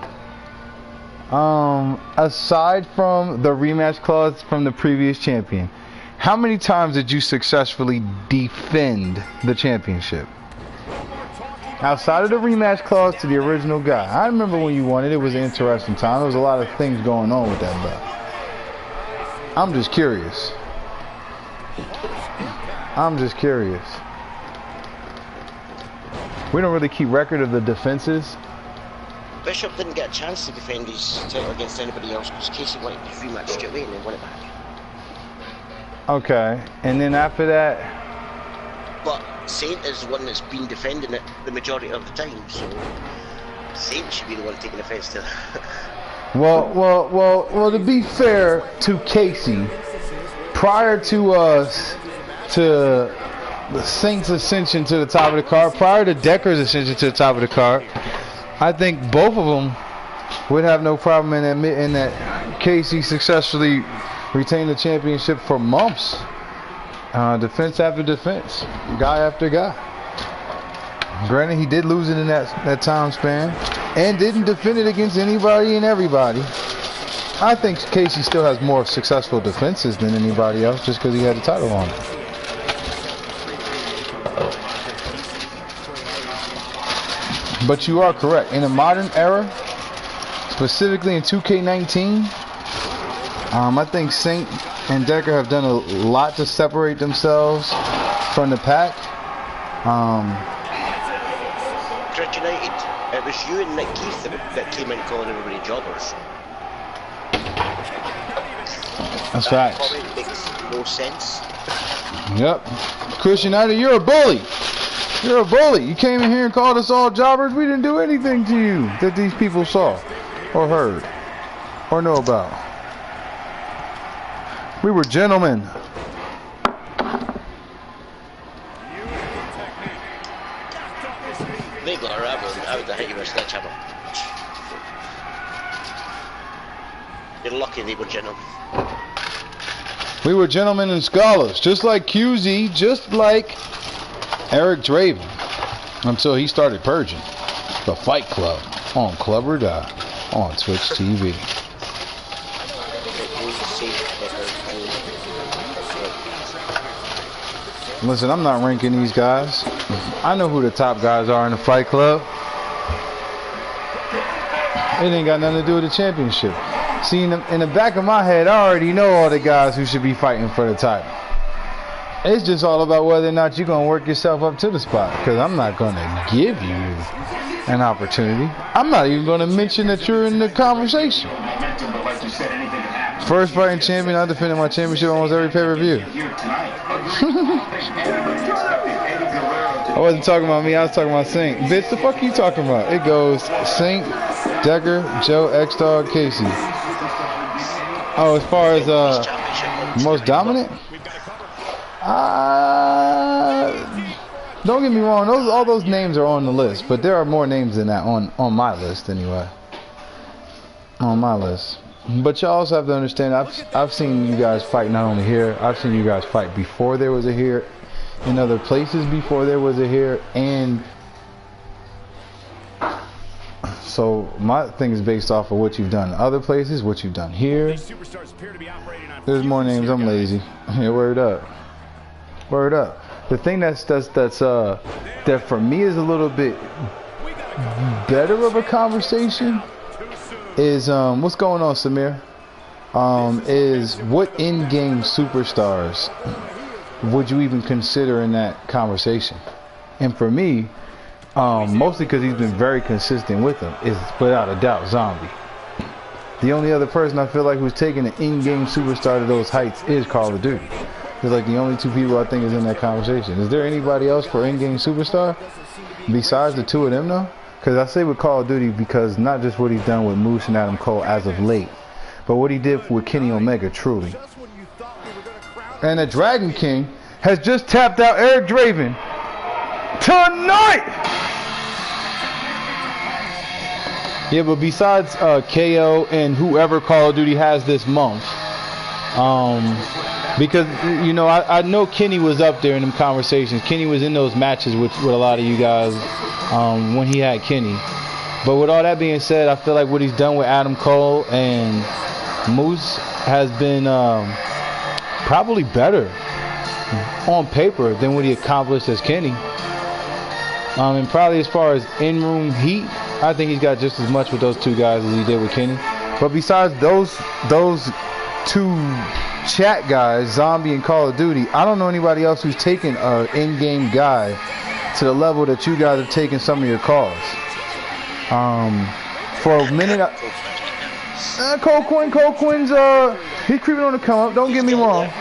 aside from the rematch clause from the previous champion, how many times did you successfully defend the championship? Outside of the rematch clause to the original guy. I remember when you won it, it was an interesting time. There was a lot of things going on with that belt. I'm just curious. We don't really keep record of the defenses. Bishop didn't get a chance to defend his title against anybody else because Casey wanted his rematch straight away and then won it back. Okay, and then after that... But Saint is the one that's been defending it the majority of the time, so Saint should be the one taking offense to that. Well, to be fair to Casey, prior to the Saints' ascension to the top of the card, prior to Decker's ascension to the top of the card, I think both of them would have no problem in admitting that Casey successfully retained the championship for months. Defense after defense, guy after guy. Granted, he did lose it in that time span and didn't defend it against anybody and everybody. I think Casey still has more successful defenses than anybody else just because he had the title on it. But you are correct. In a modern era, specifically in 2K19, I think Saint and Decker have done a lot to separate themselves from the pack. Dread United, it was you and Nick Keith that came in calling everybody jobbers. That's facts. Comment makes no sense. Yep. Chris United, you're a bully. You're a bully. You came in here and called us all jobbers. We didn't do anything to you that these people saw or heard or know about. We were gentlemen. Ziggler, I would have hit you with a sledgehammer. You're lucky they were gentlemen. We were gentlemen and scholars, just like QZ, just like Eric Draven, until he started purging. The Fight Club on Club or Die on Twitch TV. Listen, I'm not ranking these guys. I know who the top guys are in the Fight Club. It ain't got nothing to do with the championship. See, in the back of my head, I already know all the guys who should be fighting for the title. It's just all about whether or not you're going to work yourself up to the spot. Because I'm not going to give you an opportunity. I'm not even going to mention that you're in the conversation. First fighting champion, I defended my championship almost every pay-per-view. I wasn't talking about me, I was talking about Saint. Bitch, the fuck are you talking about? It goes Saint, Decker, Joe, X-Dog, Casey. Oh, as far as most dominant? Don't get me wrong, all those names are on the list, but there are more names than that on my list anyway. On my list. But you also have to understand, I've seen you guys fight not only here, I've seen you guys fight before there was a here, in other places before there was a here, and so my thing is based off of what you've done in other places, what you've done here. There's more names, I'm lazy. Yeah, word up. Word up. The thing that for me is a little bit better of a conversation is what's going on, Samir? Is what in-game superstars would you even consider in that conversation? And for me, mostly because he's been very consistent with them, is without a doubt Zombie. The only other person I feel like who's taking an in-game superstar to those heights is Call of Duty. It's like the only two people I think is in that conversation. Is there anybody else for in-game superstar besides the two of them though? Because I say with Call of Duty because not just what he's done with Moose and Adam Cole as of late, but what he did with Kenny Omega, truly. And the Dragon King has just tapped out Eric Draven tonight! Yeah, but besides KO and whoever Call of Duty has this month, Because, you know, I know Kenny was up there in them conversations. Kenny was in those matches with a lot of you guys when he had Kenny. But with all that being said, I feel like what he's done with Adam Cole and Moose has been probably better on paper than what he accomplished as Kenny. And probably as far as in-room heat, I think he's got just as much with those two guys as he did with Kenny. But besides those two chat guys, Zombie and Call of Duty, I don't know anybody else who's taken an in-game guy to the level that you guys have taken some of your calls. For a minute, Cole Quinn's he's creeping on the come up. Don't get me wrong.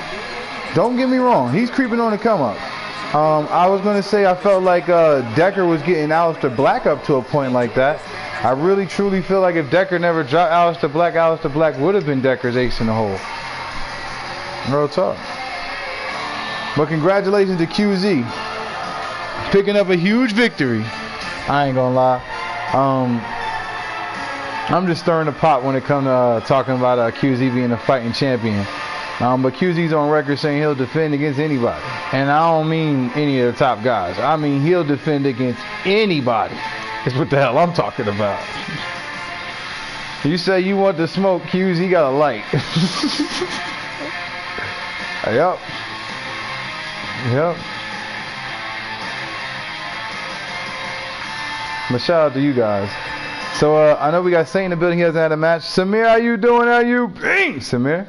He's creeping on the come up. I was gonna say I felt like Decker was getting Aleister Black up to a point like that. I really truly feel like if Decker never dropped Aleister Black would have been Decker's ace in the hole. Real talk. But congratulations to QZ picking up a huge victory. I ain't gonna lie. I'm just stirring the pot when it comes to talking about QZ being a fighting champion. But QZ's on record saying he'll defend against anybody. And I don't mean any of the top guys. I mean he'll defend against anybody. Is what the hell I'm talking about. You say you want to smoke, QZ got a light. Yep. But shout out to you guys. So I know we got Saint in the building. He hasn't had a match. Samir, how you doing? How you bing? Samir.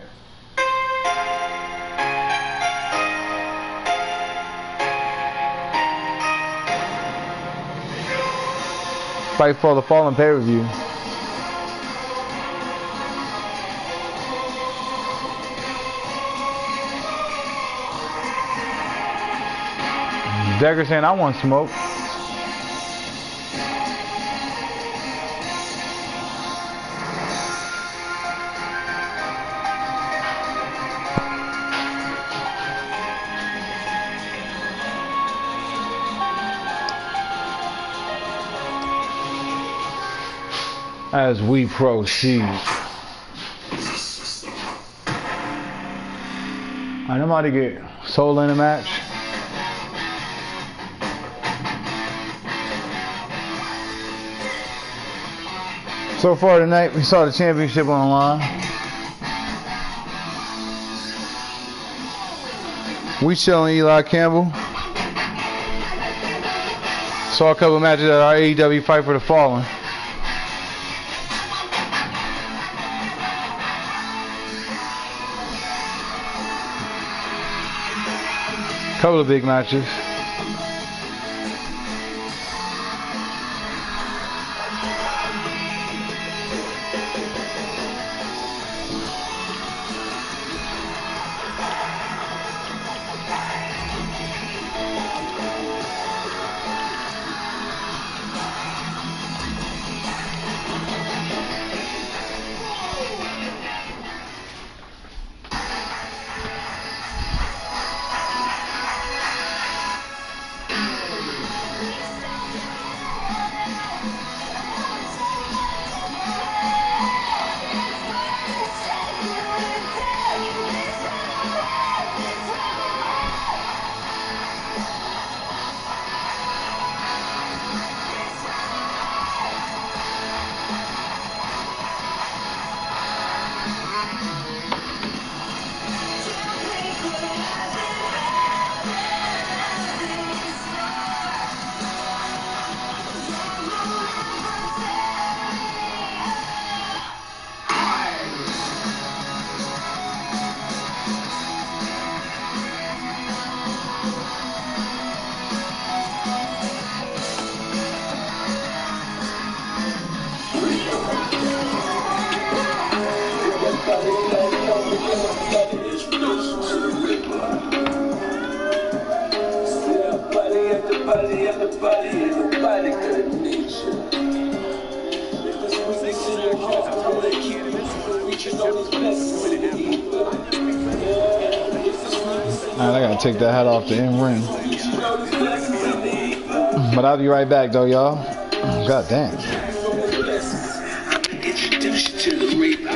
Fight for the Fallen pay-per-view. Decker saying I want smoke. As we proceed. I'm about to get Soul in a match. So far tonight, we saw the championship on the line. We chilling Eli Campbell. Saw a couple matches at our AEW Fight for the Fallen. Couple of big matches. Alright, I gotta take that hat off the end ring. But I'll be right back though, y'all. God damn. Introduce you to the reaper.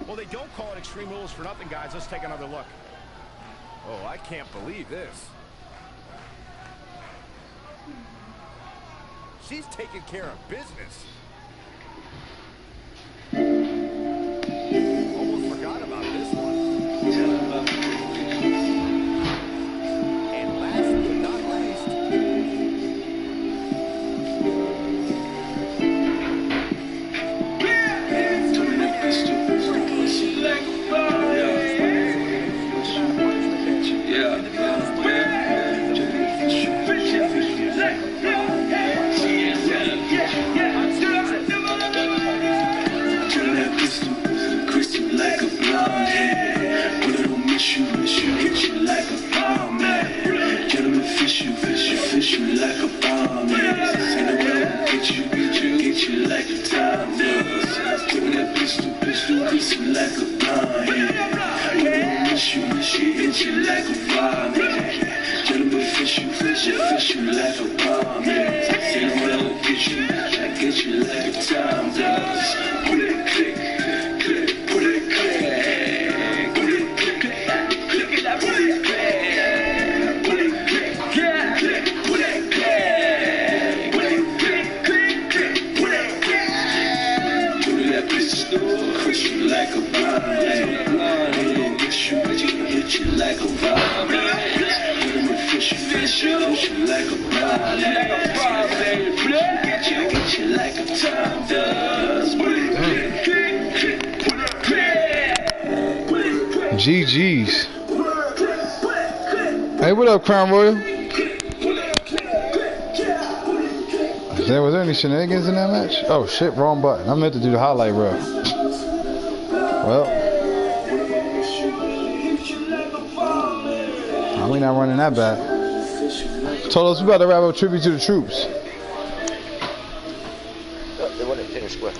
Well, they don't call it Extreme Rules for nothing, guys. Let's take another look. Oh, I can't believe this. She's taking care of business. Almost forgot about this one. And last but not least, GG's. Hey, what up, Crown Royal? Was there any shenanigans in that match? Oh shit, wrong button. I meant to do the highlight reel. Well, we not running that back. Told us we about to wrap up tribute to the troops. They won it fair and square.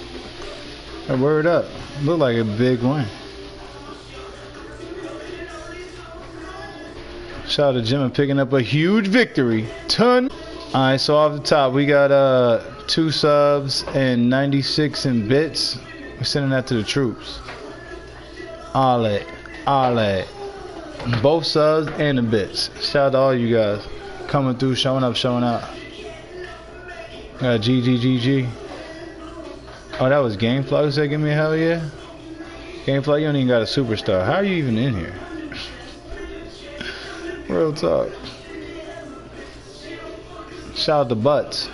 Hey, word up. Looked like a big win. Shout out to Jim and picking up a huge victory. Alright, so off the top, we got 2 subs and 96 in bits. We're sending that to the troops. Ale. Both subs and the bits. Shout out to all you guys coming through, showing up, showing out. GG. Oh, that was Gamefly who said give me a hell yeah? Gamefly, you don't even got a superstar. How are you even in here? Real talk. Shout out to Butts.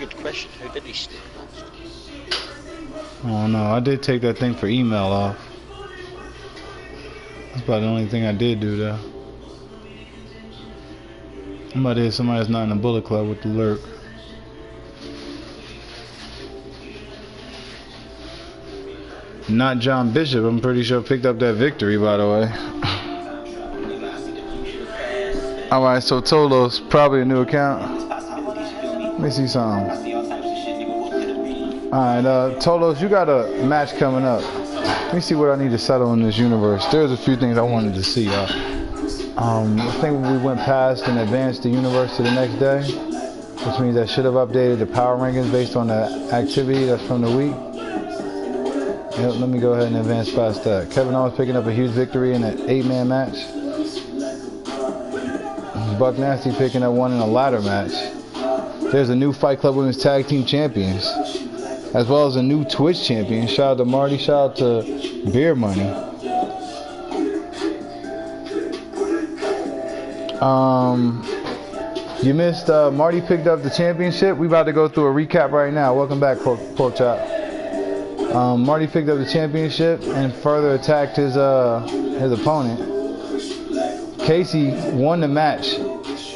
good question. How did he stay? I don't know. I did take that thing for email off. That's about the only thing I did do though. I'm about to hit somebody that's not in the Bullet Club with the lurk. Not John Bishop, I'm pretty sure picked up that victory, by the way. Alright, so Tolos, probably a new account. Let me see something. Alright, Tolos, you got a match coming up. Let me see what I need to settle in this universe. There's a few things I wanted to see, I think we went past and advanced the universe to the next day, which means I should have updated the power rankings based on the activity that's from the week. Yep, let me go ahead and advance past that. Kevin Owens picking up a huge victory in an 8-man match. Buck Nasty picking up one in a ladder match. There's a new Fight Club Women's Tag Team Champions, as well as a new Twitch champion. Shout out to Marty, shout out to Beer Money. You missed, Marty picked up the championship. We about to go through a recap right now. Welcome back, Pork Chop. Marty picked up the championship and further attacked his opponent. Casey won the match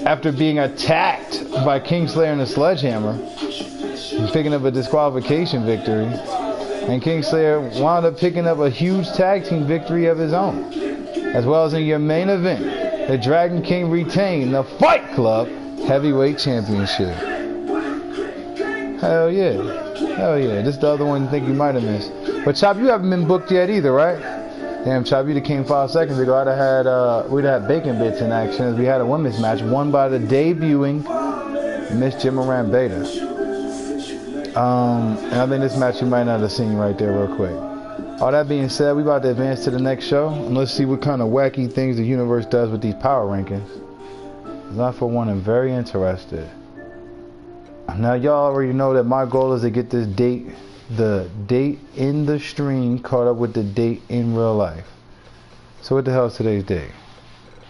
after being attacked by Kingslayer and a sledgehammer, picking up a disqualification victory. And Kingslayer wound up picking up a huge tag team victory of his own. As well as in your main event, the Dragon King retained the Fight Club Heavyweight Championship. Hell yeah. Hell yeah. This is the other one you think you might have missed. But Chop, you haven't been booked yet either, right? Damn, Chop, you came 5 seconds ago. We'd have had Bacon Bits in action as we had a women's match won by the debuting Miss Jimaran Beta. And I think this match you might not have seen right there real quick. All that being said, we about to advance to the next show. And let's see what kind of wacky things the universe does with these power rankings. Because I, for one, am very interested. Now, y'all already know that my goal is to get this date, the date in the stream, caught up with the date in real life. So what the hell is today's date?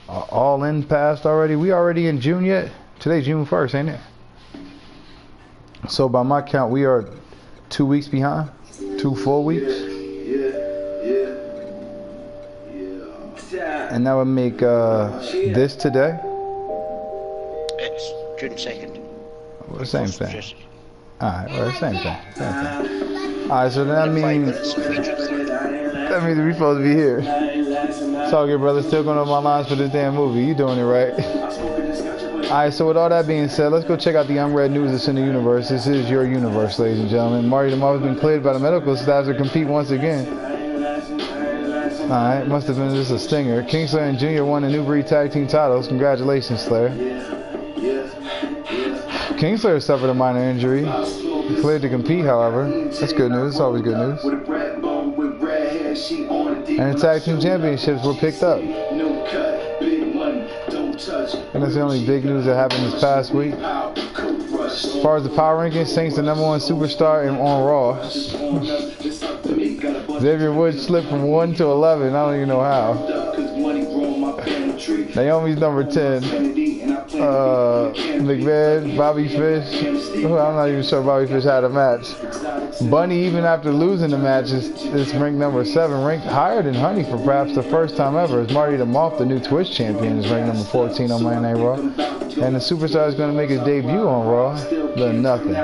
All in past already? We already in June yet? Today's June 1st, ain't it? So by my count, we are 2 weeks behind. 2 full weeks. And that would make this today. It's June 2nd. Well, the same thing. Alright, well, same thing. Alright, so that means we're supposed to be here. It's all good, brother. Still going over my lines for this damn movie. You doing it right. Alright, so with all that being said, let's go check out the unread news that's in the universe. This is your universe, ladies and gentlemen. Marty the Marv has been cleared by the medical staff to compete once again. Alright, must have been just a stinger. Kingslayer and Jr. won the New Breed Tag Team titles. Congratulations, Slayer. Kingslayer suffered a minor injury. He cleared to compete, however. That's good news. It's always good news. And the Tag Team Championships were picked up. And that's the only big news that happened this past week. As far as the power rankings, Saints the #1 superstar on Raw. Xavier Woods slipped from 1 to 11. I don't even know how. Naomi's number 10. McMahon, Bobby Fish. I'm not even sure Bobby Fish had a match. Bunny, even after losing the match, is ranked number 7, ranked higher than Honey for perhaps the first time ever. As Marty the Moth, the new Twitch champion, is ranked number 14 on Monday Night Raw. And the superstar is going to make his debut on Raw. The nothing.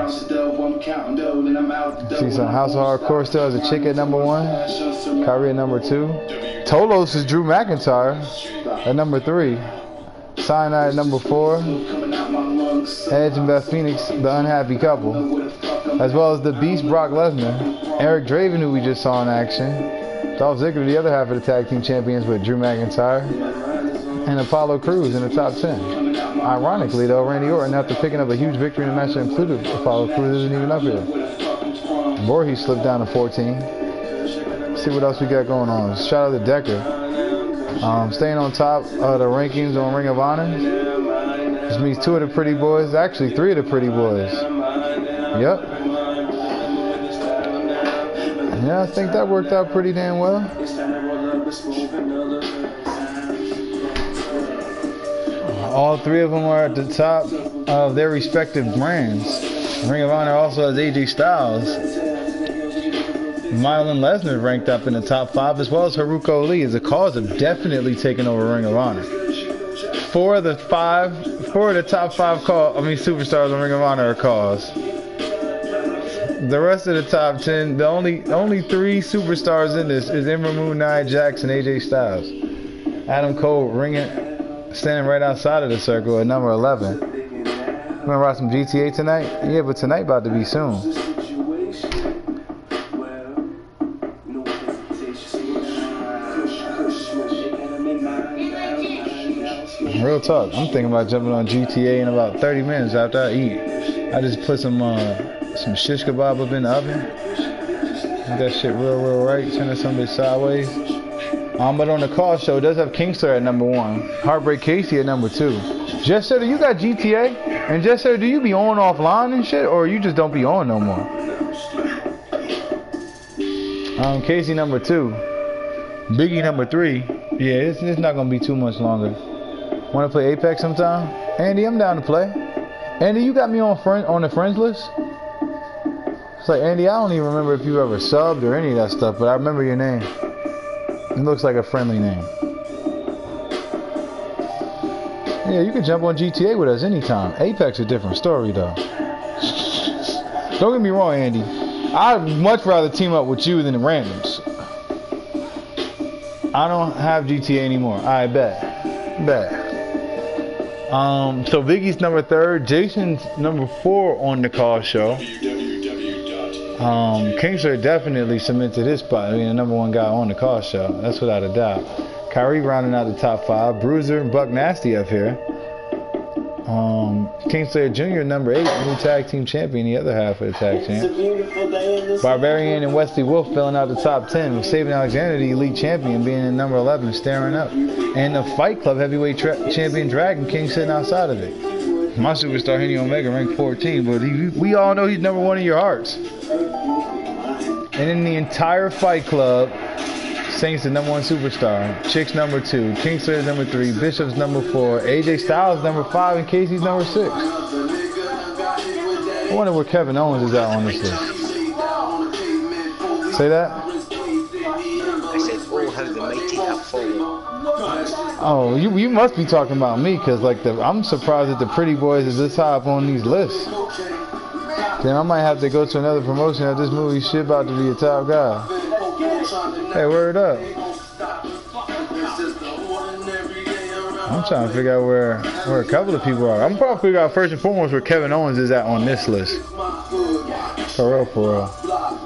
See some House of Hardcore still has a chick at number 1. Kyrie at number 2. Tolos is Drew McIntyre at number 3. Cyanide at number 4. Edge and Beth Phoenix, the unhappy couple. As well as the Beast Brock Lesnar. Eric Draven, who we just saw in action. Dolph Ziggler, the other half of the tag team champions with Drew McIntyre. And Apollo Crews in the top 10. Ironically, though, Randy Orton, after picking up a huge victory in a match that included Apollo Crews, isn't even up here. Voorhees slipped down to 14. Let's see what else we got going on. Shout out to Decker. Staying on top of the rankings on Ring of Honor. This means 2 of the pretty boys, actually 3 of the pretty boys. Yep. Yeah, I think that worked out pretty damn well. All 3 of them are at the top of their respective brands. Ring of Honor also has AJ Styles. Mylan Lesnar ranked up in the top 5, as well as Haruko Lee, as the cause of definitely taking over Ring of Honor. Four of the top 5 superstars on Ring of Honor are cause. The rest of the top 10, the only 3 superstars in this is Ember Moon, Nia Jax, and AJ Styles. Adam Cole standing right outside of the circle at number 11. We're gonna rock some GTA tonight? Yeah, but tonight about to be soon. Real talk, I'm thinking about jumping on GTA in about 30 minutes after I eat. I just put some shish kebab up in the oven. Get that shit real right. Turn it some bit sideways. But on the call show, it does have Kingslayer at number 1. Heartbreak Casey at number 2. Jess Sutter, you got GTA? And Jess Sutter, do you be on offline and shit? Or you just don't be on no more? Casey number 2. Biggie number 3. Yeah, it's not going to be too much longer. Want to play Apex sometime? Andy, I'm down to play. Andy, you got me on the friends list? It's like, Andy, I don't even remember if you ever subbed or any of that stuff, but I remember your name. It looks like a friendly name. Yeah, you can jump on GTA with us anytime. Apex a different story, though. Don't get me wrong, Andy. I'd much rather team up with you than the randoms. I don't have GTA anymore. I bet. So Biggie's number 3, Jason's number 4 on the call show. Kingslayer definitely cemented his spot. I mean, the number 1 guy on the call show. That's without a doubt. Kyrie rounding out the top 5. Bruiser and Buck Nasty up here. Kingslayer Jr. number 8, new tag team champion, the other half of the tag champ. Barbarian and Wesley Wolf filling out the top 10, with Sabin Alexander, the elite champion, being in number 11, staring up. And the Fight Club heavyweight champion Dragon King sitting outside of it. My superstar Henny Omega ranked 14, but we all know he's number 1 in your hearts. And in the entire Fight Club, Saints the number 1 superstar, Chicks number 2, Kingslayer number 3, Bishop's number 4, AJ Styles number 5, and Casey's number 6. I wonder where Kevin Owens is at on this list. Say that? I said, oh, how the mighty have fallen. Oh, you must be talking about me, because I'm surprised that the Pretty Boys is this high up on these lists. Then I might have to go to another promotion if this movie shit about to be a top guy. Hey, word up. I'm trying to figure out where a couple of people are. I'm probably figure out first and foremost where Kevin Owens is at on this list. For real.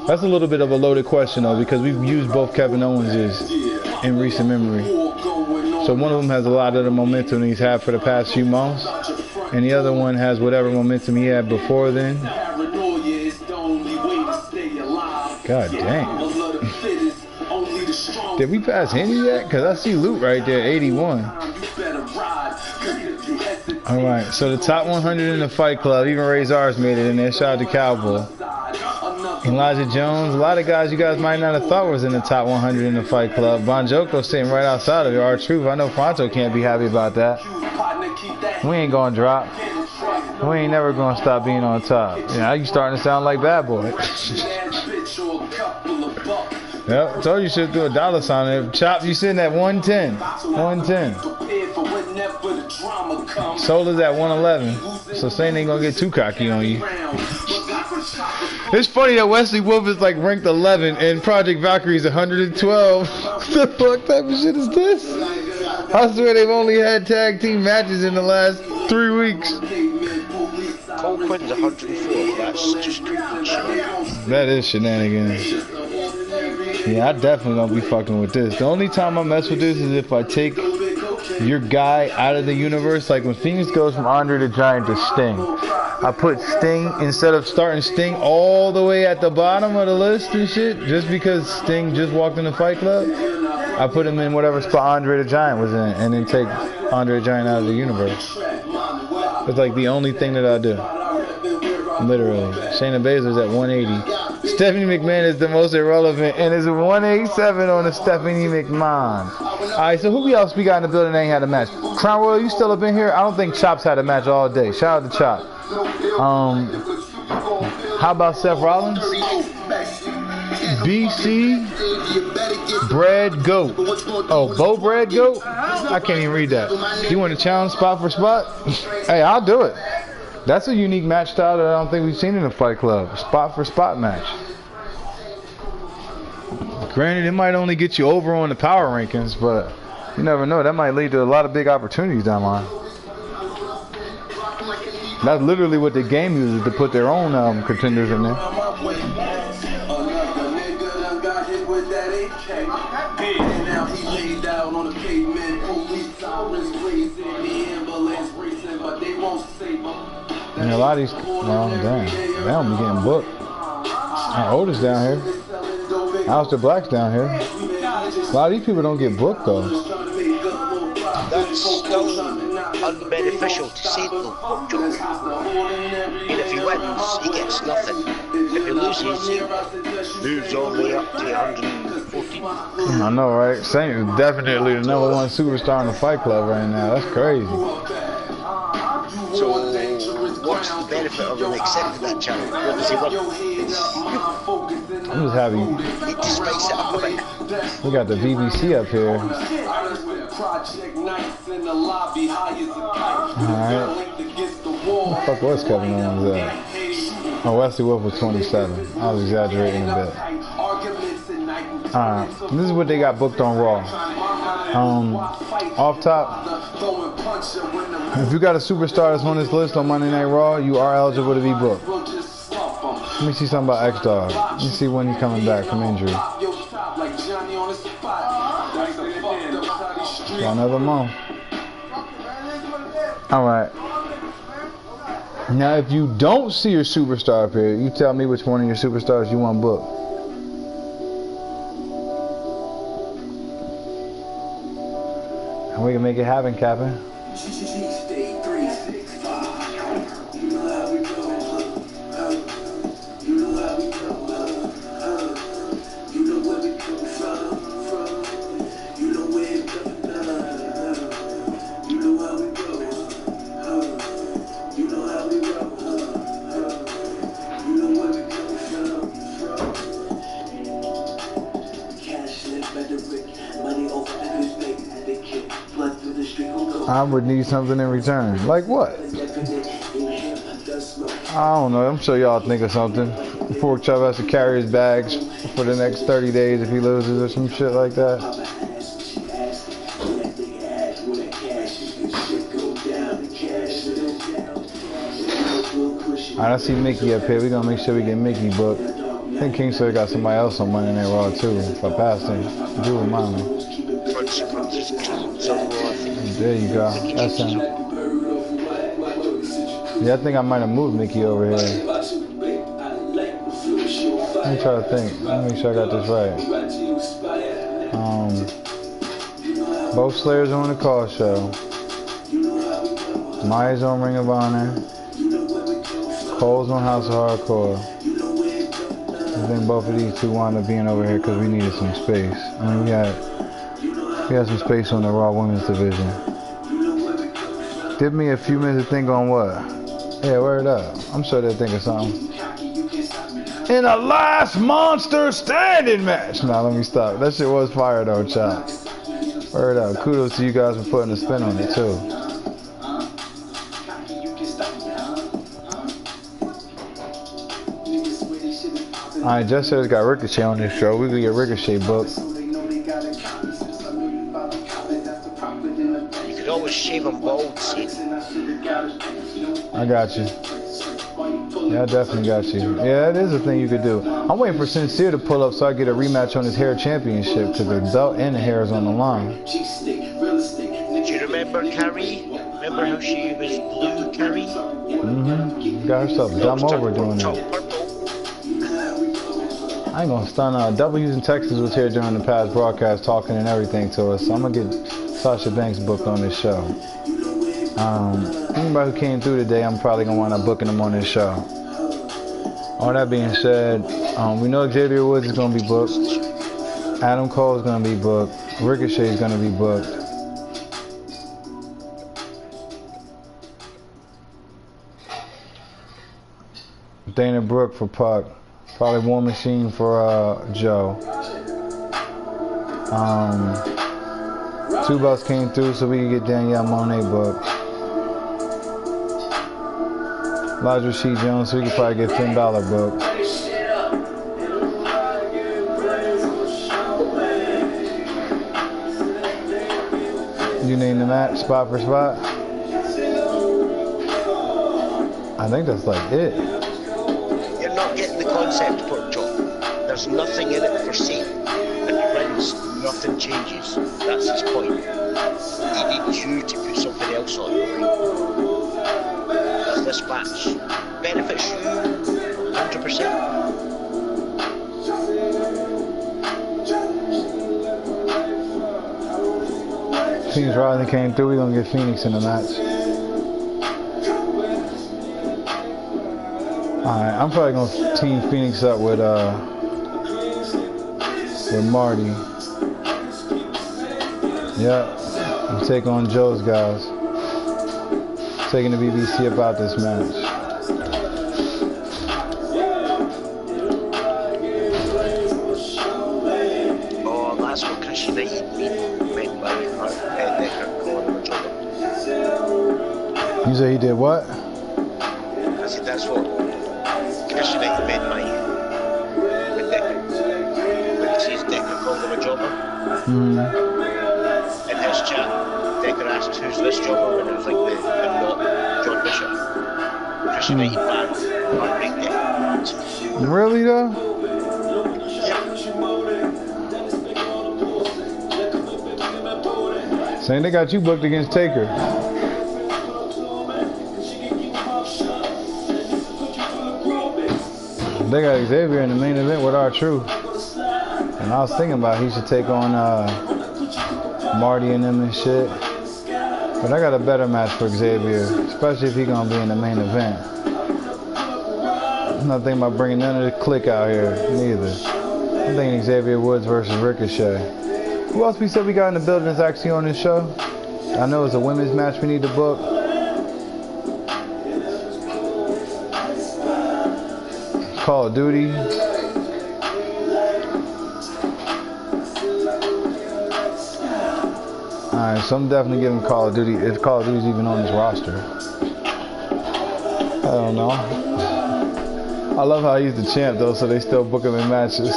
That's a little bit of a loaded question though, because we've used both Kevin Owenses in recent memory. So one of them has a lot of the momentum he's had for the past few months, and the other one has whatever momentum he had before then. God dang. Did we pass Henry yet? Because I see Luke right there, 81. Alright, so the top 100 in the Fight Club, even Ray Zars made it in there. Shout out to Cowboy. Elijah Jones, a lot of guys you guys might not have thought was in the top 100 in the Fight Club. Bon Joko sitting right outside of it. R-Truth, I know Fronto can't be happy about that. We ain't gonna drop. We ain't never gonna stop being on top. Yeah, you starting to sound like Bad Boy. Yep, I told you should do a dollar sign there. Chop, you sitting at 110. 110. Solar's at 111. So Saint ain't gonna get too cocky on you. It's funny that Wesley Wolf is like ranked 11 and Project Valkyrie's 112. What the fuck type of shit is this? I swear they've only had tag team matches in the last 3 weeks. Cole Quinn's 104. That's just complete shenanigans. That is shenanigans. Yeah, I definitely don't be fucking with this. The only time I mess with this is if I take your guy out of the universe. Like when Phoenix goes from Andre the Giant to Sting, I put Sting, instead of starting Sting all the way at the bottom of the list and shit, just because Sting just walked in the Fight Club, I put him in whatever spot Andre the Giant was in, and then take Andre the Giant out of the universe. It's like the only thing that I do. Literally. Shayna Baszler's at 180. Stephanie McMahon is the most irrelevant and is 187 on the Stephanie McMahon. Alright, so who else we got in the building that ain't had a match? Crown Royal, you still up in here? I don't think Chop's had a match all day. Shout out to Chop. How about Seth Rollins? BC Bread Goat. Oh, Bo Bread Goat? I can't even read that. You want to challenge spot for spot? Hey, I'll do it. That's a unique match style that I don't think we've seen in the Fight Club. Spot for spot match. Granted, it might only get you over on the power rankings, but you never know. That might lead to a lot of big opportunities down the line. That's literally what the game uses to put their own contenders in there. And a lot of these, well, damn, they don't be getting booked. Our Otis down here. Aleister Black's down here. A lot of these people don't get booked though. That's still unbeneficial to say though, Joe. And if he wins, he gets nothing. If he loses, he moves all the way up to 114. I know, right? Saint is definitely the #1 superstar in the Fight Club right now. That's crazy. So, what's the benefit of him accepting that challenge? What does he want? I'm just happy. He just spice it up a bit. We got the BBC up here. Alright. What the fuck was Kevin Owens at? Oh, Wesley Wolf was 27. I was exaggerating a bit. Alright. This is what they got booked on Raw. Off top, if you got a superstar that's on this list on Monday Night Raw, you are eligible to be booked. Let me see something about X-Dog. Let me see when he's coming back from injury. Got another month. Alright. Now, if you don't see your superstar up here, you tell me which one of your superstars you want booked. And we can make it happen, Captain. I would need something in return. Like what? I don't know. I'm sure y'all think of something. Pork Chop has to carry his bags for the next 30 days if he loses or some shit like that. Alright, I see Mickey up here. We're gonna make sure we get Mickey booked. I think King Slayer got somebody else on Monday Night Raw too. If I passed him, do remind me. There you go. That's him. Yeah, I think I might have moved Mickey over here. Let me try to think. Let me make sure I got this right. Both Slayers on the call show. Maya's on Ring of Honor. Cole's on House of Hardcore. I think both of these two wound up being over here because we needed some space. I mean, we had some space on the Raw Women's Division. Give me a few minutes to think on what? Yeah, word up. I'm sure they'll think of something. In a last monster standing match. Nah, let me stop. That shit was fire though, Chop. Word up. Kudos to you guys for putting a spin on it too. Alright, Just says got Ricochet on this show. We could get Ricochet booked. You could always shave him bald, see? I got you. Yeah, I definitely got you. Yeah, that is a thing you could do. I'm waiting for Sincere to pull up so I get a rematch on his hair championship because the belt and the hair is on the line. Do you remember Carrie? Remember how she was blue, Carrie? Mm-hmm. Got herself dumb over doing that. I ain't gonna stun. W's in Texas was here during the past broadcast talking and everything to us, so I'm gonna get Sasha Banks booked on this show. Anybody who came through today, I'm probably gonna wind up booking them on this show. All that being said, we know Xavier Woods is gonna be booked. Adam Cole is gonna be booked. Ricochet is gonna be booked. Dana Brooke for Puck. Probably War Machine for Joe. 2 belts came through so we could get Danielle Monet booked. Elijah Sheet Jones so we could probably get Finn Balor booked. You name the match spot for spot? I think that's like it. You're not getting the concept, Pork Chop. There's nothing in it for Satan. If he wins, nothing changes. That's his point. He needs you to put something else on. Does this match benefits you 100%? Phoenix Rising came through, we're gonna get Phoenix in the match. Alright, I'm probably gonna team Phoenix up with Marty. Yep. And take on Joe's guys. Taking the BBC about this match. Oh, that's what Chris United meant by calling him a jobber. You say he did what? I said that's what Chris United meant by with Decker. When he says Decker called him a jobber. In his chat, Decker asked who's this jobber when it was like they're not John Bishop. Chris United banned Rick Decker. Really though? Saying they got you booked against Taker. They got Xavier in the main event with R-Truth. And I was thinking about he should take on Marty and them and shit. But I got a better match for Xavier, especially if he's gonna be in the main event. I'm not thinking about bringing none of the clique out here, neither. I'm thinking Xavier Woods versus Ricochet. Who else we said we got in the building that's actually on this show? I know it's a women's match we need to book. Call of Duty. Alright, so I'm definitely giving Call of Duty, if Call of Duty's even on this roster. I don't know. I love how he's the champ though, so they still book him in matches.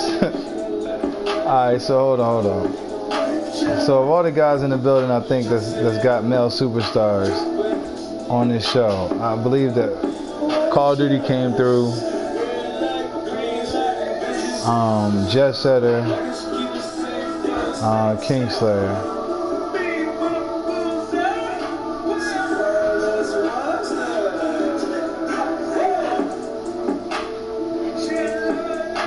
Alright, so hold on. So of all the guys in the building I think that's got male superstars on this show, I believe that Call of Duty came through. Jet Setter, Kingslayer.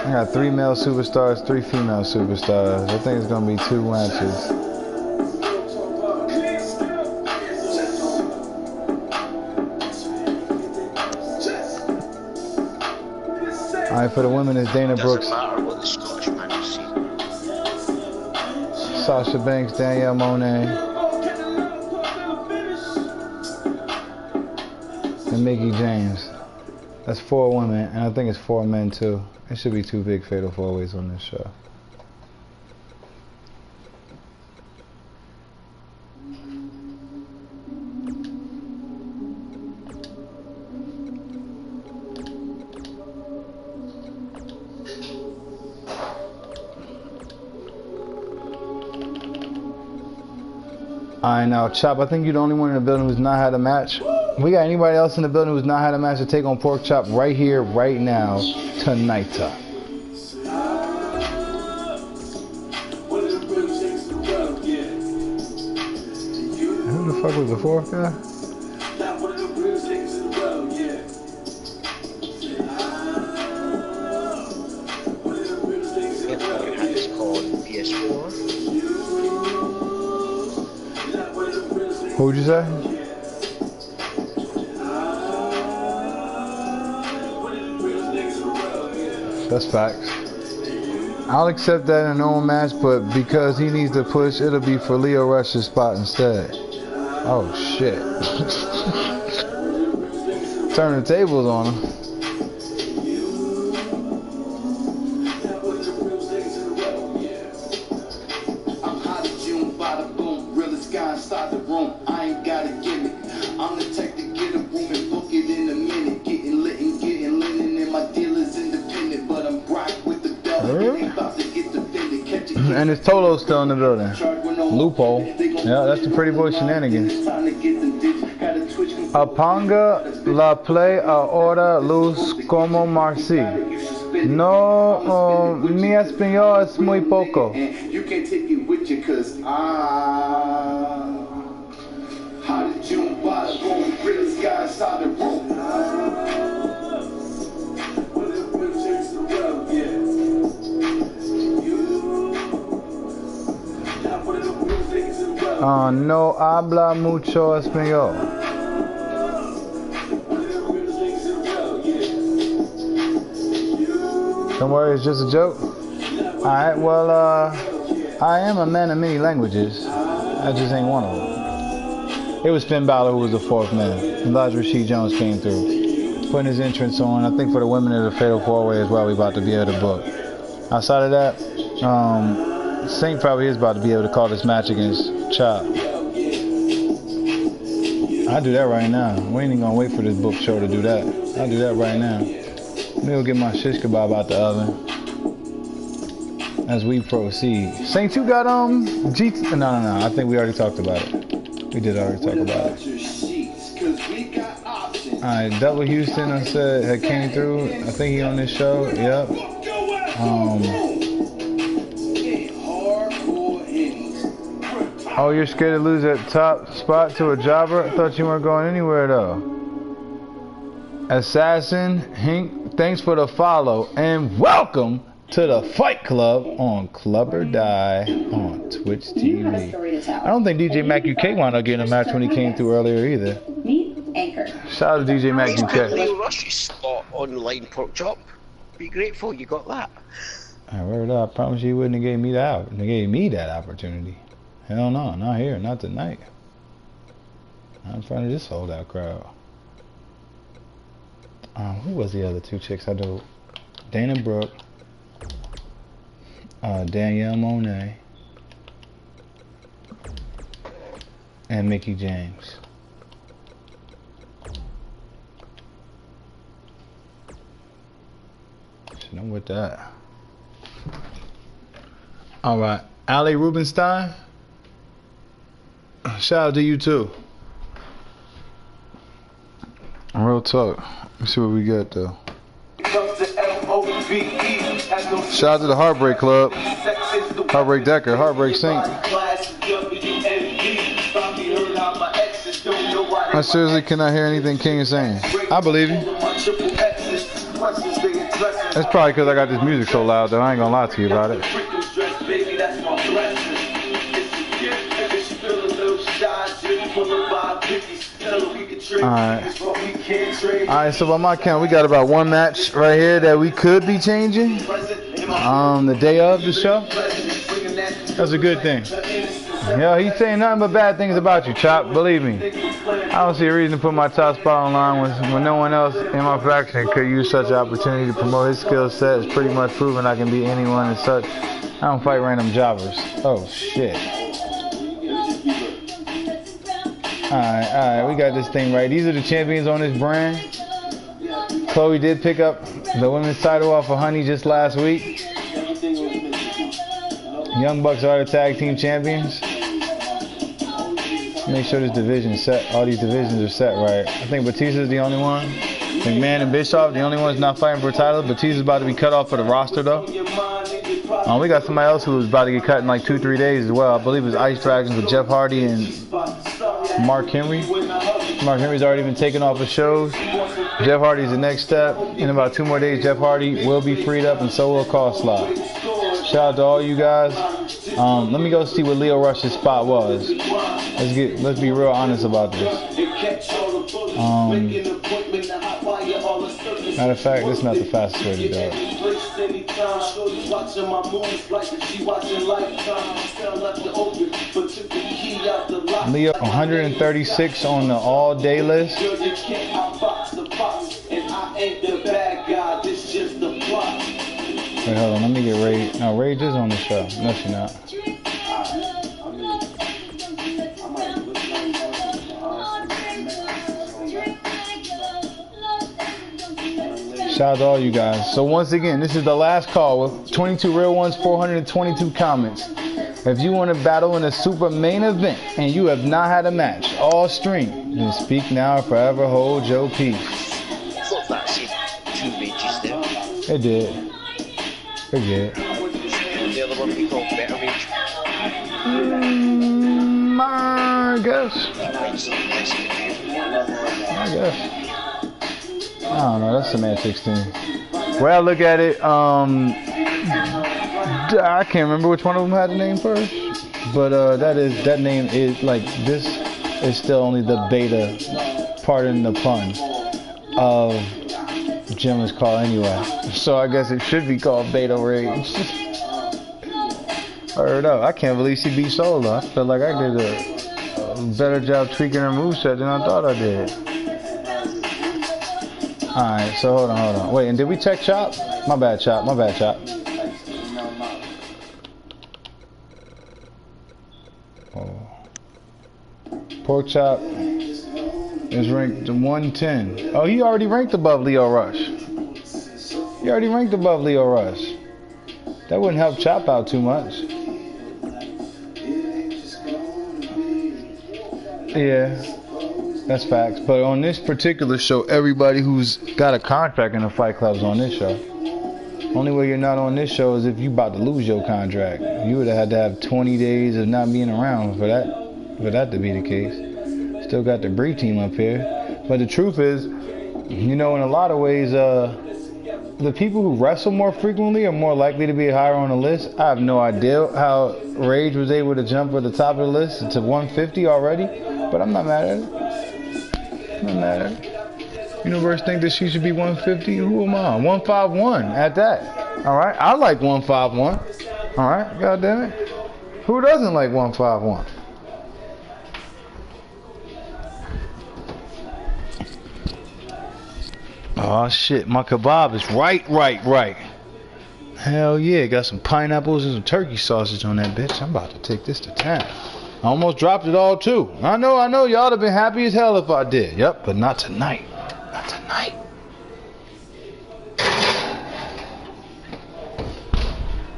I got 3 male superstars, 3 female superstars. I think it's gonna be 2 matches. Alright, for the women is Dana Brooks, Sasha Banks, Danielle Monet, and Mickey James. That's 4 women, and I think it's 4 men too. It should be 2 big fatal 4-ways on this show. Alright, now Chop, I think you're the only one in the building who's not had a match. We got anybody else in the building who's not had a match to take on Pork Chop right here, right now, tonight. Who the fuck was the 4th guy? It's called PS4. Who'd you say? That's facts. I'll accept that in a normal match, but because he needs to push, it'll be for Leo Rush's spot instead. Oh shit. Turn the tables on him. And it's Tolo still in the building. Loophole. Yeah, that's the pretty boy shenanigans. Apanga la play ahora luz como Marci. No, mi español es muy poco. You can't take it with you, cause how did you buy the room? Bring the sky inside the room. No habla mucho español. Don't worry, it's just a joke. Alright, well, I am a man of many languages. That just ain't one of them. It was Finn Balor who was the fourth man. Elijah Rasheed Jones came through, putting his entrance on. I think for the women of the Fatal 4-Way as well, we about to be able to book. Outside of that, Saint probably is about to be able to call this match against Chop. I'll do that right now. We ain't even gonna wait for this book show to do that. I'll do that right now. Let me go get my shish kebab out the oven as we proceed. Saint, you got GT? No. I think we already talked about it. We did already talk about it. Alright, Double Houston, I said, had came through. I think he on this show. Yep. Oh, you're scared to lose that top spot to a jobber? I thought you weren't going anywhere though. Assassin Hink, thanks for the follow and welcome to the Fight Club on Club or Die on Twitch TV. I don't think DJ Mac UK wound up getting a match when he came through earlier either. Shout out to DJ Mac UK. Leo Rush's spot on Line Pork Chop. Be grateful you got that. I promise you he wouldn't have gave me that. They gave me that opportunity. Hell no, not here, not tonight. Not in front of this sold out crowd. Who was the other two chicks I do? Dana Brooke, Danielle Monet, and Mickey James. So I'm with that. All right, Ali Rubenstein. Shout out to you too. Real talk. Let's see what we got though. Shout out to the Heartbreak Club. Heartbreak Decker, Heartbreak Saint. I seriously cannot hear anything King is saying. I believe you. That's probably because I got this music so loud though. I ain't gonna lie to you about it. Alright, so by my count, we got about one match right here that we could be changing the day of the show. That's a good thing. Yo, he's saying nothing but bad things about you, Chop. Believe me. I don't see a reason to put my top spot online when no one else in my faction could use such an opportunity to promote his skill set. It's pretty much proven I can beat anyone and such. I don't fight random jobbers. Oh, shit. Alright, we got this thing right. These are the champions on this brand. Chloe did pick up the women's title off of Honey just last week. Young Bucks are the tag team champions. Make sure this division is set. All these divisions are set right. I think Batista's the only one. McMahon and Bischoff, the only ones not fighting for a title. Batista's about to be cut off for the roster though. We got somebody else who was about to get cut in like 2-3 days as well. I believe it was Ice Dragons with Jeff Hardy and Mark Henry. Mark Henry's already been taken off of shows. Jeff Hardy's the next step. In about 2 more days, Jeff Hardy will be freed up and so will Cosley. Shout out to all you guys. Let me go see what Leo Rush's spot was. Let's be real honest about this. Matter of fact, this is not the fastest way to do it. Leo 136 on the all-day list. Wait, hold on, let me get Rage. No, Rage is on the show. No, she's not. Shout out to all you guys. So once again, this is the last call with 22 real ones, 422 comments. If you want to battle in a super main event and you have not had a match all stream, then speak now or forever hold your peace. I thought that said 2 rages there. It did. It did. The other one we call better rage. I guess. I guess. I don't know. That's semantics to me. Well, I look at it. I can't remember which one of them had the name first, but that name is like this is still only the beta, pardon the pun, of Jim's call anyway. So I guess it should be called Beta Rage. Heard up. I can't believe she beat Sola. I feel like I did a better job tweaking her moveset than I thought I did. Alright, so hold on. Wait, and did we check Chop? My bad, Chop. Oh. Pork Chop is ranked 110. Oh, he already ranked above Leo Rush. That wouldn't help Chop out too much. Yeah, that's facts. But on this particular show, everybody who's got a contract in the Fight Club's on this show. Only way you're not on this show is if you about to lose your contract. You would have had to have 20 days of not being around for that to be the case. Still got the Bree team up here. But the truth is, you know, in a lot of ways, the people who wrestle more frequently are more likely to be higher on the list. I have no idea how Rage was able to jump at the top of the list to 150 already, but I'm not mad at it. Universe think that she should be 150. Who am I? 151 at that. All right, I like 151. All right, God damn it. Who doesn't like 151? Oh shit, my kebab is right. Hell yeah, got some pineapples and some turkey sausage on that bitch. I'm about to take this to town. I almost dropped it all too. I know, y'all have been happy as hell if I did. Yep, but not tonight.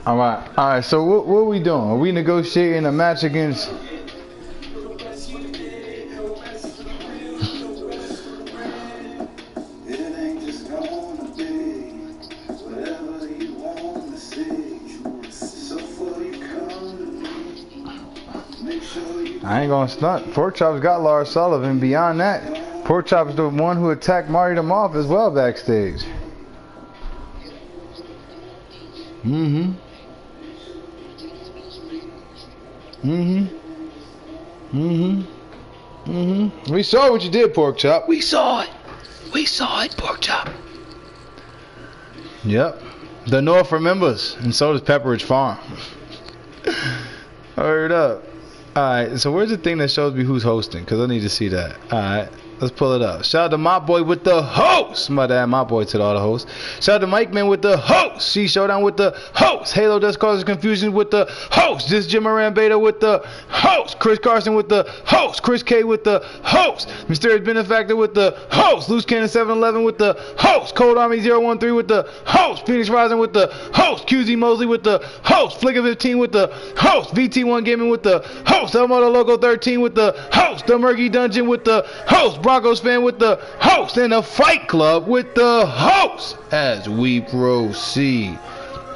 Alright, so what are we doing? Are we negotiating a match against... I ain't gonna stunt. Pork Chop's got Lars Sullivan. Beyond that, Pork Chop's the one who attacked Marty the Moth as well backstage. We saw what you did, Pork Chop. We saw it, Pork Chop. Yep. The North remembers, and so does Pepperidge Farm. Hurry up. Alright, so where's the thing that shows me who's hosting? Because I need to see that. Alright, let's pull it up. Shout out to my boy with the host. I'm about to add my boy to all the hosts. Shout out to Mike Man with the host. C Showdown with the host. Halo Does Causes Confusion with the host. This Jim Moran Beta with the host. Chris Carson with the host. Chris K with the host. Mysterious Benefactor with the host. Loose Cannon 711 with the host. Cold Army 013 with the host. Phoenix Rising with the host. QZ Mosley with the host. Flicker 15 with the host. VT1 Gaming with the host. Elmoto Logo 13 with the host. The Murky Dungeon with the host. Broncos Fan with the host. And the Fight Club with the host. As we proceed.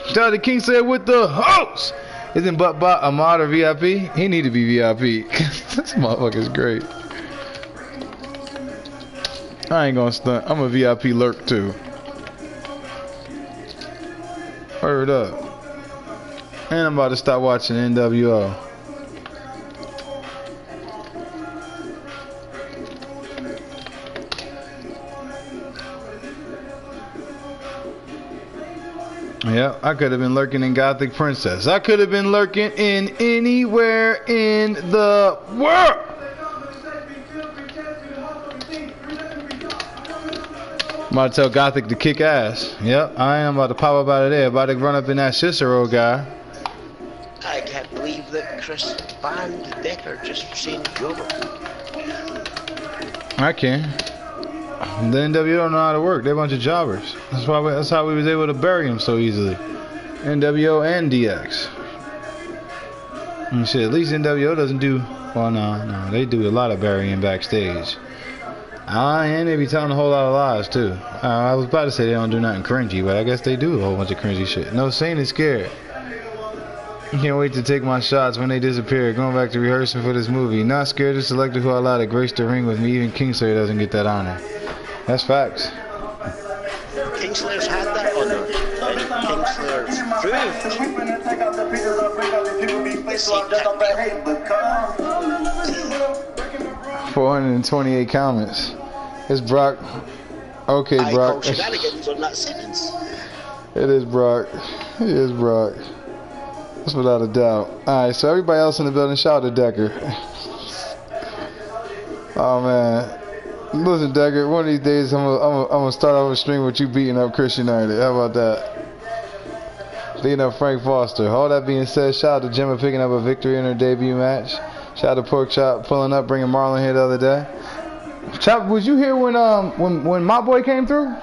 Shout out to Kingslayer with the host. Isn't Butt a mod or VIP? He need to be VIP. This motherfucker's great. I ain't gonna stunt. I'm a VIP lurk too. Word up. And I'm about to stop watching NWO. Yeah, I could have been lurking in Gothic Princess. I could have been lurking in anywhere in the world. I'm about to tell Gothic to kick ass. Yep, I am about to pop up out of there. About to run up in that Cicero guy. I can't believe that Chris banned Decker just for saying Jobber. I can. The NWO don't know how to work. They're a bunch of jobbers. That's how we was able to bury them so easily. NWO and DX. And shit, at least NWO doesn't do. Well, no, they do a lot of burying backstage. And they be telling a whole lot of lies too. I was about to say they don't do nothing cringy, but I guess they do a whole bunch of cringy shit. No, Sane is scared. I can't wait to take my shots when they disappear. Going back to rehearsing for this movie. Not scared, just selected who I allowed to grace the ring with me. Even Kingslayer doesn't get that honor. That's facts. Kingslayer's had that honor. And Kingslayer's proved. 428 comments. It's Brock. Okay, Brock. Shenanigans on that sentence. It is Brock. It is Brock. That's without a doubt. Alright, so everybody else in the building, shout out to Decker. Oh man. Listen, Decker, one of these days I'm gonna start off a stream with you beating up Chris United. How about that? Beating up Frank Foster. All that being said, shout out to Gemma picking up a victory in her debut match. Shout out to Pork Chop pulling up, bringing Marlon here the other day. Chop, was you here when my boy came through?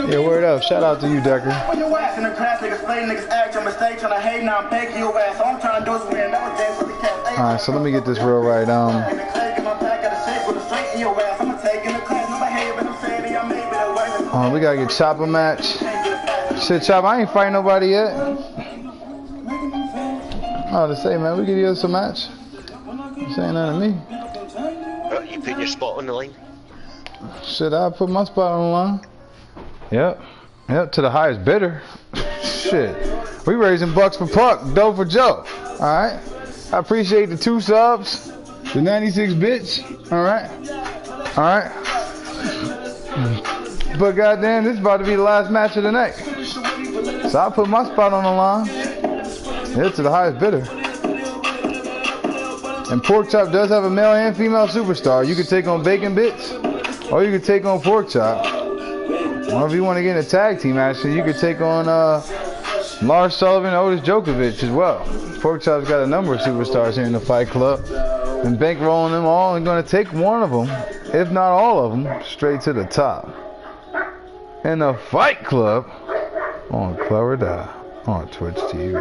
Yeah, word up. Shout out to you, Decker. Alright, so let me get this real right. We gotta get Chop a match. Shit, Chop, I ain't fighting nobody yet. Oh, to say, man, we could use a match. You saying that to me? You put your spot on the line. Shit, I put my spot on the line. Yep, to the highest bidder. Shit, we raising bucks for Puck, dough for Joe. All right, I appreciate the 2 subs, the 96 bits. All right. But goddamn, this is about to be the last match of the night. So I put my spot on the line. Yeah, to the highest bidder. And Pork Chop does have a male and female superstar. You can take on Bacon Bits, or you can take on Pork Chop. Or if you want to get in a tag team action, you could take on Lars Sullivan, Otis Djokovic as well. Pork Chop's got a number of superstars here in the Fight Club. And bankrolling them all and going to take one of them, if not all of them, straight to the top. In the Fight Club on Clever Die on Twitch TV.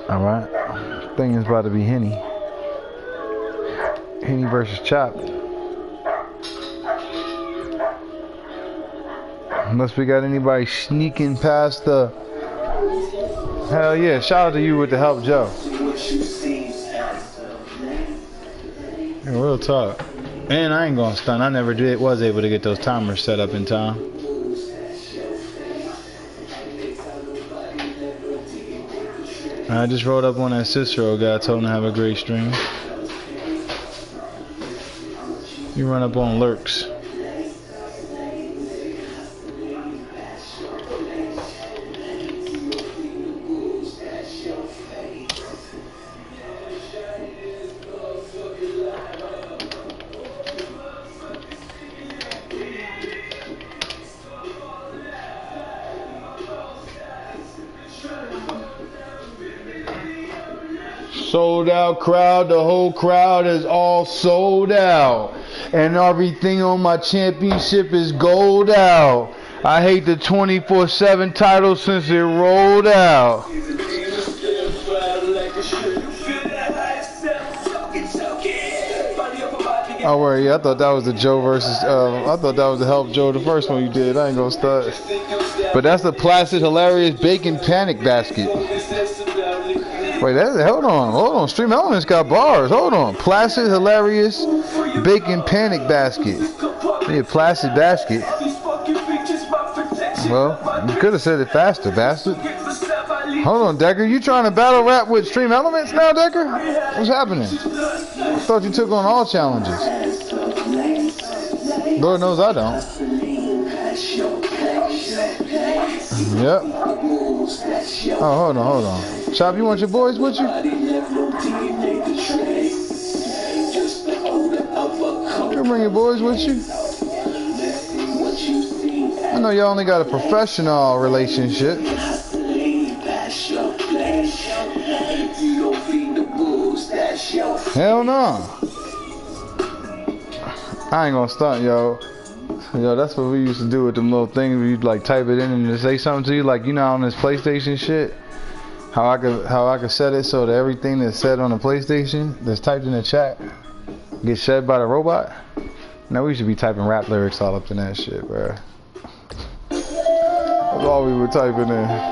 Alright. Thing is about to be Henny. Henny versus Chop. Unless we got anybody sneaking past the... Hell yeah, shout out to you with the help, Joe. Yeah, real talk. And I ain't gonna stun. I never was able to get those timers set up in time. I just rolled up on that Cicero guy, told him to have a great stream. You run up on Lurks. Sold out crowd, the whole crowd is all sold out. And everything on my championship is gold out. I hate the 24/7 title since it rolled out. Oh, worry, yeah, I thought that was the Joe versus, I thought that was the Help Joe, the first one you did. I ain't gonna start. But that's the Placid Hilarious Bacon Panic Basket. Wait, hold on. Stream Elements got bars. Hold on. Placid Hilarious Bacon Panic Basket. Yeah, Placid Basket. Well, you could have said it faster, bastard. Hold on, Decker. You trying to battle rap with Stream Elements now, Decker? What's happening? I thought you took on all challenges. Lord knows I don't. Yep. Oh, hold on. Chop, you want your boys with you? You bring your boys with you? I know y'all only got a professional relationship. Hell no. I ain't gonna stunt, yo. Yo, that's what we used to do with them little things where you'd like type it in and it say something to you, like, you know, on this PlayStation shit. How I could set it so that everything that's said on the PlayStation that's typed in the chat gets said by the robot. Now we should be typing rap lyrics all up in that shit, bro. That's all we were typing in.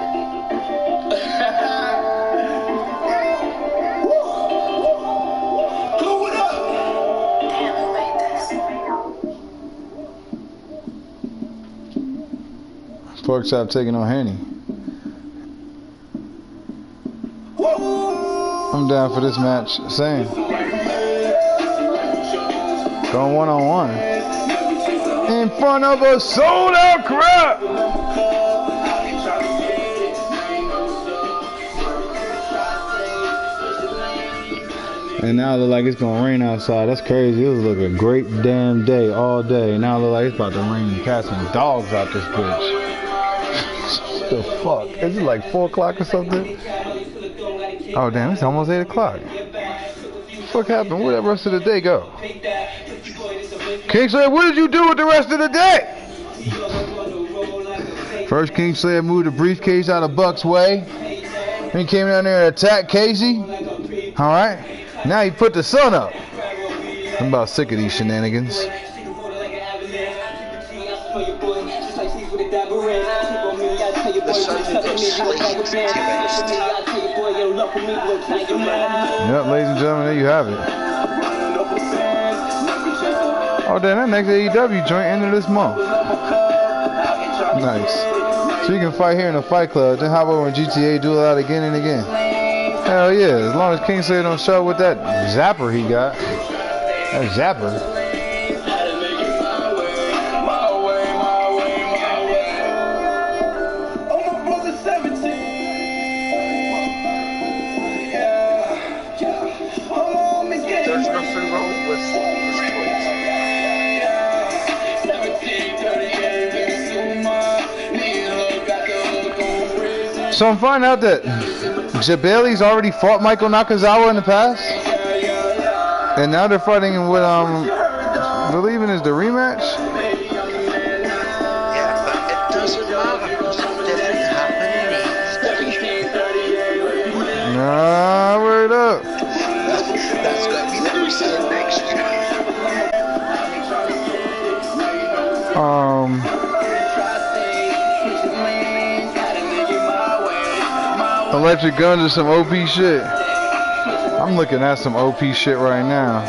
Pork chop taking on Henny. I'm down for this match. Same. Going one-on-one. In front of a sold-out crowd. And now it look like it's gonna rain outside. That's crazy. It was like a great damn day all day. Now it look like it's about to rain and cats and dogs out this bitch. What the fuck? Is it like 4 o'clock or something? Oh damn, it's almost 8 o'clock. What the fuck happened? Where did the rest of the day go? Kingslayer, what did you do with the rest of the day? First, Kingslayer moved the briefcase out of Buck's way. Then he came down there and attacked Casey. Alright. Now he put the sun up. I'm about sick of these shenanigans. Yep, ladies and gentlemen, there you have it. Oh, damn, that next AEW joint ended this month. Nice. So you can fight here in the Fight Club. Then how about when GTA do it out again and again? Hell yeah, as long as Kingslayer don't show with that zapper he got. That zapper. There's nothing wrong with this choice. So I'm finding out that Jabali's already fought Michael Nakazawa in the past, and now they're fighting him with believing is the rematch. Yeah, but it doesn't matter because it didn't happen. Nah, word up. That's going to be the we see it next year. Electric guns or some OP shit. I'm looking at some OP shit right now.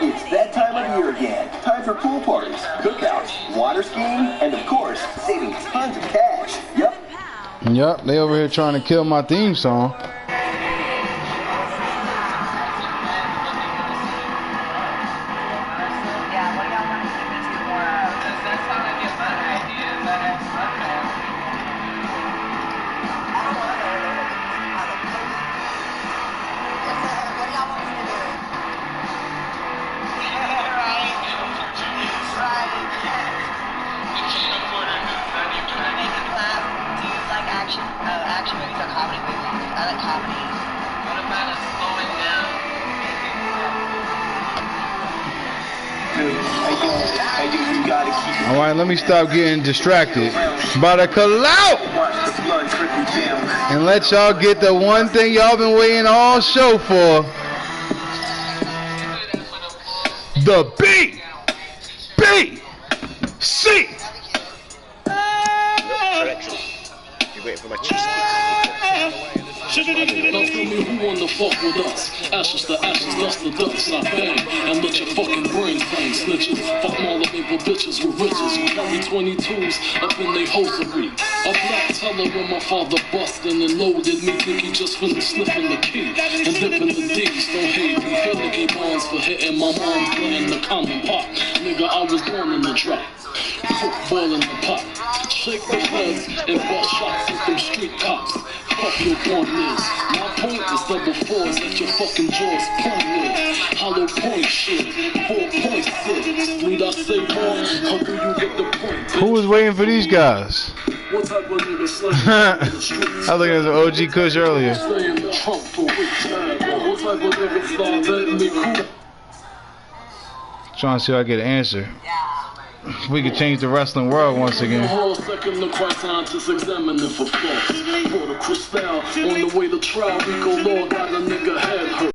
It's that time of year again. Time for pool parties, cookouts, water skiing, and of course, saving tons of cash. Yep, they over here trying to kill my theme song. Alright, let me stop getting distracted. About to call out! And let y'all get the one thing y'all been waiting all show for. The BBC. Correction. You're waiting for my cheesecake. Now tell me who wanna fuck with us? Ashes to ashes, dust to dust, I bang. And let your fucking brain bang, snitches. Fuck all of evil bitches with riches. Who carry 22s up in they hosiery. A black teller when my father bustin' and loaded me. Think he just finished sniffing the key. And dipping the D's, don't hate me. Hillicky bonds for hitting my mom playing the condom pop. Nigga, I was born in the drop. Cook boiling the pot. Shake the feds and bust shots at them street cops. Fuck your point is. My point is double fours at your fucking jaws pointless. Hollow point shit. 4.6. Need I say more? How do you get the point? Who was waiting for these guys? What type of nigga I was looking at the OG Kush earlier. Stay in the trunk for which time? What type of nigga start letting me cool? Trying to see if I get an answer. We could change the wrestling world once again. Second, the Christ scientists examining for flaws. For the crystal on the way to trial, Rico Law got a nigga head hurt.